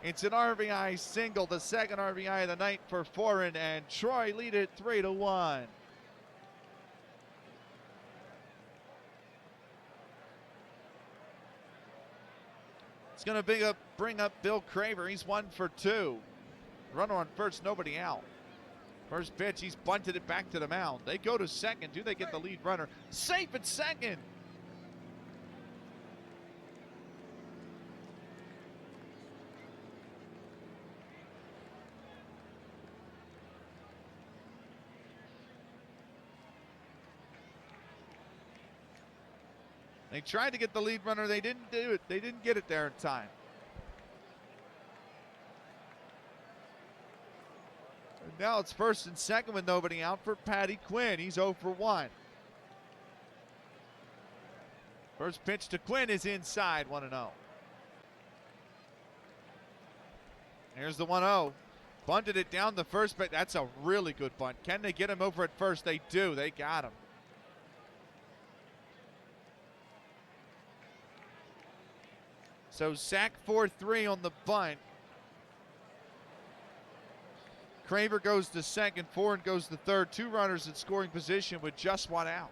It's an RBI single, the second RBI of the night for Foran, and Troy lead it 3-1. It's going to bring up Bill Craver. He's 1 for 2. Runner on first, nobody out. First pitch, he's bunted it back to the mound. They go to second. Do they get the lead runner? Safe at second. They tried to get the lead runner. They didn't do it. They didn't get it there in time. And now it's first and second with nobody out for Patty Quinn. He's 0 for 1. First pitch to Quinn is inside, 1-0. Here's the 1-0. Bunted it down the first, but that's a really good bunt. Can they get him over at first? They do. They got him. So sack 4-3 on the bunt. Craver goes to second, Foran goes to third. 2 runners in scoring position with just 1 out.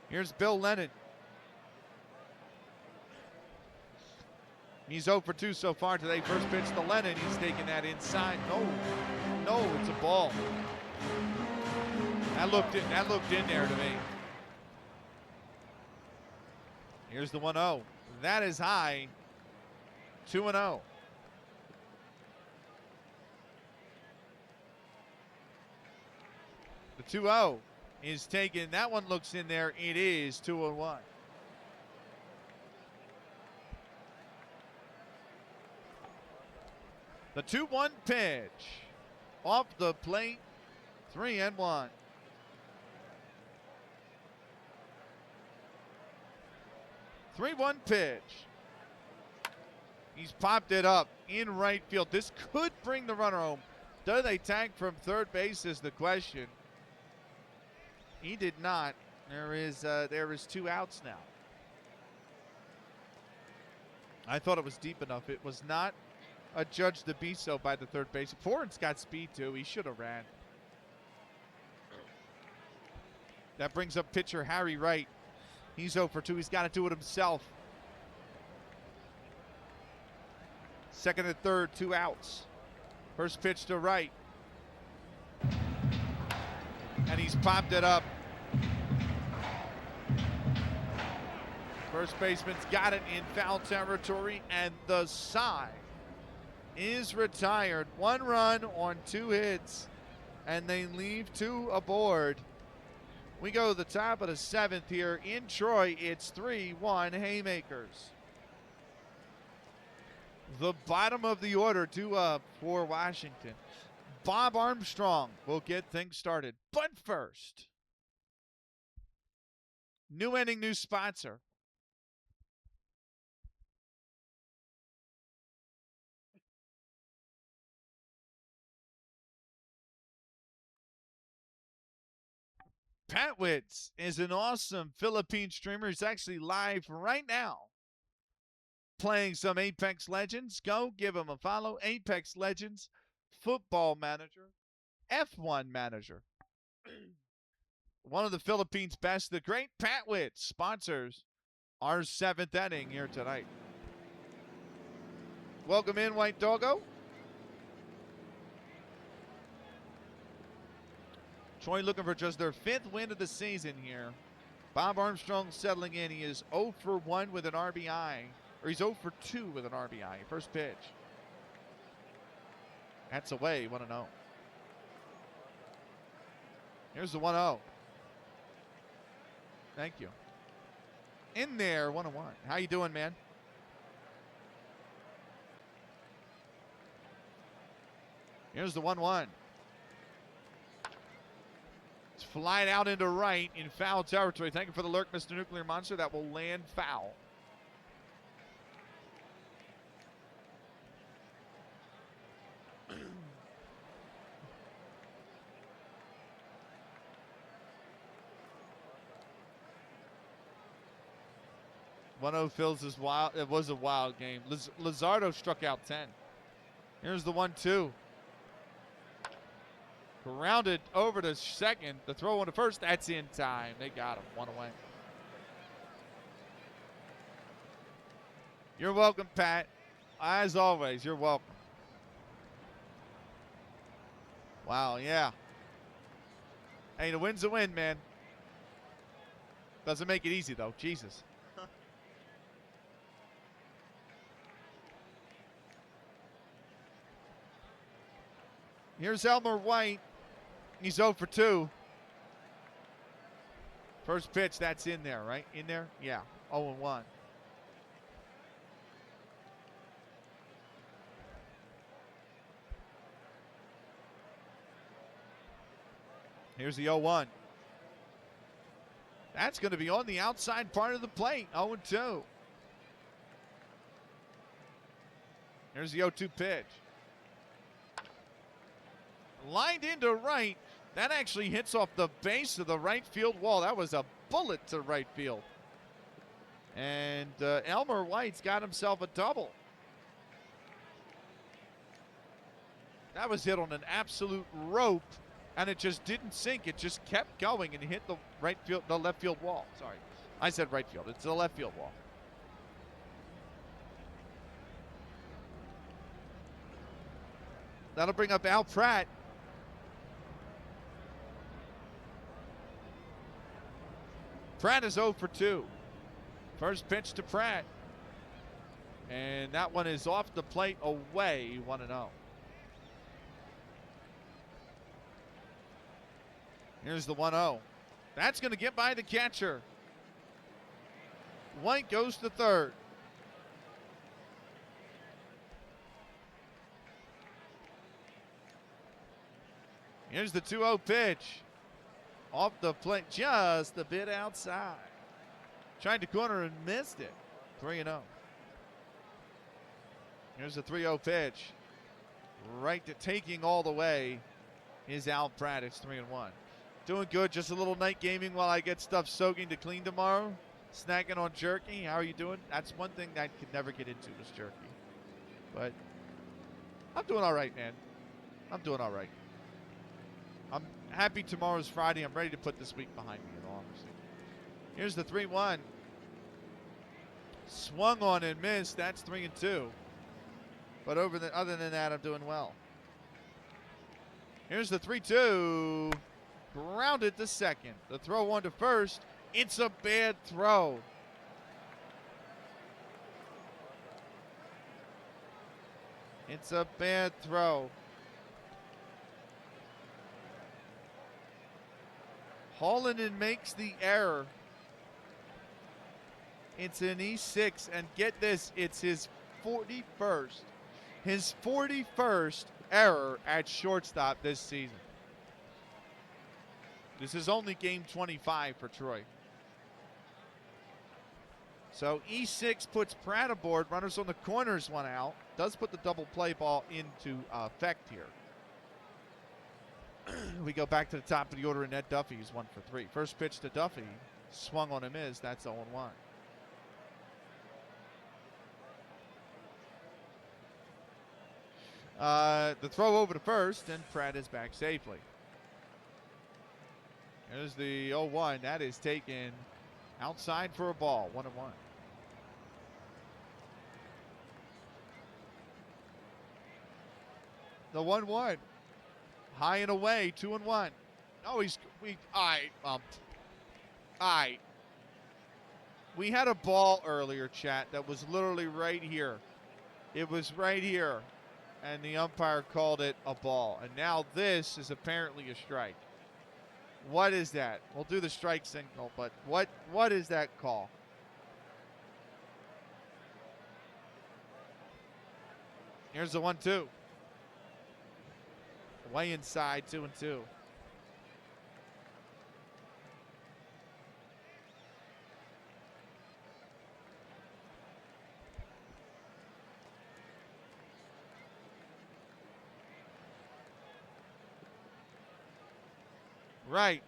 Here's Bill Lennon. He's 0 for 2 so far today. First pitch to Lennon. He's taking that inside. No, it's a ball. That looked in there to me. Here's the 1-0. That is high. 2-0. The 2-0 is taken. That one looks in there. It is 2-1. The 2-1 pitch. Off the plate. 3-1. Three-1 pitch. He's popped it up in right field. This could bring the runner home. Do they tag from third base is the question. He did not. There is 2 outs now. I thought it was deep enough. It was not adjudged to be so by the third base. Foreign's got speed too. He should have ran. That brings up pitcher Harry Wright. He's 0 for 2. He's got to do it himself. Second and third, 2 outs. First pitch to Wright. And he's popped it up. First baseman's got it in foul territory, and the side is retired. 1 run on 2 hits, and they leave 2 aboard. We go to the top of the 7th here in Troy. It's 3-1 Haymakers. The bottom of the order, 2 up for Washington. Bob Armstrong will get things started. But first, new inning, new sponsor. Pat Witz is an awesome Philippine streamer. He's actually live right now playing some Apex Legends. Go give him a follow. Apex Legends, Football Manager, F1 Manager. One of the Philippines' best. The great Pat Witz sponsors our 7th inning here tonight. Welcome in, White Doggo. Troy looking for just their 5th win of the season here. Bob Armstrong settling in. He is 0 for 1 with an RBI. Or he's 0 for 2 with an RBI. First pitch. That's away, 1-0. Here's the 1-0. Thank you. In there, 1-1. How you doing, man? Here's the 1-1. It's flied out into right in foul territory. Thank you for the lurk, Mr. Nuclear Monster. That will land foul. One-0 fills this wild. It was a wild game. Lizardo struck out 10. Here's the 1-2. Grounded over to second. The throw on to first. That's in time. They got him. 1 away. You're welcome, Pat. As always, you're welcome. Wow, yeah. Hey, the win's a win, man. Doesn't make it easy, though. Jesus. Here's Elmer White. He's 0 for 2. First pitch, that's in there, right? In there? Yeah, 0-1. Here's the 0-1. That's going to be on the outside part of the plate, 0-2. Here's the 0-2 pitch. Lined into right. That actually hits off the base of the right field wall. That was a bullet to right field. And Elmer White's got himself a double. That was hit on an absolute rope, and it just didn't sink. It just kept going and hit the left field wall. Sorry, I said right field. It's the left field wall. That'll bring up Al Pratt. Pratt is 0 for 2. First pitch to Pratt. And that one is off the plate away, 1-0. Here's the 1-0. That's going to get by the catcher. White goes to third. Here's the 2-0 pitch. Off the plate, just a bit outside. Tried to corner and missed it. 3-0. Here's the 3-0 pitch. Right to taking all the way is Al Pratt. It's 3-1. Doing good. Just a little night gaming while I get stuff soaking to clean tomorrow. Snacking on jerky. How are you doing? That's one thing I could never get into was jerky. But I'm doing all right, man. I'm doing all right. I'm happy tomorrow's Friday. I'm ready to put this week behind me, in all honesty. Here's the 3-1. Swung on and missed. That's 3-2. But other than that, I'm doing well. Here's the 3-2. Grounded to second. The throw on to first. It's a bad throw. It's a bad throw. Hollinen makes the error. It's an E6, and get this, it's his 41st. His 41st error at shortstop this season. This is only game 25 for Troy. So E6 puts Pratt aboard. Runners on the corners, one out. Does put the double play ball into effect here. We go back to the top of the order, and Ed Duffy is 1 for 3. First pitch to Duffy. Swung on a miss. That's 0-1. The throw over to first, and Pratt is back safely. There's the 0-1. That is taken outside for a ball. 1-1. The 1-1. High and away. 2-1. Oh, we had a ball earlier, chat, that was literally right here. It was right here. And the umpire called it a ball. And now this is apparently a strike. What is that? We'll do the strike signal, but what is that call? Here's the 1-2. Way inside, 2-2. Right.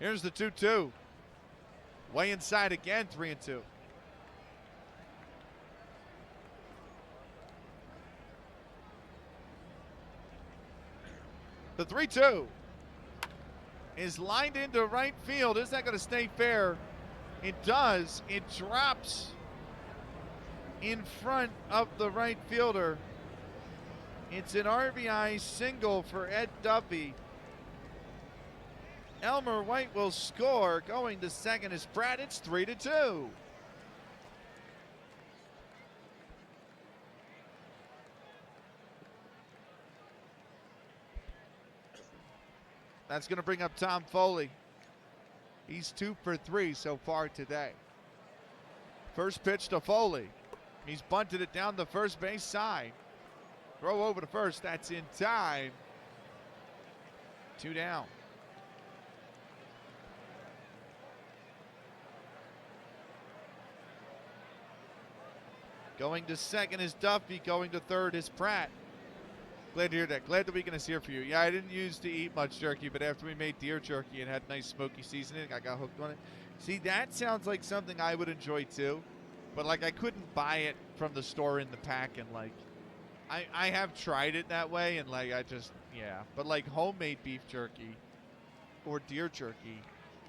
Here's the 2-2. Way inside again, 3-2. The 3-2 is lined into right field. Is that going to stay fair? It does. It drops in front of the right fielder. It's an RBI single for Ed Duffy. Elmer White will score. Going to second is Pratt. It's 3-2. That's going to bring up Tom Foley. He's 2 for 3 so far today. First pitch to Foley. He's bunted it down the first base side. Throw over to first. That's in time. 2 down. Going to second is Duffy. Going to third is Pratt. Glad to hear that. Glad the weekend is here for you. Yeah, I didn't used to eat much jerky, but after we made deer jerky and had nice smoky seasoning, I got hooked on it. See, that sounds like something I would enjoy too. But like, I couldn't buy it from the store in the pack, and like, I have tried it that way, and like, yeah. But like homemade beef jerky or deer jerky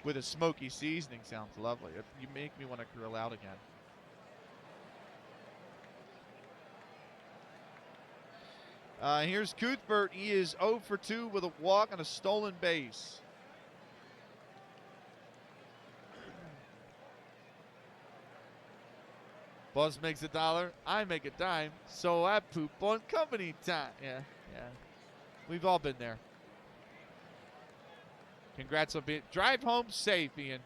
with a smoky seasoning sounds lovely. You make me want to grill out again. Here's Cuthbert. He is 0 for 2 with a walk and a stolen base. Boss makes $1, I make a dime, so I poop on company time. Yeah. We've all been there. Congrats on being. Drive home safe, Ian.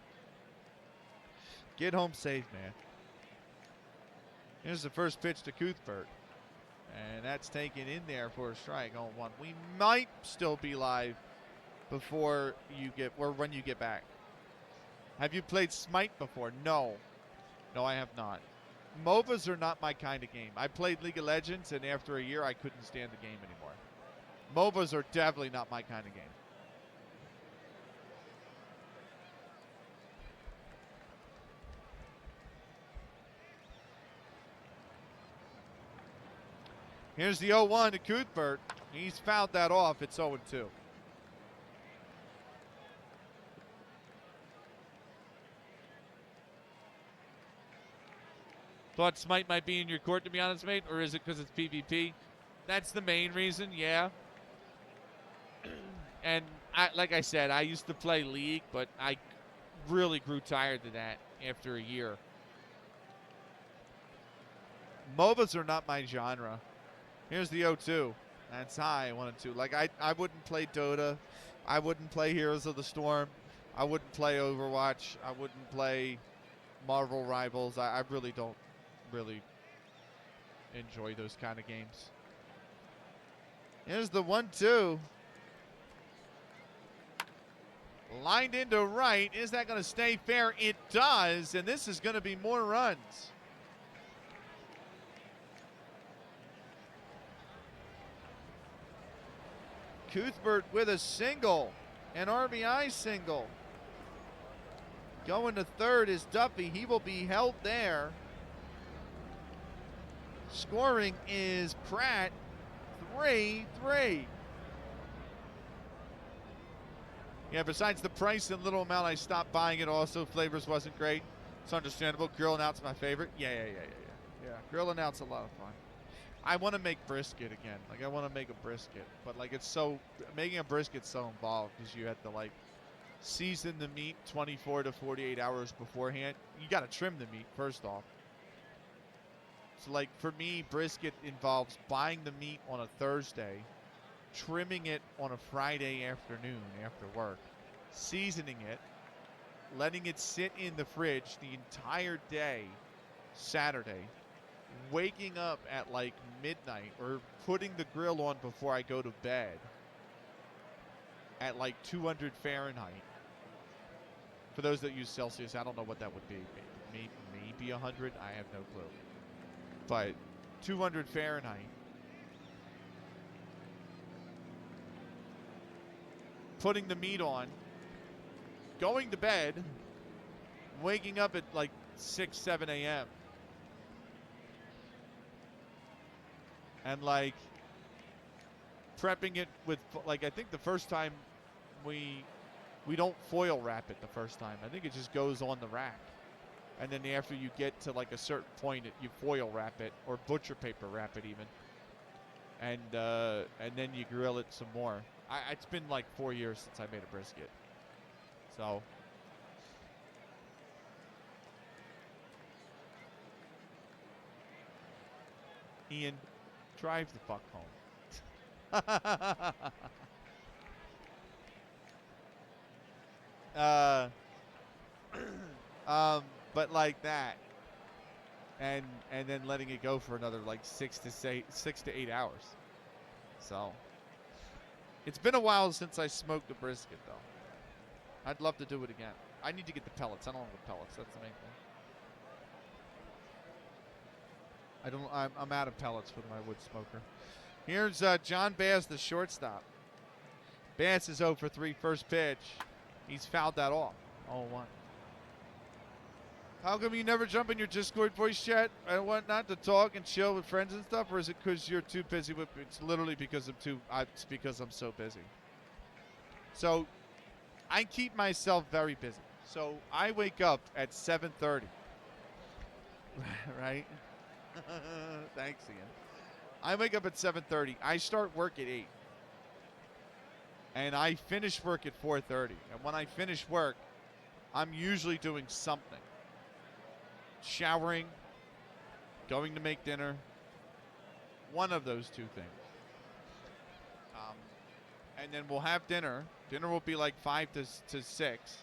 Get home safe, man. Here's the first pitch to Cuthbert. And that's taken in there for a strike on 1. We might still be live before you get, or when you get back. Have you played Smite before? No. No, I have not. MOBAs are not my kind of game. I played League of Legends, and after a year, I couldn't stand the game anymore. MOBAs are definitely not my kind of game. Here's the 0-1 to Cuthbert. He's fouled that off. It's 0-2. Thought Smite might be in your court, to be honest, mate? Or is it because it's PvP? That's the main reason, yeah. And like I said, I used to play League, but I really grew tired of that after a year. MOBAs are not my genre. Here's the 0-2. That's high, 1-2. Like, I wouldn't play Dota. I wouldn't play Heroes of the Storm. I wouldn't play Overwatch. I wouldn't play Marvel Rivals. I really don't really enjoy those kind of games. Here's the 1-2. Lined into right. Is that going to stay fair? It does, and this is going to be more runs. Cuthbert with a single, an RBI single. Going to third is Duffy. He will be held there. Scoring is Pratt, 3-3. Yeah, besides the price and little amount I stopped buying it also, flavors wasn't great. It's understandable. Grilling out's my favorite. Yeah. Grilling out's a lot of fun. I want to make brisket again. Like, I want to make a brisket. But, like, it's so, making a brisket's so involved because you have to, like, season the meat 24 to 48 hours beforehand. You got to trim the meat, first off. So, like, for me, brisket involves buying the meat on a Thursday, trimming it on a Friday afternoon after work, seasoning it, letting it sit in the fridge the entire day, Saturday, waking up at like midnight or putting the grill on before I go to bed at like 200 Fahrenheit. For those that use Celsius, I don't know what that would be. Maybe 100. I have no clue. But 200 Fahrenheit. Putting the meat on, going to bed, waking up at like 6, 7 a.m. And like prepping it with, like, I think the first time we don't foil wrap it the first time. I think it just goes on the rack. And then after you get to like a certain point, you foil wrap it or butcher paper wrap it even. And then you grill it some more. It's been like 4 years since I made a brisket. So. Ian, drive the fuck home. But like that. And then letting it go for another like 6 to 8 hours. So. It's been a while since I smoked a brisket, though. I'd love to do it again. I need to get the pellets. I don't have the pellets. That's the main thing. I'm out of pellets with my wood smoker. Here's John Bass, the shortstop. Bass is 0 for 3 first pitch. He's fouled that off. 0-1. How come you never jump in your Discord voice chat and whatnot to talk and chill with friends and stuff? Or is it because you're too busy with it? It's literally because it's because I'm so busy. So I keep myself very busy. So I wake up at 7:30. Right? Thanks, Ian. I wake up at 7:30. I start work at 8. And I finish work at 4:30. And when I finish work, I'm usually doing something. Showering, going to make dinner, one of those two things. And then we'll have dinner. Dinner will be like 5 to 6.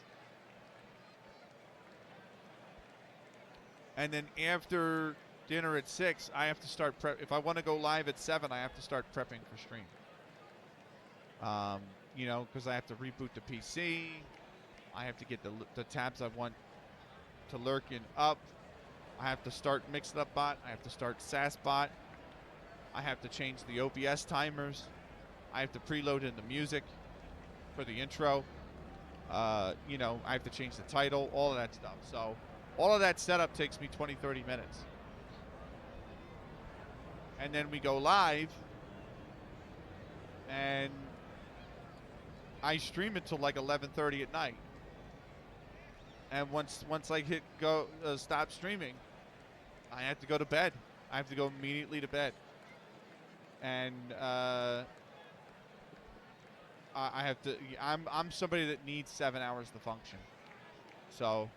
And then after dinner at 6, I have to start prep. If I want to go live at 7, I have to start prepping for stream. You know, because I have to reboot the PC. I have to get the tabs I want to lurk in up. I have to start Mixed-Up Bot. I have to start SAS Bot. I have to change the OBS timers. I have to preload in the music for the intro. You know, I have to change the title, all of that stuff. So all of that setup takes me 20, 30 minutes. And then we go live, and I stream it till like 11:30 at night. And once I hit stop streaming, I have to go to bed. I have to go immediately to bed. And I have to. I'm somebody that needs 7 hours to function. So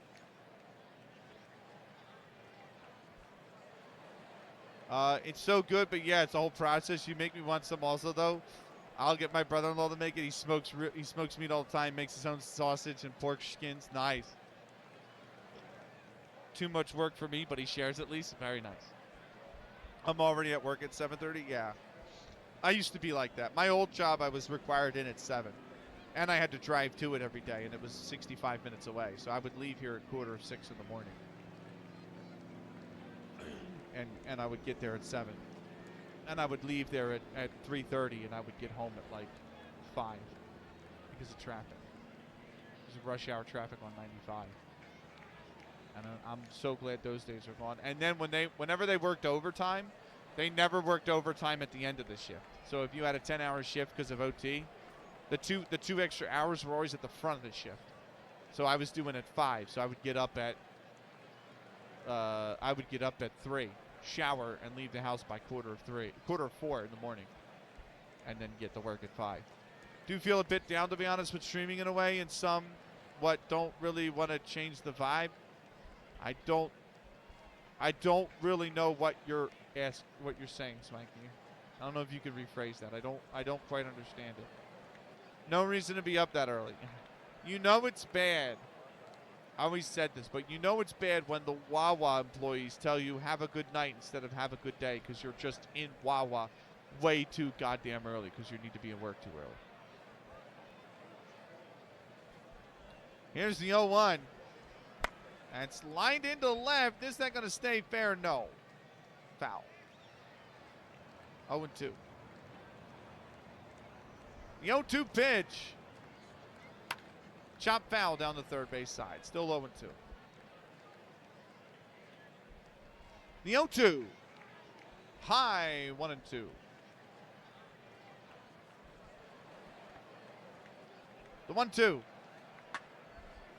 it's so good, but yeah, it's a whole process. You make me want some also though. I'll get my brother-in-law to make it. He smokes meat all the time. Makes his own sausage and pork skins. Nice. Too much work for me, but he shares at least. Very nice. I'm already at work at 7:30. Yeah. I used to be like that. My old job, I was required in at 7. And I had to drive to it every day, and it was 65 minutes away. So I would leave here at 5:45 in the morning. And I would get there at 7. And I would leave there at 3:30, and I would get home at like 5 because of traffic. Because of rush hour traffic on 95. And I'm so glad those days are gone. And then whenever they worked overtime, they never worked overtime at the end of the shift. So if you had a 10-hour shift because of OT, the two extra hours were always at the front of the shift. So I was doing at 5. So I would get up at 3, shower, and leave the house by 4:45 in the morning, and then get to work at 5. Do feel a bit down, to be honest, with streaming in a way, and some what don't really want to change the vibe. I don't really know what you're saying, Swanky. I don't know if you could rephrase that. I don't quite understand it. No reason to be up that early. You know it's bad. I always said this, but you know it's bad when the Wawa employees tell you have a good night instead of have a good day because you're just in Wawa way too goddamn early because you need to be at work too early. Here's the 0-1. And it's lined into left. Is that going to stay fair? No. Foul. 0-2. The 0-2 pitch. Chop foul down the third base side. Still 0-2. The 0-2. High 1-2. The 1-2.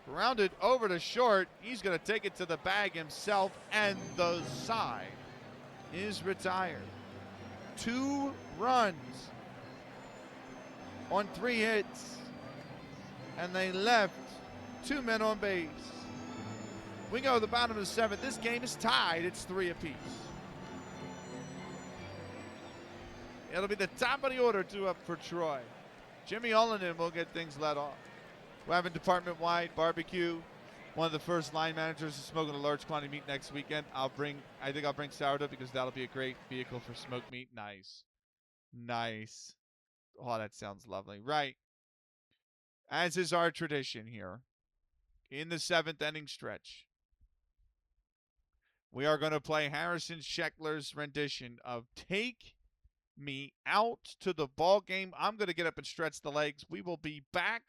Grounded over to short. He's going to take it to the bag himself, and the side is retired. 2 runs on 3 hits, and they left 2 men on base. We go to the bottom of the 7th. This game is tied. It's 3 apiece. It'll be the top of the order, 2 up for Troy. Jimmy Ullinen will get things let off. We're having department-wide barbecue. One of the first line managers is smoking a large quantity of meat next weekend. I think I'll bring sourdough because that'll be a great vehicle for smoked meat. Nice. Nice. Oh, that sounds lovely. Right. As is our tradition here, in the 7th inning stretch, we are going to play Harrison Scheckler's rendition of Take Me Out to the Ball Game. I'm going to get up and stretch the legs. We will be back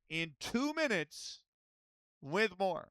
in 2 minutes with more.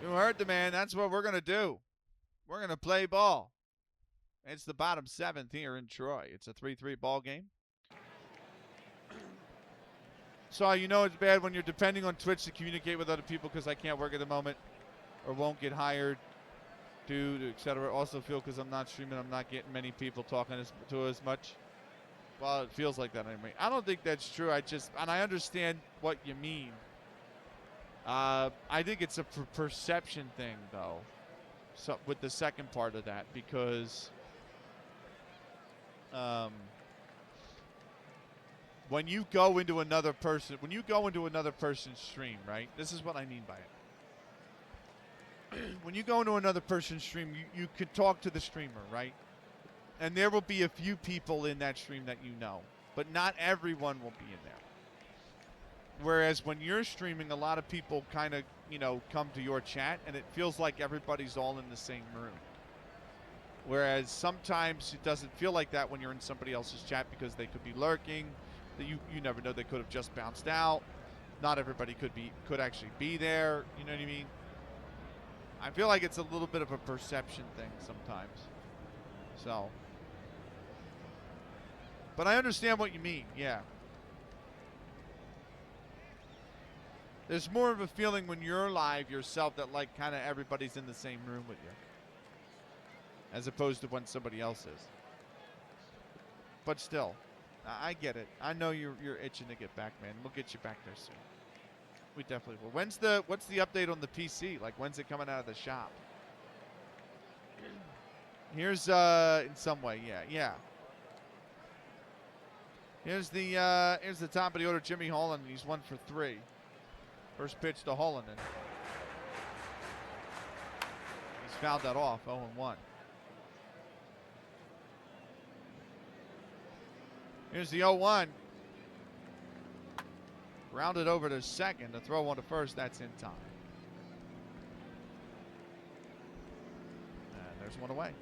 You heard the man. That's what we're going to do. We're going to play ball. It's the bottom 7th here in Troy. It's a 3-3 ball game. So you know it's bad when you're depending on Twitch to communicate with other people because I can't work at the moment or won't get hired due to etc. Also feel because I'm not streaming, I'm not getting many people talking to as much. Well, it feels like that anyway. I don't think that's true. And I understand what you mean. I think it's a perception thing, though, so with the second part of that, because when you go into another person's stream, right? This is what I mean by it. When you go into another person's stream, you can talk to the streamer, right? And there will be a few people in that stream that you know, but not everyone will be in there. Whereas when you're streaming, a lot of people kind of, come to your chat, and it feels like everybody's all in the same room. Whereas sometimes it doesn't feel like that when you're in somebody else's chat because they could be lurking. You never know, they could have just bounced out. Not everybody could actually be there. You know what I mean? I feel like it's a little bit of a perception thing sometimes. So, but I understand what you mean. Yeah. There's more of a feeling when you're live yourself that like kind of everybody's in the same room with you, as opposed to when somebody else is. But still, I get it. I know you're itching to get back, man. We'll get you back there soon. We definitely will. What's the update on the PC? Like, when's it coming out of the shop? Here's in some way, yeah. Here's the top of the order, Jimmy Holland. He's 1 for 3. First pitch to Holland. He's fouled that off. 0-1. Here's the 0-1. Grounded over to second. The throw on to first. That's in time. And there's one away.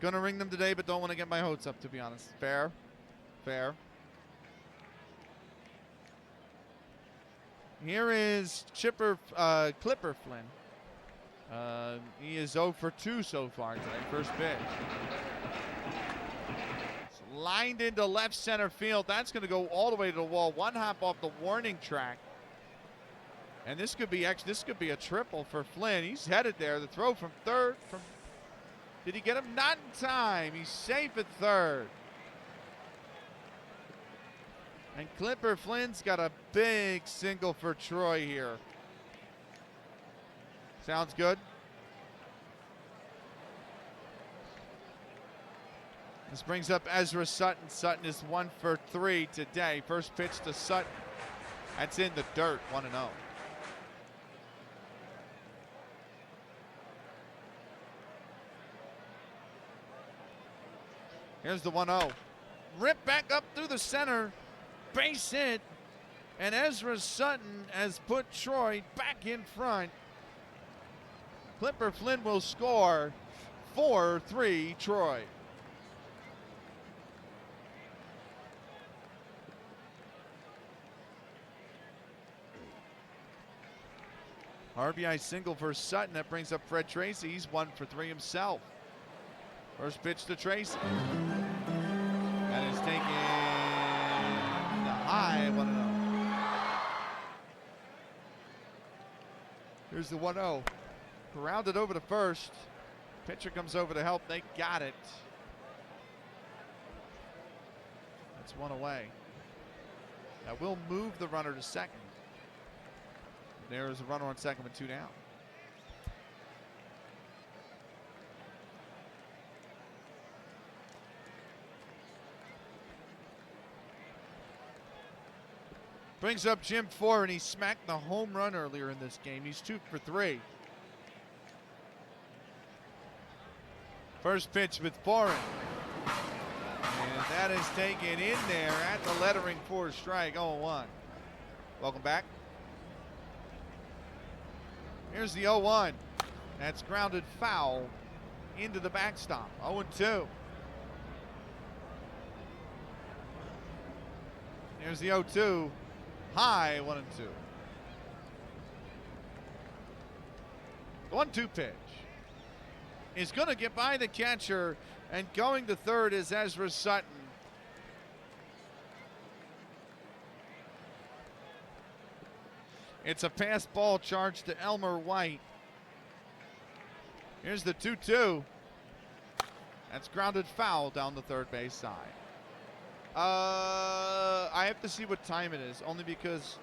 Gonna ring them today, but don't want to get my hopes up, to be honest. Fair. Here is Clipper Flynn. He is 0 for 2 so far today. First pitch. It's lined into left center field. That's going to go all the way to the wall. One hop off the warning track. And this could be a triple for Flynn. He's headed there. The throw from third. Did he get him? Not in time. He's safe at third. And Clipper Flynn's got a big single for Troy here. Sounds good. This brings up Ezra Sutton. Sutton is 1 for 3 today. First pitch to Sutton. That's in the dirt, 1-0. Here's the 1-0. Rip back up through the center. Base hit. And Ezra Sutton has put Troy back in front. Clipper Flynn will score 4-3 Troy. RBI single for Sutton. That brings up Fred Tracy. He's 1 for 3 himself. First pitch to Tracy. That is taken high. 1-0. Here's the 1-0. Grounded over to first. Pitcher comes over to help. They got it. That's one away. That will move the runner to second. There's a runner on second with 2 down. Brings up Jim Ford, and he smacked the home run earlier in this game. He's 2 for 3. First pitch with Foreign. And that is taken in there at the lettering for a strike. 0-1. Welcome back. Here's the 0-1. That's grounded foul into the backstop. 0-2. Here's the 0-2. High, 1-2. The 1-2 pitch is going to get by the catcher, and going to third is Ezra Sutton. It's a pass ball charge to Elmer White. Here's the 2-2. That's grounded foul down the third base side. I have to see what time it is, only because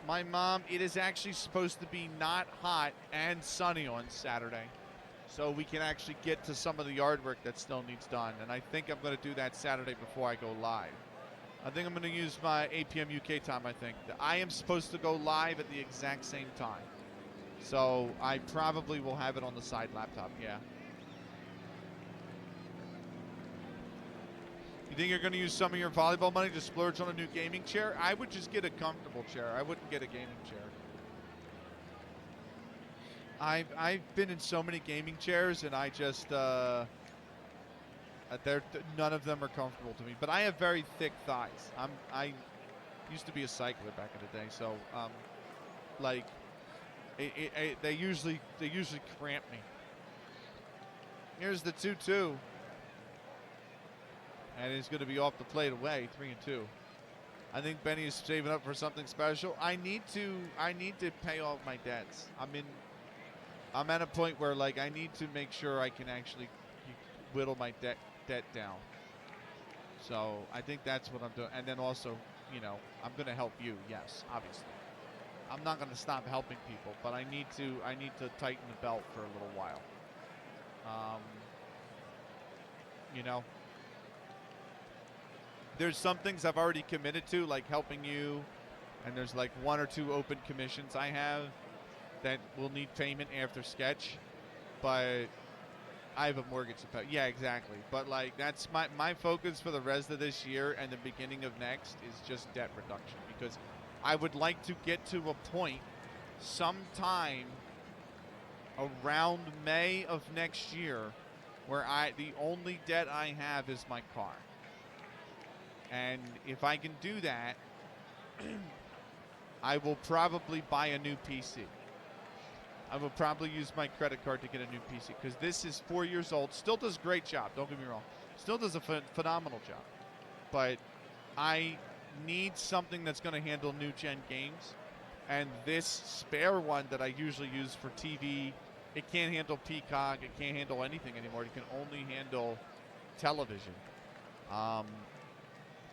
my mom, it is actually supposed to be not hot and sunny on Saturday. So we can actually get to some of the yard work that still needs done. And I think I'm going to do that Saturday before I go live. I think I'm going to use my 8 p.m. UK time, I think. I am supposed to go live at the exact same time. So I probably will have it on the side laptop, yeah. You think you're going to use some of your volleyball money to splurge on a new gaming chair? I would just get a comfortable chair. I wouldn't get a gaming chair. I've been in so many gaming chairs, and I just none of them are comfortable to me. But I have very thick thighs. I used to be a cycler back in the day, so like they usually cramp me. Here's the 2-2. And he's going to be off the plate away, 3-2. I think Benny is saving up for something special. I need to pay off my debts. I'm at a point where, like, I need to make sure I can actually whittle my debt down. So I think that's what I'm doing. And then also, you know, I'm going to help you. Yes, obviously. I'm not going to stop helping people, but I need to tighten the belt for a little while. You know, there's some things I've already committed to, like helping you, and there's like 1 or 2 open commissions I have that will need payment after sketch, but I have a mortgage to pay. Yeah, exactly. But like that's my focus for the rest of this year and the beginning of next is just debt reduction, because I would like to get to a point sometime around May of next year where the only debt I have is my car. And if I can do that, I will probably buy a new PC. I will probably use my credit card to get a new PC, because this is 4 years old. Still does a great job, don't get me wrong. Still does a phenomenal job. But I need something that's going to handle new-gen games. And this spare one that I usually use for TV, it can't handle Peacock. It can't handle anything anymore. It can only handle television.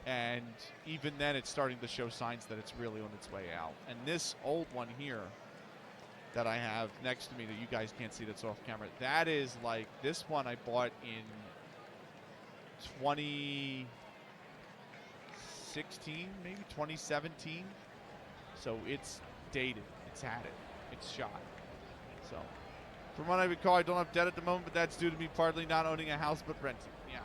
And even then, it's starting to show signs that it's really on its way out. And this old one here that I have next to me that you guys can't see, that's off camera, that is like, this one I bought in 2016, maybe 2017. So it's dated. It's had it. It's shot. So from what I recall, I don't have debt at the moment, but that's due to me partly not owning a house but renting. Yeah.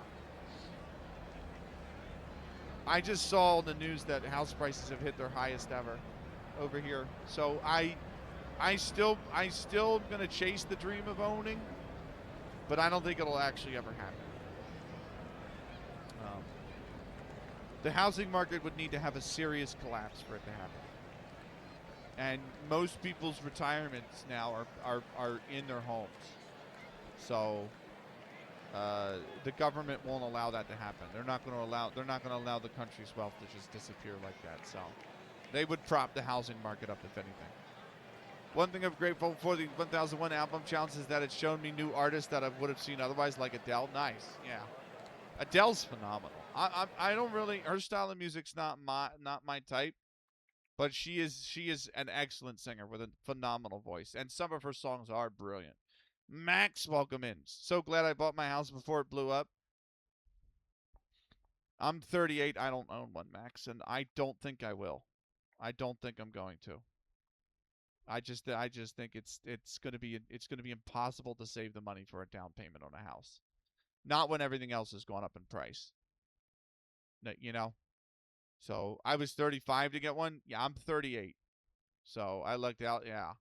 I just saw on the news that house prices have hit their highest ever over here. So I still gonna chase the dream of owning, but I don't think it'll actually ever happen. The housing market would need to have a serious collapse for it to happen. And most people's retirements now are in their homes. So the government won't allow that to happen. They're not going to allow the country's wealth to just disappear like that. So they would prop the housing market up, if anything. One thing I'm grateful for the 1001 album challenge is that it's shown me new artists that I would have seen otherwise, like Adele. Nice, yeah. Adele's phenomenal. I don't really, her style of music's not my type, but she is an excellent singer with a phenomenal voice, and some of her songs are brilliant. Max, welcome in. So glad I bought my house before it blew up. I'm 38. I don't own one, Max, and I don't think I will. I don't think I'm going to. I just think it's going to be impossible to save the money for a down payment on a house. Not when everything else has gone up in price. You know? So I was 35 to get one. Yeah, I'm 38. So I lucked out, yeah.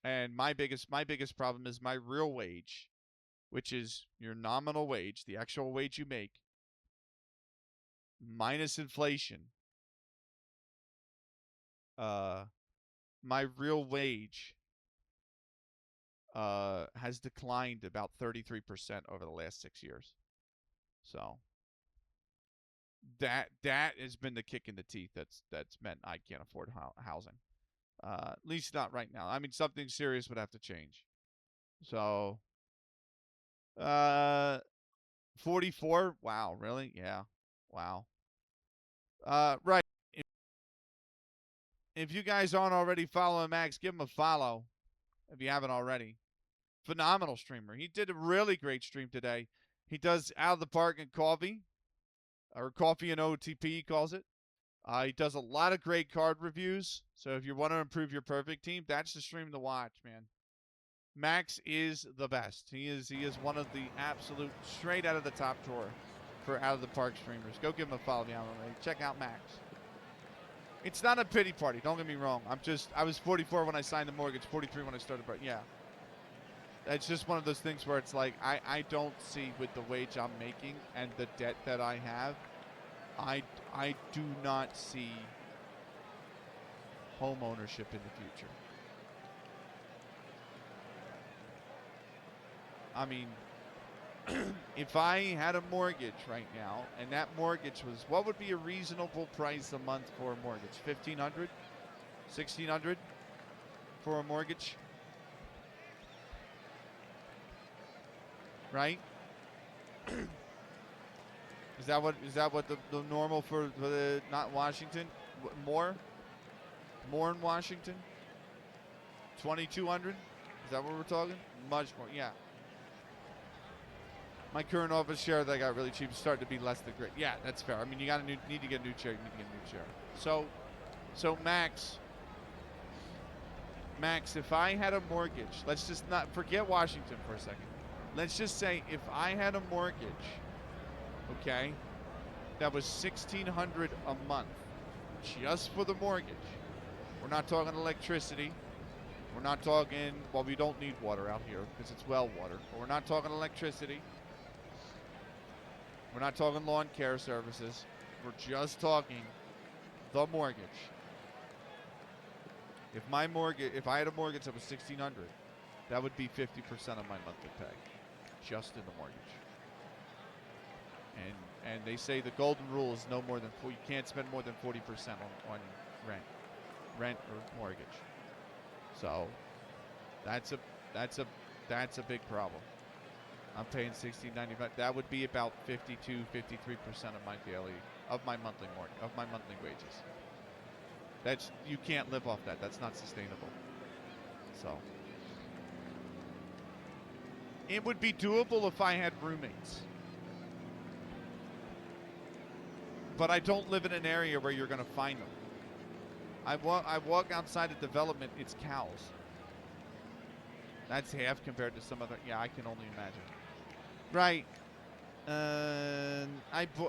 And my biggest problem is my real wage, which is your nominal wage, the actual wage you make, minus inflation. My real wage has declined about 33% over the last 6 years. So that has been the kick in the teeth that's meant I can't afford housing. At least not right now. I mean, something serious would have to change. So 44. Wow, really? Yeah. Wow. Right. If you guys aren't already following Max, give him a follow if you haven't already. Phenomenal streamer. He did a really great stream today. He does Out of the Park and Coffee, or Coffee and OOTP, he calls it. He does a lot of great card reviews. So if you want to improve your perfect team, that's the stream to watch, man. Max is the best. He is one of the absolute straight out of the top drawer for Out of the Park streamers. Go give him a follow if you haven't already. Check out Max. It's not a pity party. Don't get me wrong. I was 44 when I signed the mortgage, 43 when I started. But yeah, it's just one of those things where it's like I don't see, with the wage I'm making and the debt that I have, I do not see home ownership in the future. I mean, if I had a mortgage right now, and that mortgage was, what would be a reasonable price a month for a mortgage? $1,500? $1,600 for a mortgage? Right? Is that what the normal for the, not Washington? More in Washington? 2,200? Is that what we're talking? Much more, yeah. My current office chair that I got really cheap is starting to be less than great. Yeah, that's fair. I mean, you need to get a new chair. You need to get a new chair. So Max, if I had a mortgage, let's just not forget Washington for a second. Let's just say if I had a mortgage, okay, that was $1,600 a month, just for the mortgage. We're not talking electricity. We're not talking, well, we don't need water out here because it's well water. But we're not talking electricity. We're not talking lawn care services. We're just talking the mortgage. If I had a mortgage that was $1,600, that would be 50% of my monthly pay, just in the mortgage. And they say the golden rule is no more than you can't spend more than 40% on rent or mortgage. So that's a big problem. I'm paying $16.95. That would be about 52-53% of my monthly wages. You can't live off that. That's not sustainable. So it would be doable if I had roommates. But I don't live in an area where you're going to find them. I walk outside a development, it's cows. That's half compared to some other. Yeah, I can only imagine. Right.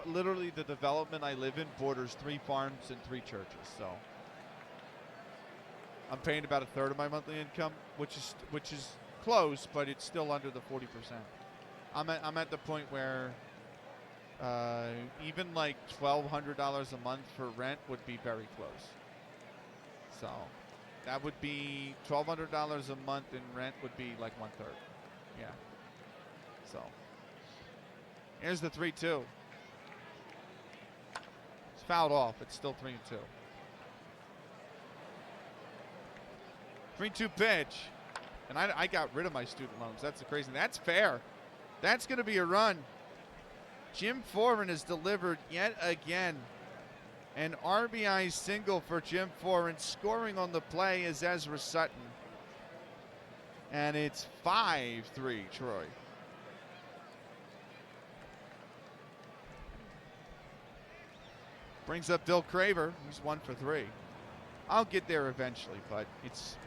Literally the development I live in borders 3 farms and 3 churches. So I'm paying about a third of my monthly income, which is close, but it's still under the 40%. I'm at the point where even like $1,200 a month for rent would be very close. So that would be $1,200 a month in rent would be like 1/3. Yeah. So here's the 3-2. It's fouled off. It's still 3-2. 3-2 pitch. And I got rid of my student loans. That's the crazy. That's fair. That's going to be a run. Jim Foran has delivered yet again. An RBI single for Jim Foran. Scoring on the play is Ezra Sutton. And it's 5-3, Troy. Brings up Bill Craver, who's 1 for 3. I'll get there eventually, but it's...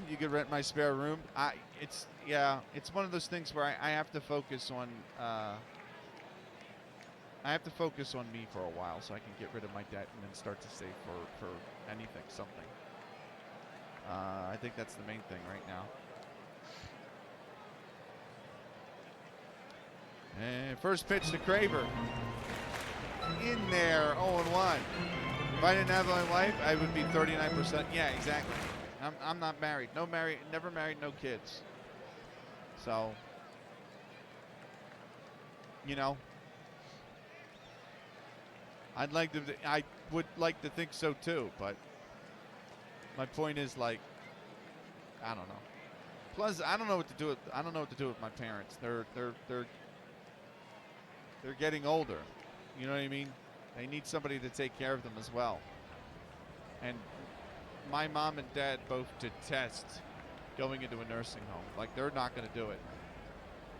You could rent my spare room. It's one of those things where I have to focus on... I have to focus on me for a while so I can get rid of my debt and then start to save for anything, something. I think that's the main thing right now. And first pitch to Craver. In there, 0-1. If I didn't have my wife, I would be 39%. Yeah, exactly. I'm not married. Never married, no kids. So, you know, I would like to think so too, but my point is, like, I don't know. Plus, I don't know what to do with my parents. They're getting older. You know what I mean? They need somebody to take care of them as well. And my mom and dad both detest going into a nursing home. Like, they're not going to do it.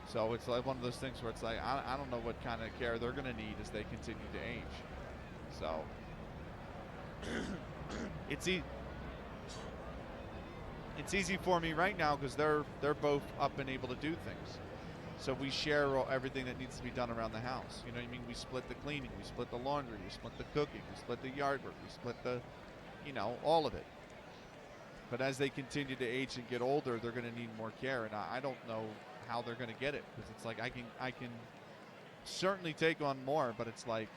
So it's like one of those things where it's like, I don't know what kind of care they're going to need as they continue to age. So it's easy for me right now because they're both up and able to do things. So we share everything that needs to be done around the house. You know what I mean? We split the cleaning, we split the laundry, we split the cooking, we split the yard work, we split the, all of it. But as they continue to age and get older, they're going to need more care, and I don't know how they're going to get it, because it's like I can certainly take on more, but it's like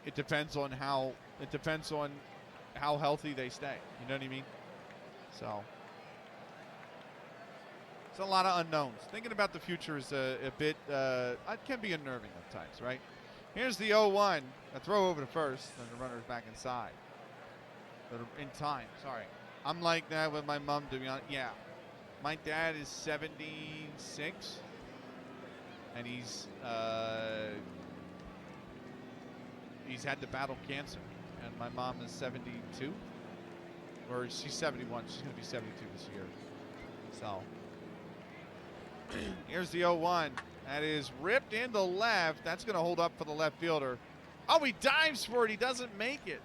it depends on how healthy they stay. You know what I mean? So it's a lot of unknowns. Thinking about the future is a bit it can be unnerving at times, right? Here's the 0-1. A throw over to first, and the runner's back inside. In time, sorry. I'm like that with my mom, to be honest. Yeah. My dad is 76, and he's had to battle cancer. And my mom is 72, or she's 71. She's going to be 72 this year. So here's the 0-1. That is ripped into left. That's going to hold up for the left fielder. Oh, he dives for it. He doesn't make it.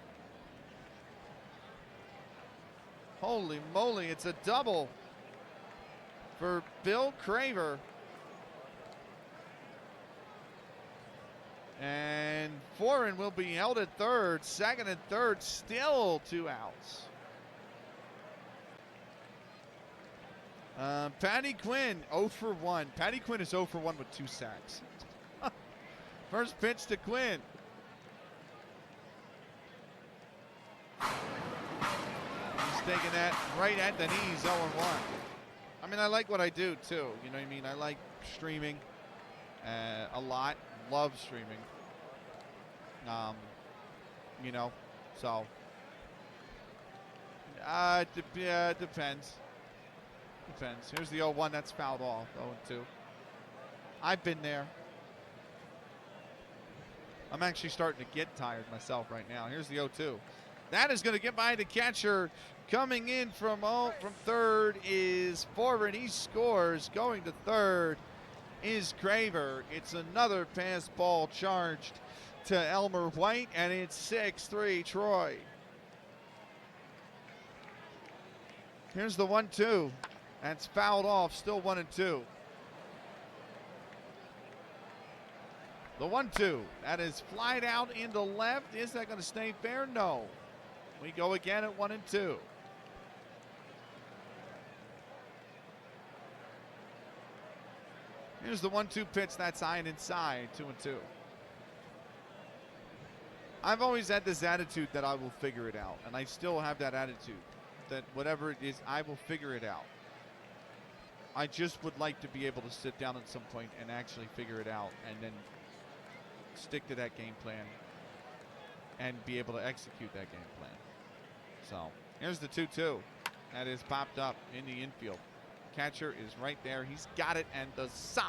Holy moly, it's a double for Bill Craver. And Foreign will be held at third. Second and third, still 2 outs. Patty Quinn, 0 for 1. Patty Quinn is 0 for 1 with 2 sacks. First pitch to Quinn. Taking that right at the knees, 0-1. I mean, I like what I do too. You know what I mean? I like streaming a lot. Love streaming. So depends. Here's the 0-1. That's fouled off. 0-2. I've been there. I'm actually starting to get tired myself right now. Here's the 0-2. That is going to get by the catcher. Coming in from third is Forward. He scores. Going to third is Craver. It's another pass ball charged to Elmer White, and it's 6-3 Troy. Here's the 1-2. That's fouled off. Still 1-2. The 1-2. That is flied out into left. Is that going to stay fair? No. We go again at 1-2. Here's the 1-2 pitch. That's high and inside. 2-2. I've always had this attitude that I will figure it out, and I still have that attitude that whatever it is, I will figure it out. I just would like to be able to sit down at some point and actually figure it out, and then stick to that game plan and be able to execute that game plan. So here's the 2-2. That is popped up in the infield. Catcher is right there. He's got it, and the side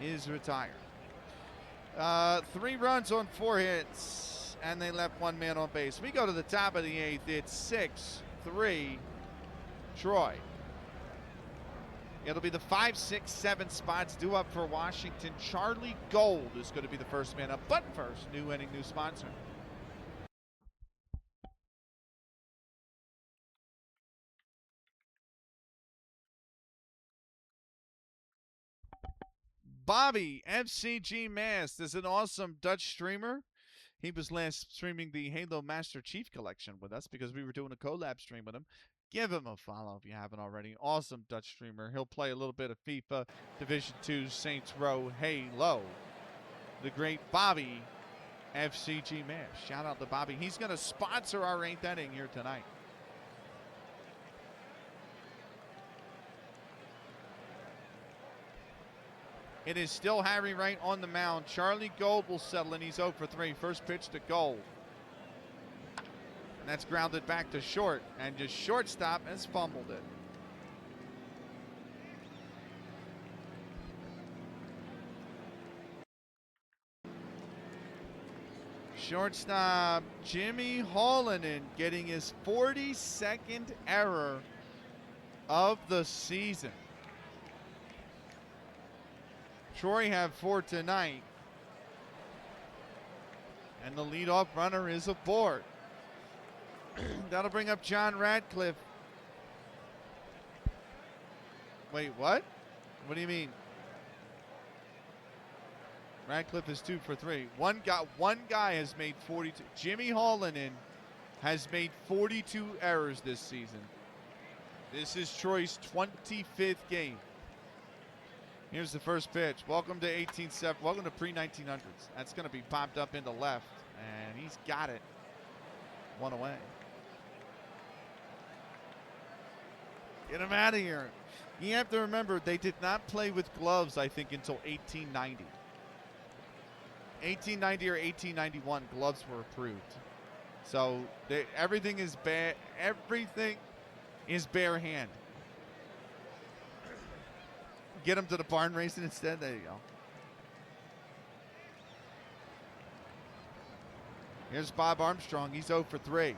is retired. 3 runs on 4 hits, and they left 1 man on base. We go to the top of the 8th. It's 6-3 Troy. It'll be the 5, 6, 7 spots due up for Washington. Charlie Gold is going to be the first man up. But first, new inning, new sponsor. Bobby, FCG Mask, is an awesome Dutch streamer. He was last streaming the Halo Master Chief Collection with us because we were doing a collab stream with him. Give him a follow if you haven't already. Awesome Dutch streamer. He'll play a little bit of FIFA, Division 2, Saints Row, Halo. The great Bobby, FCG Mask. Shout out to Bobby. He's going to sponsor our 8th inning here tonight. It is still Harry Wright on the mound. Charlie Gold will settle in. He's 0 for 3. First pitch to Gold. And that's grounded back to short. And just shortstop has fumbled it. Shortstop Jimmy Hallinan getting his 42nd error of the season. Troy have 4 tonight. And the leadoff runner is aboard. That'll bring up John Radcliffe. Wait, what? What do you mean? Radcliffe is 2 for 3. One guy has made 42. Jimmy Hallinan has made 42 errors this season. This is Troy's 25th game. Here's the first pitch. Welcome to welcome to pre-1900s. That's going to be popped up into left, and he's got it. 1 away. Get him out of here. You have to remember, they did not play with gloves, I think, until 1890. 1890 or 1891, gloves were approved. So everything is everything is bare hand. Get him to the barn racing instead. There you go. Here's Bob Armstrong. He's 0 for 3.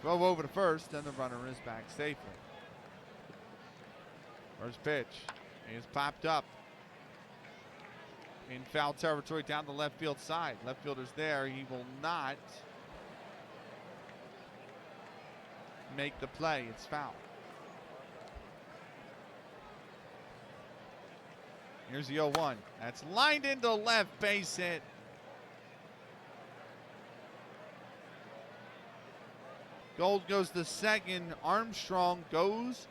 Throw over to first, and the runner is back safely. First pitch is popped up in foul territory down the left field side. Left fielder's there. He will not make the play. It's foul. Here's the 0-1. That's lined into left, base hit. Gold goes to second. Armstrong goes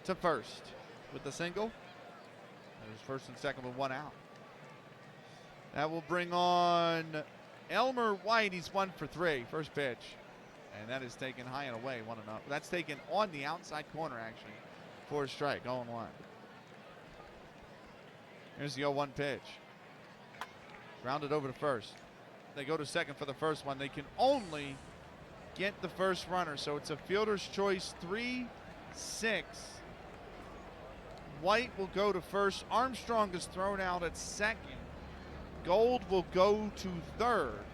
to first with the single. There's first and second with 1 out. That will bring on Elmer White. He's 1 for 3. First pitch. And that is taken high and away. 1-0. That's taken on the outside corner, actually. For a strike. 0-1. Here's the 0-1 pitch. Rounded over to first. They go to second for the first one. They can only get the first runner. So it's a fielder's choice 3-6. White will go to first. Armstrong is thrown out at second. Gold will go to third.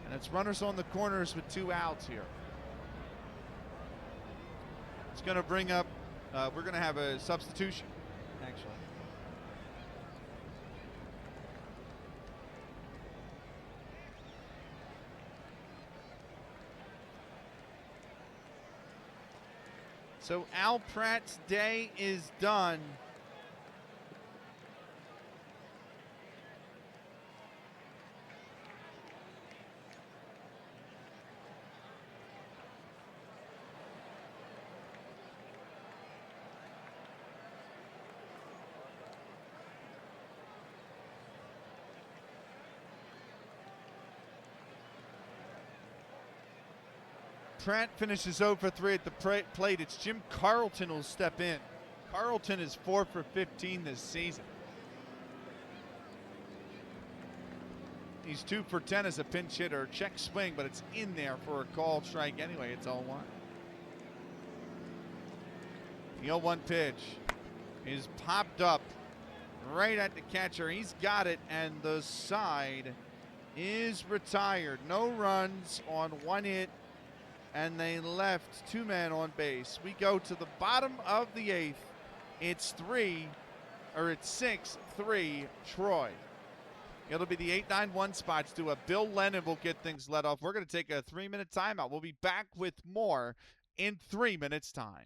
And it's runners on the corners with 2 outs here. It's going to bring up, we're going to have a substitution, actually. So Al Pratt's day is done. Pratt finishes 0 for 3 at the plate. It's Jim Carlton who will step in. Carlton is 4 for 15 this season. He's 2 for 10 as a pinch hitter. Check swing, but it's in there for a called strike anyway. It's 0-1. The 0-1 pitch is popped up right at the catcher. He's got it, and the side is retired. No runs on 1 hit, and they left 2 men on base. We go to the bottom of the 8th. It's 6-3 Troy. It'll be the 8-9-1 spots to a Bill Lennon will get things let off. We're going to take a 3-minute timeout. We'll be back with more in 3 minutes time.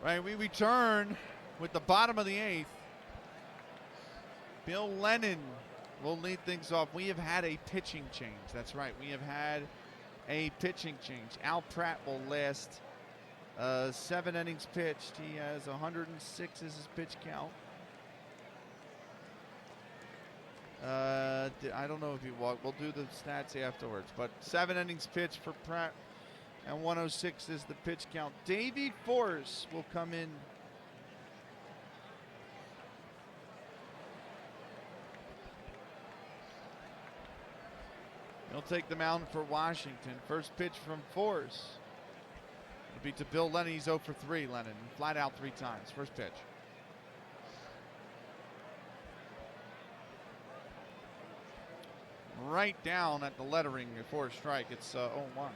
Right, we return with the bottom of the 8th. Bill Lennon will lead things off. We have had a pitching change. That's right. We have had a pitching change. Al Pratt will last 7 innings pitched. He has 106 as his pitch count. I don't know if he walked. We'll do the stats afterwards. But 7 innings pitched for Pratt, and 106 is the pitch count. Davey Force will come in. He'll take the mound for Washington. First pitch from Force. It'll be to Bill Lennon. He's 0 for 3, Lennon. Flat out 3 times. First pitch. Right down at the lettering before a strike. It's 0-1.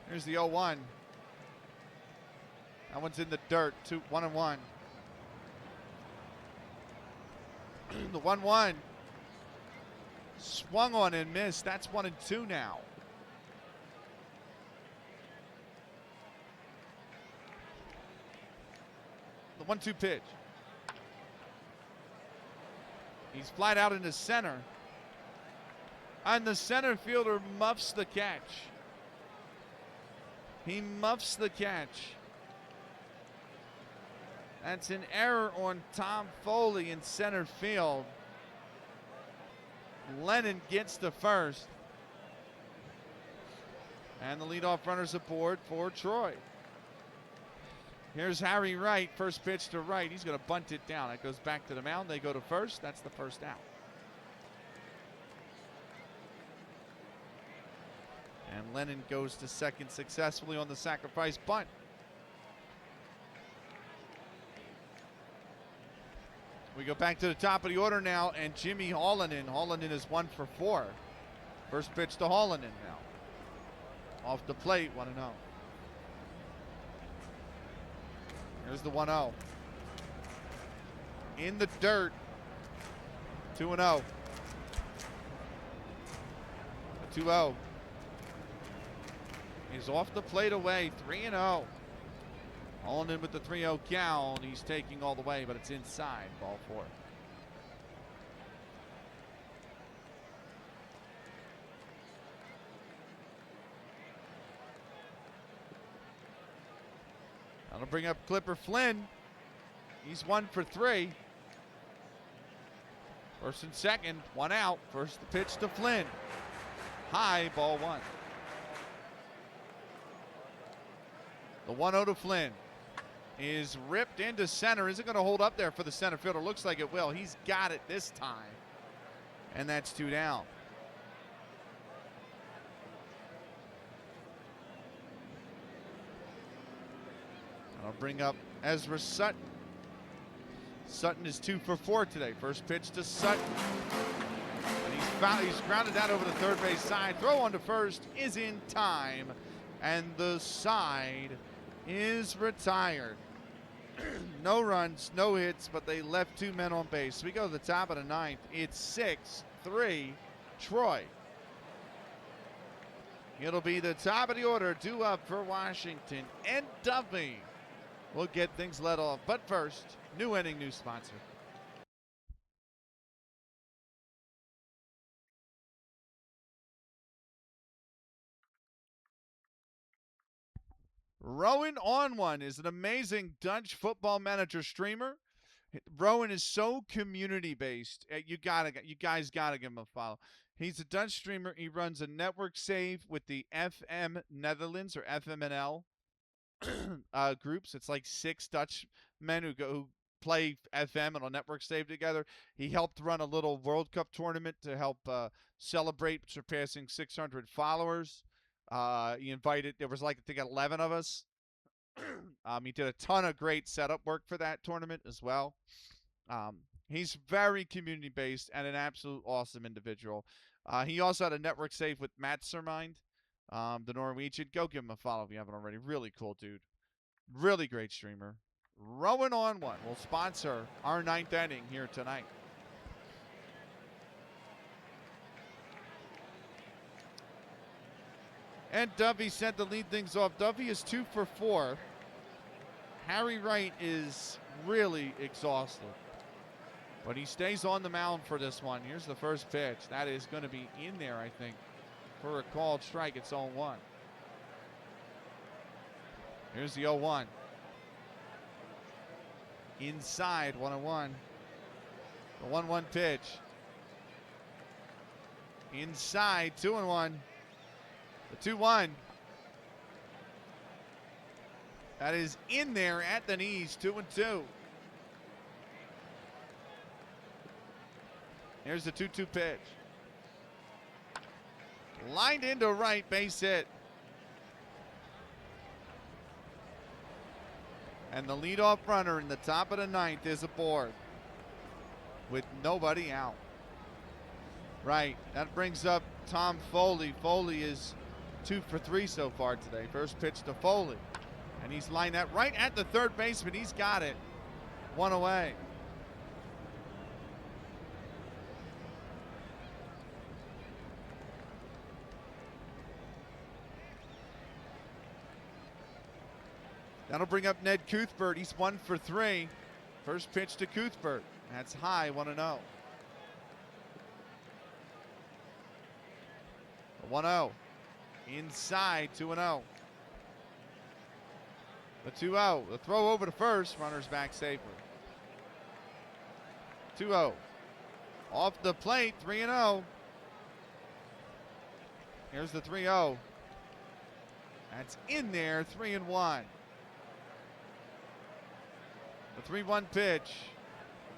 Here's the 0-1. That one's in the dirt. 1-1. The 1-1. Swung on and missed. That's 1-2 now. The 1-2 pitch. He's flied out into center. And the center fielder muffs the catch. He muffs the catch. That's an error on Tom Foley in center field. Lennon gets the first. And the leadoff runner's aboard for Troy. Here's Harry Wright. First pitch to Wright. He's going to bunt it down. It goes back to the mound. They go to first. That's the first out. And Lennon goes to second successfully on the sacrifice bunt. We go back to the top of the order now, and Jimmy Hallinan. Hallinan is 1 for 4. First pitch to Hallinan now. Off the plate, 1-0. Here's the 1-0. In the dirt, 2-0. 2-0. He's off the plate away, 3-0. Hallinan with the 3-0 count. He's taking all the way, but it's inside, ball 4. That'll bring up Clipper Flynn. He's 1 for 3. First and second, 1 out. First the pitch to Flynn. High, ball 1. The 1-0 to Flynn is ripped into center. Is it going to hold up there for the center fielder? Looks like it will. He's got it this time. And that's 2 down. I'll bring up Ezra Sutton. Sutton is 2 for 4 today. First pitch to Sutton. And he's grounded out over the third base side. Throw on to first is in time. And the side is retired. No runs, no hits, but they left 2 men on base. We go to the top of the 9th. It's 6-3 Troy. It'll be the top of the order due up for Washington. And Duffy will get things let off. But first, new inning, new sponsor. Rowan On One is an amazing Dutch football manager streamer. Rowan is so community based. You guys gotta give him a follow. He's a Dutch streamer. He runs a network save with the FM Netherlands or FMNL groups. It's like 6 Dutch men who play FM and a network save together. He helped run a little World Cup tournament to help celebrate surpassing 600 followers. He invited, there was like, I think 11 of us. He did a ton of great setup work for that tournament as well. He's very community based and an absolute awesome individual. He also had a network save with Matt Sermind, the Norwegian. Go give him a follow if you haven't already. Really cool dude. Really great streamer. Rowan On One will sponsor our 9th inning here tonight. And Duffy said to lead things off. Duffy is 2 for 4. Harry Wright is really exhausted. But he stays on the mound for this one. Here's the first pitch. That is going to be in there, I think, for a called strike. It's 0-1. Here's the 0-1. Inside, 1-1. The 1-1 pitch. Inside, 2-1. The 2-1. That is in there at the knees, 2-2. Here's the 2-2 pitch. Lined into right, base hit. And the leadoff runner in the top of the ninth is aboard with nobody out. Right, that brings up Tom Foley. Foley is 2 for 3 so far today. First pitch to Foley. And he's lined that right at the third baseman. He's got it. 1 away. That'll bring up Ned Cuthbert. He's 1 for 3. First pitch to Cuthbert. That's high, 1-0. 1-0. Inside, 2-0. The 2-0. The throw over to first. Runners back safely. 2-0. Off the plate, 3-0. Here's the 3-0. That's in there, 3-1. The 3-1 pitch.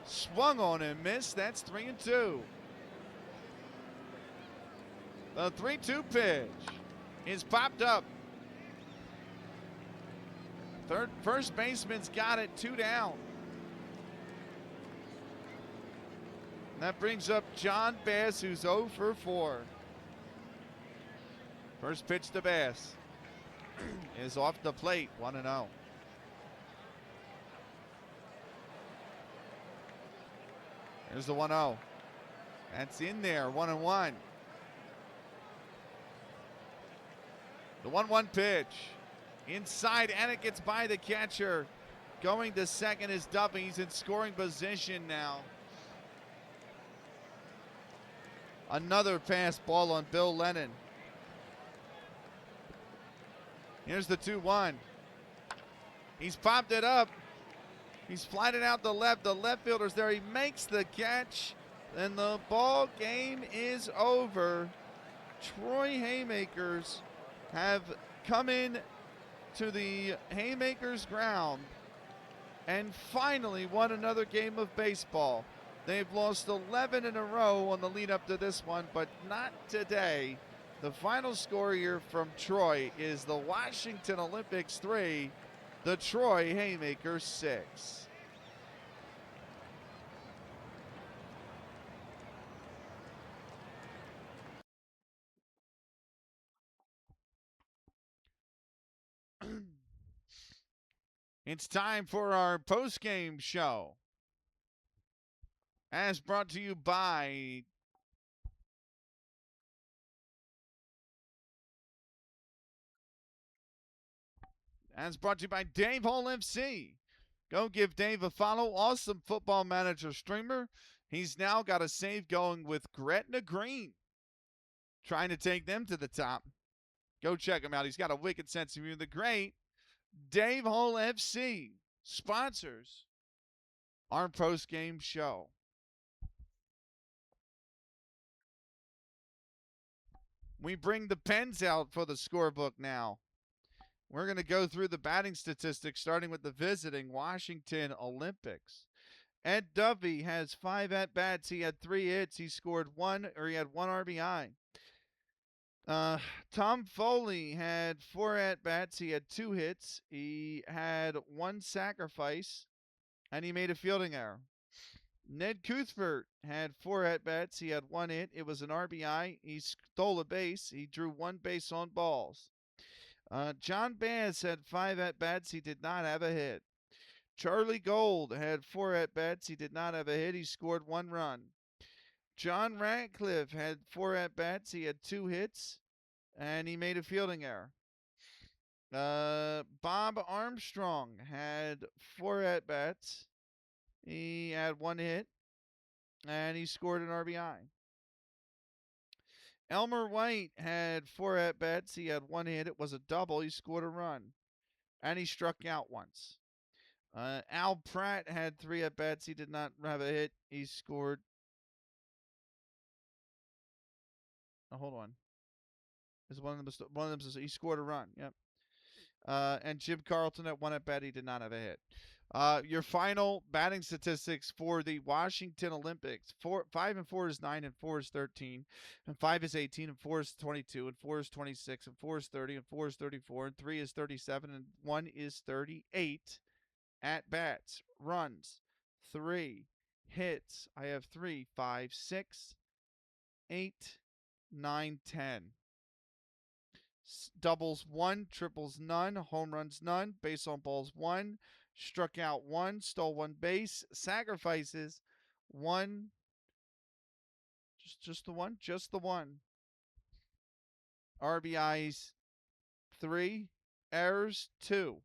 Swung on and missed. That's 3-2. The 3-2 pitch is popped up. First baseman's got it, 2 down. And that brings up John Bass, who's 0 for 4. First pitch to Bass is off the plate, 1-0. Here's the 1-0. That's in there, 1-1. The 1-1 pitch. Inside, and it gets by the catcher. Going to second is Duffy. He's in scoring position now. Another pass ball on Bill Lennon. Here's the 2-1. He's popped it up. He's flied it out the left. The left fielder's there. He makes the catch, and the ball game is over. Troy Haymakers have come in to the Haymakers ground and finally won another game of baseball. They've lost 11 in a row on the lead up to this one, but not today. The final score here from Troy is the Washington Olympics 3, the Troy Haymakers 6. It's time for our post-game show, as brought to you by Dave Hall FC. Go give Dave a follow. Awesome Football Manager streamer. He's now got a save going with Gretna Green, trying to take them to the top. Go check him out. He's got a wicked sense of humor. The great Dave Hall FC sponsors our post-game show. We bring the pens out for the scorebook now. We're going to go through the batting statistics, starting with the visiting Washington Olympics. Ed Dovey has 5 at-bats. He had 3 hits. He had 1 RBI. Tom Foley had 4 at-bats. He had 2 hits. He had 1 sacrifice, and he made a fielding error. Ned Cuthbert had 4 at-bats. He had 1 hit. It was an RBI. He stole a base. He drew 1 base on balls. John Bass had 5 at-bats. He did not have a hit. Charlie Gold had 4 at-bats. He did not have a hit. He scored 1 run. John Ratcliffe had 4 at-bats. He had 2 hits, and he made a fielding error. Bob Armstrong had 4 at-bats. He had 1 hit, and he scored an RBI. Elmer White had 4 at-bats. He had 1 hit. It was a double. He scored a run, and he struck out once. Al Pratt had 3 at-bats. He did not have a hit. He scored. Oh, hold on. Is one of them? He scored a run. Yep. And Jim Carlton at 1 at-bat. He did not have a hit. Your final batting statistics for the Washington Olympics: 5 and 4 is 9, and 4 is 13, and 5 is 18, and 4 is 22, and 4 is 26, and 4 is 30, and 4 is 34, and 3 is 37, and 1 is 38 at bats. Runs 3, hits I have 3, 5, 6, 8, 9, 10. Doubles 1, triples none, home runs none, base on balls 1, struck out 1, stole 1 base, sacrifices 1, just the 1, RBIs 3, errors 2.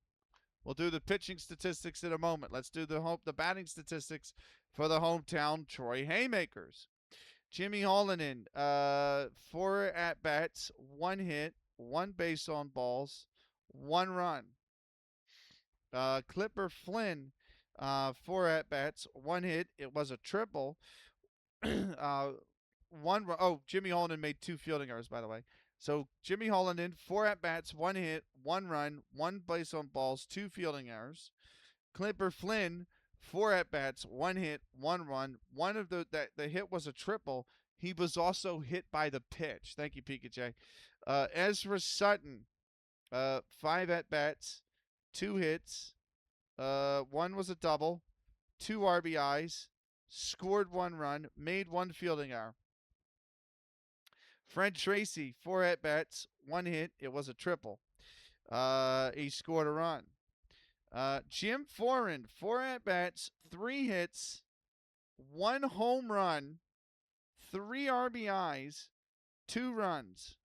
We'll do the pitching statistics in a moment. Let's do the batting statistics for the hometown Troy Haymakers. Jimmy Hollinan, 4 at-bats, 1 hit, 1 base on balls, 1 run. Clipper Flynn, 4 at-bats, 1 hit. It was a triple. Jimmy Hollinan made 2 fielding errors, by the way. So Jimmy Hollinan, 4 at-bats, 1 hit, 1 run, 1 base on balls, 2 fielding errors. Clipper Flynn, 4 at-bats, 1 hit, 1 run. One of the hit was a triple. He was also hit by the pitch. Thank you, Pika J. Ezra Sutton, 5 at-bats, 2 hits. 1 was a double, 2 RBIs, scored 1 run, made 1 fielding error. Fred Tracy, 4 at-bats, 1 hit. It was a triple. He scored a run. Jim Foran, 4 at-bats, 3 hits, 1 home run, 3 RBIs, 2 runs.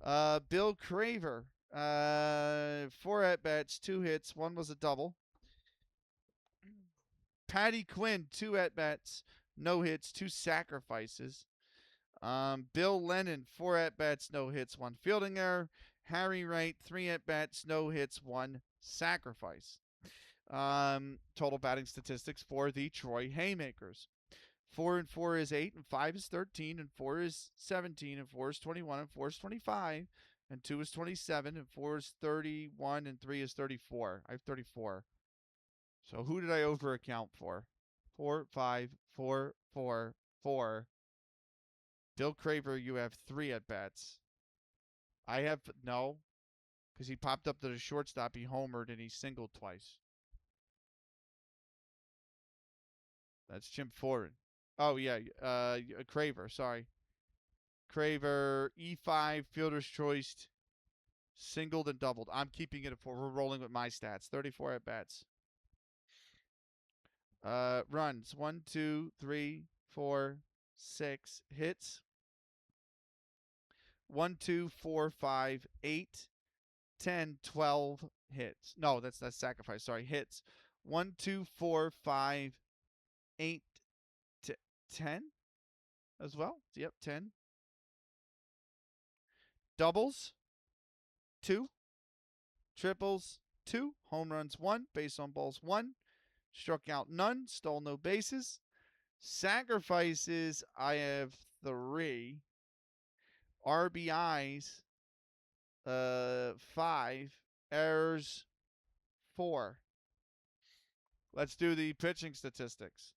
Bill Craver, 4 at-bats, 2 hits, 1 was a double. Patty Quinn, 2 at-bats, no hits, 2 sacrifices. Bill Lennon, 4 at-bats, no hits, 1 fielding error. Harry Wright, 3 at-bats, no hits, 1 sacrifice. Total batting statistics for the Troy Haymakers: 4 and 4 is 8, and 5 is 13, and 4 is 17, and 4 is 21, and 4 is 25, and 2 is 27, and 4 is 31, and 3 is 34. I have 34. So who did I over account for? 4, 5, 4, 4, 4. Bill Craver, you have 3 at-bats. I have no, because he popped up to the shortstop. He homered and he singled twice. That's Jim Foran. Oh yeah, Craver. Sorry, Craver, E5, fielder's choice, singled and doubled. I'm keeping it for. We're rolling with my stats. 34 at bats. Runs 1, 2, 3, 4, 6. Hits 1, 2, 4, 5, 8, 10, 12 hits. No, that's sacrifice. Sorry, hits 1, 2, 4, 5, 8, 10 as well. Yep, 10. Doubles 2, triples 2, home runs 1, base on balls 1, struck out none, stole no bases. Sacrifices, I have 3. RBIs, 5. Errors, 4. Let's do the pitching statistics.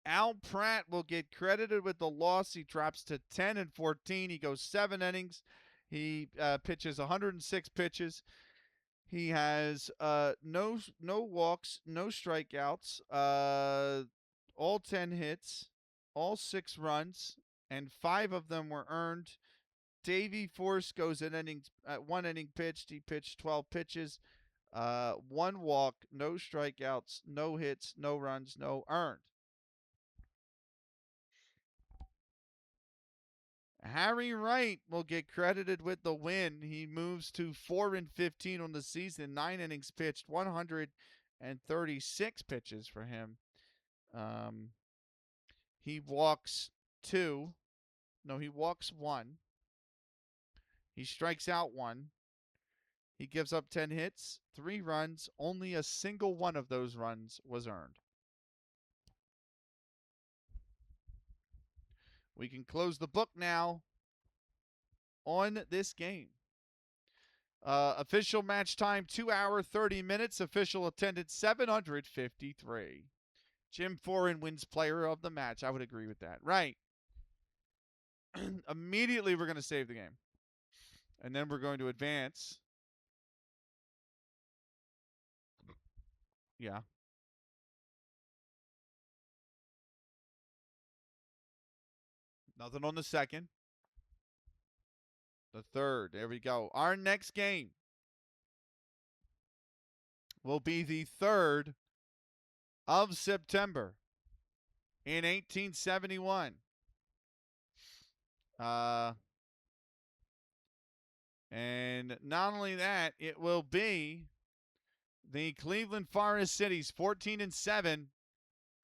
Al Pratt will get credited with the loss. He drops to 10 and 14. He goes 7 innings. He pitches 106 pitches. He has no walks, no strikeouts, all 10 hits, all 6 runs, and 5 of them were earned. Davey Force goes in innings, 1 inning pitched. He pitched 12 pitches, 1 walk, no strikeouts, no hits, no runs, no earned. Harry Wright will get credited with the win. He moves to 4-15 on the season. 9 innings pitched, 136 pitches for him. He walks 2. No, he walks 1. He strikes out 1. He gives up 10 hits, 3 runs. Only a single one of those runs was earned. We can close the book now on this game. Official match time, 2 hour, 30 minutes. Official attendance, 753. Jim Foran wins player of the match. I would agree with that. Right. Immediately, we're going to save the game. And then we're going to advance. Yeah. Nothing on the second. The third. There we go. Our next game will be the 3rd of September in 1871. And not only that, it will be the Cleveland Forest Cities 14-7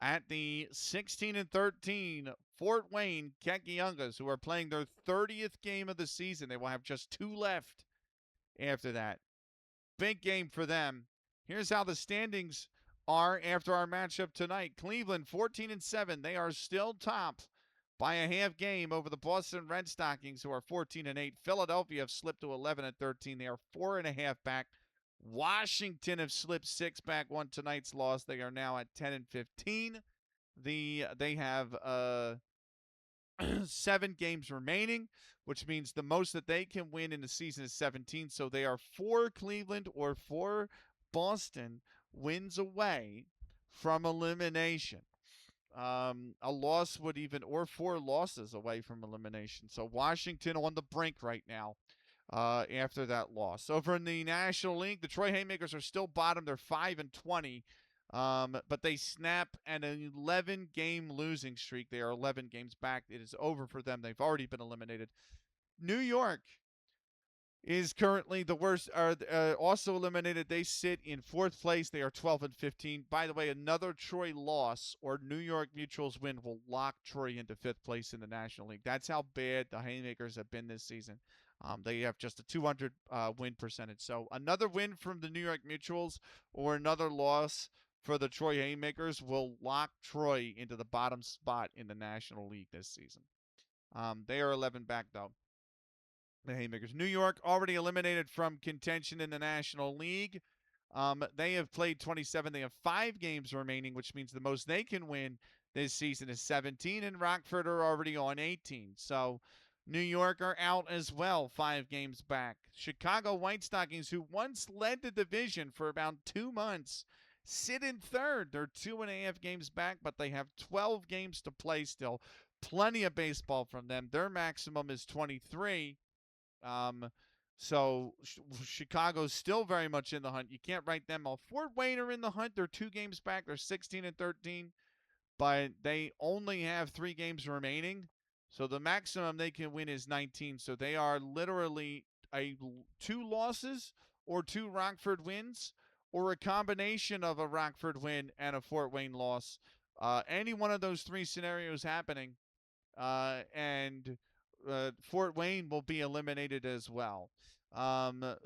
at the 16-13 Fort Wayne Kekiungas, who are playing their 30th game of the season. They will have just 2 left after that. Big game for them. Here's how the standings are after our matchup tonight. Cleveland 14-7. They are still top by a half game over the Boston Red Stockings, who are 14-8. Philadelphia have slipped to 11-13. They are 4.5 back. Washington have slipped 6 back on tonight's loss. They are now at 10-15. They have 7 games remaining, which means the most that they can win in the season is 17. So they are 4 Cleveland or 4 Boston wins away from elimination. A loss would even, or 4 losses away from elimination. So Washington on the brink right now after that loss. Over in the National League, the Troy Haymakers are still bottom. They're 5-20. But they snap an 11-game losing streak. They are 11 games back. It is over for them. They've already been eliminated. New York is currently the worst, also eliminated. They sit in 4th place. They are 12-15. By the way, another Troy loss or New York Mutual's win will lock Troy into 5th place in the National League. That's how bad the Haymakers have been this season. They have just a 200 win percentage. So another win from the New York Mutuals or another loss for the Troy Haymakers will lock Troy into the bottom spot in the National League this season. They are 11 back, though. The Haymakers. New York already eliminated from contention in the National League. They have played 27. They have 5 games remaining, which means the most they can win this season is 17, and Rockford are already on 18. So New York are out as well, 5 games back. Chicago White Stockings, who once led the division for about 2 months, sit in 3rd. They're 2.5 games back, but they have 12 games to play still. Plenty of baseball from them. Their maximum is 23. So Chicago's still very much in the hunt. You can't write them off. Fort Wayne are in the hunt. They're 2 games back. They're 16-13, but they only have 3 games remaining. So the maximum they can win is 19. So they are literally 2 losses or 2 Rockford wins or a combination of a Rockford win and a Fort Wayne loss. Any one of those 3 scenarios happening, and Fort Wayne will be eliminated as well.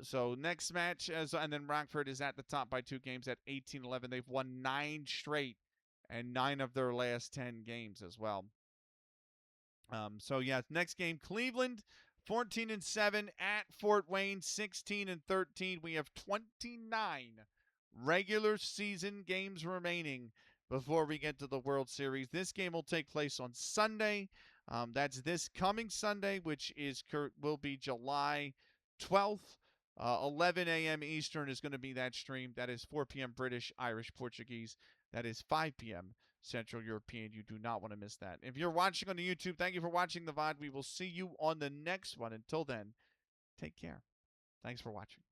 So next match, and then Rockford is at the top by 2 games at 18-11. They've won 9 straight and 9 of their last 10 games as well. So yeah, next game, Cleveland 14-7 at Fort Wayne 16-13. We have 29 regular season games remaining before we get to the World Series. This game will take place on Sunday. That's this coming Sunday, which will be July 12th. 11 a.m. Eastern is going to be that stream. That is 4 p.m. British, Irish, Portuguese. That is 5 p.m. Central European. You do not want to miss that. If you're watching on the YouTube, thank you for watching the VOD. We will see you on the next one. Until then, take care. Thanks for watching.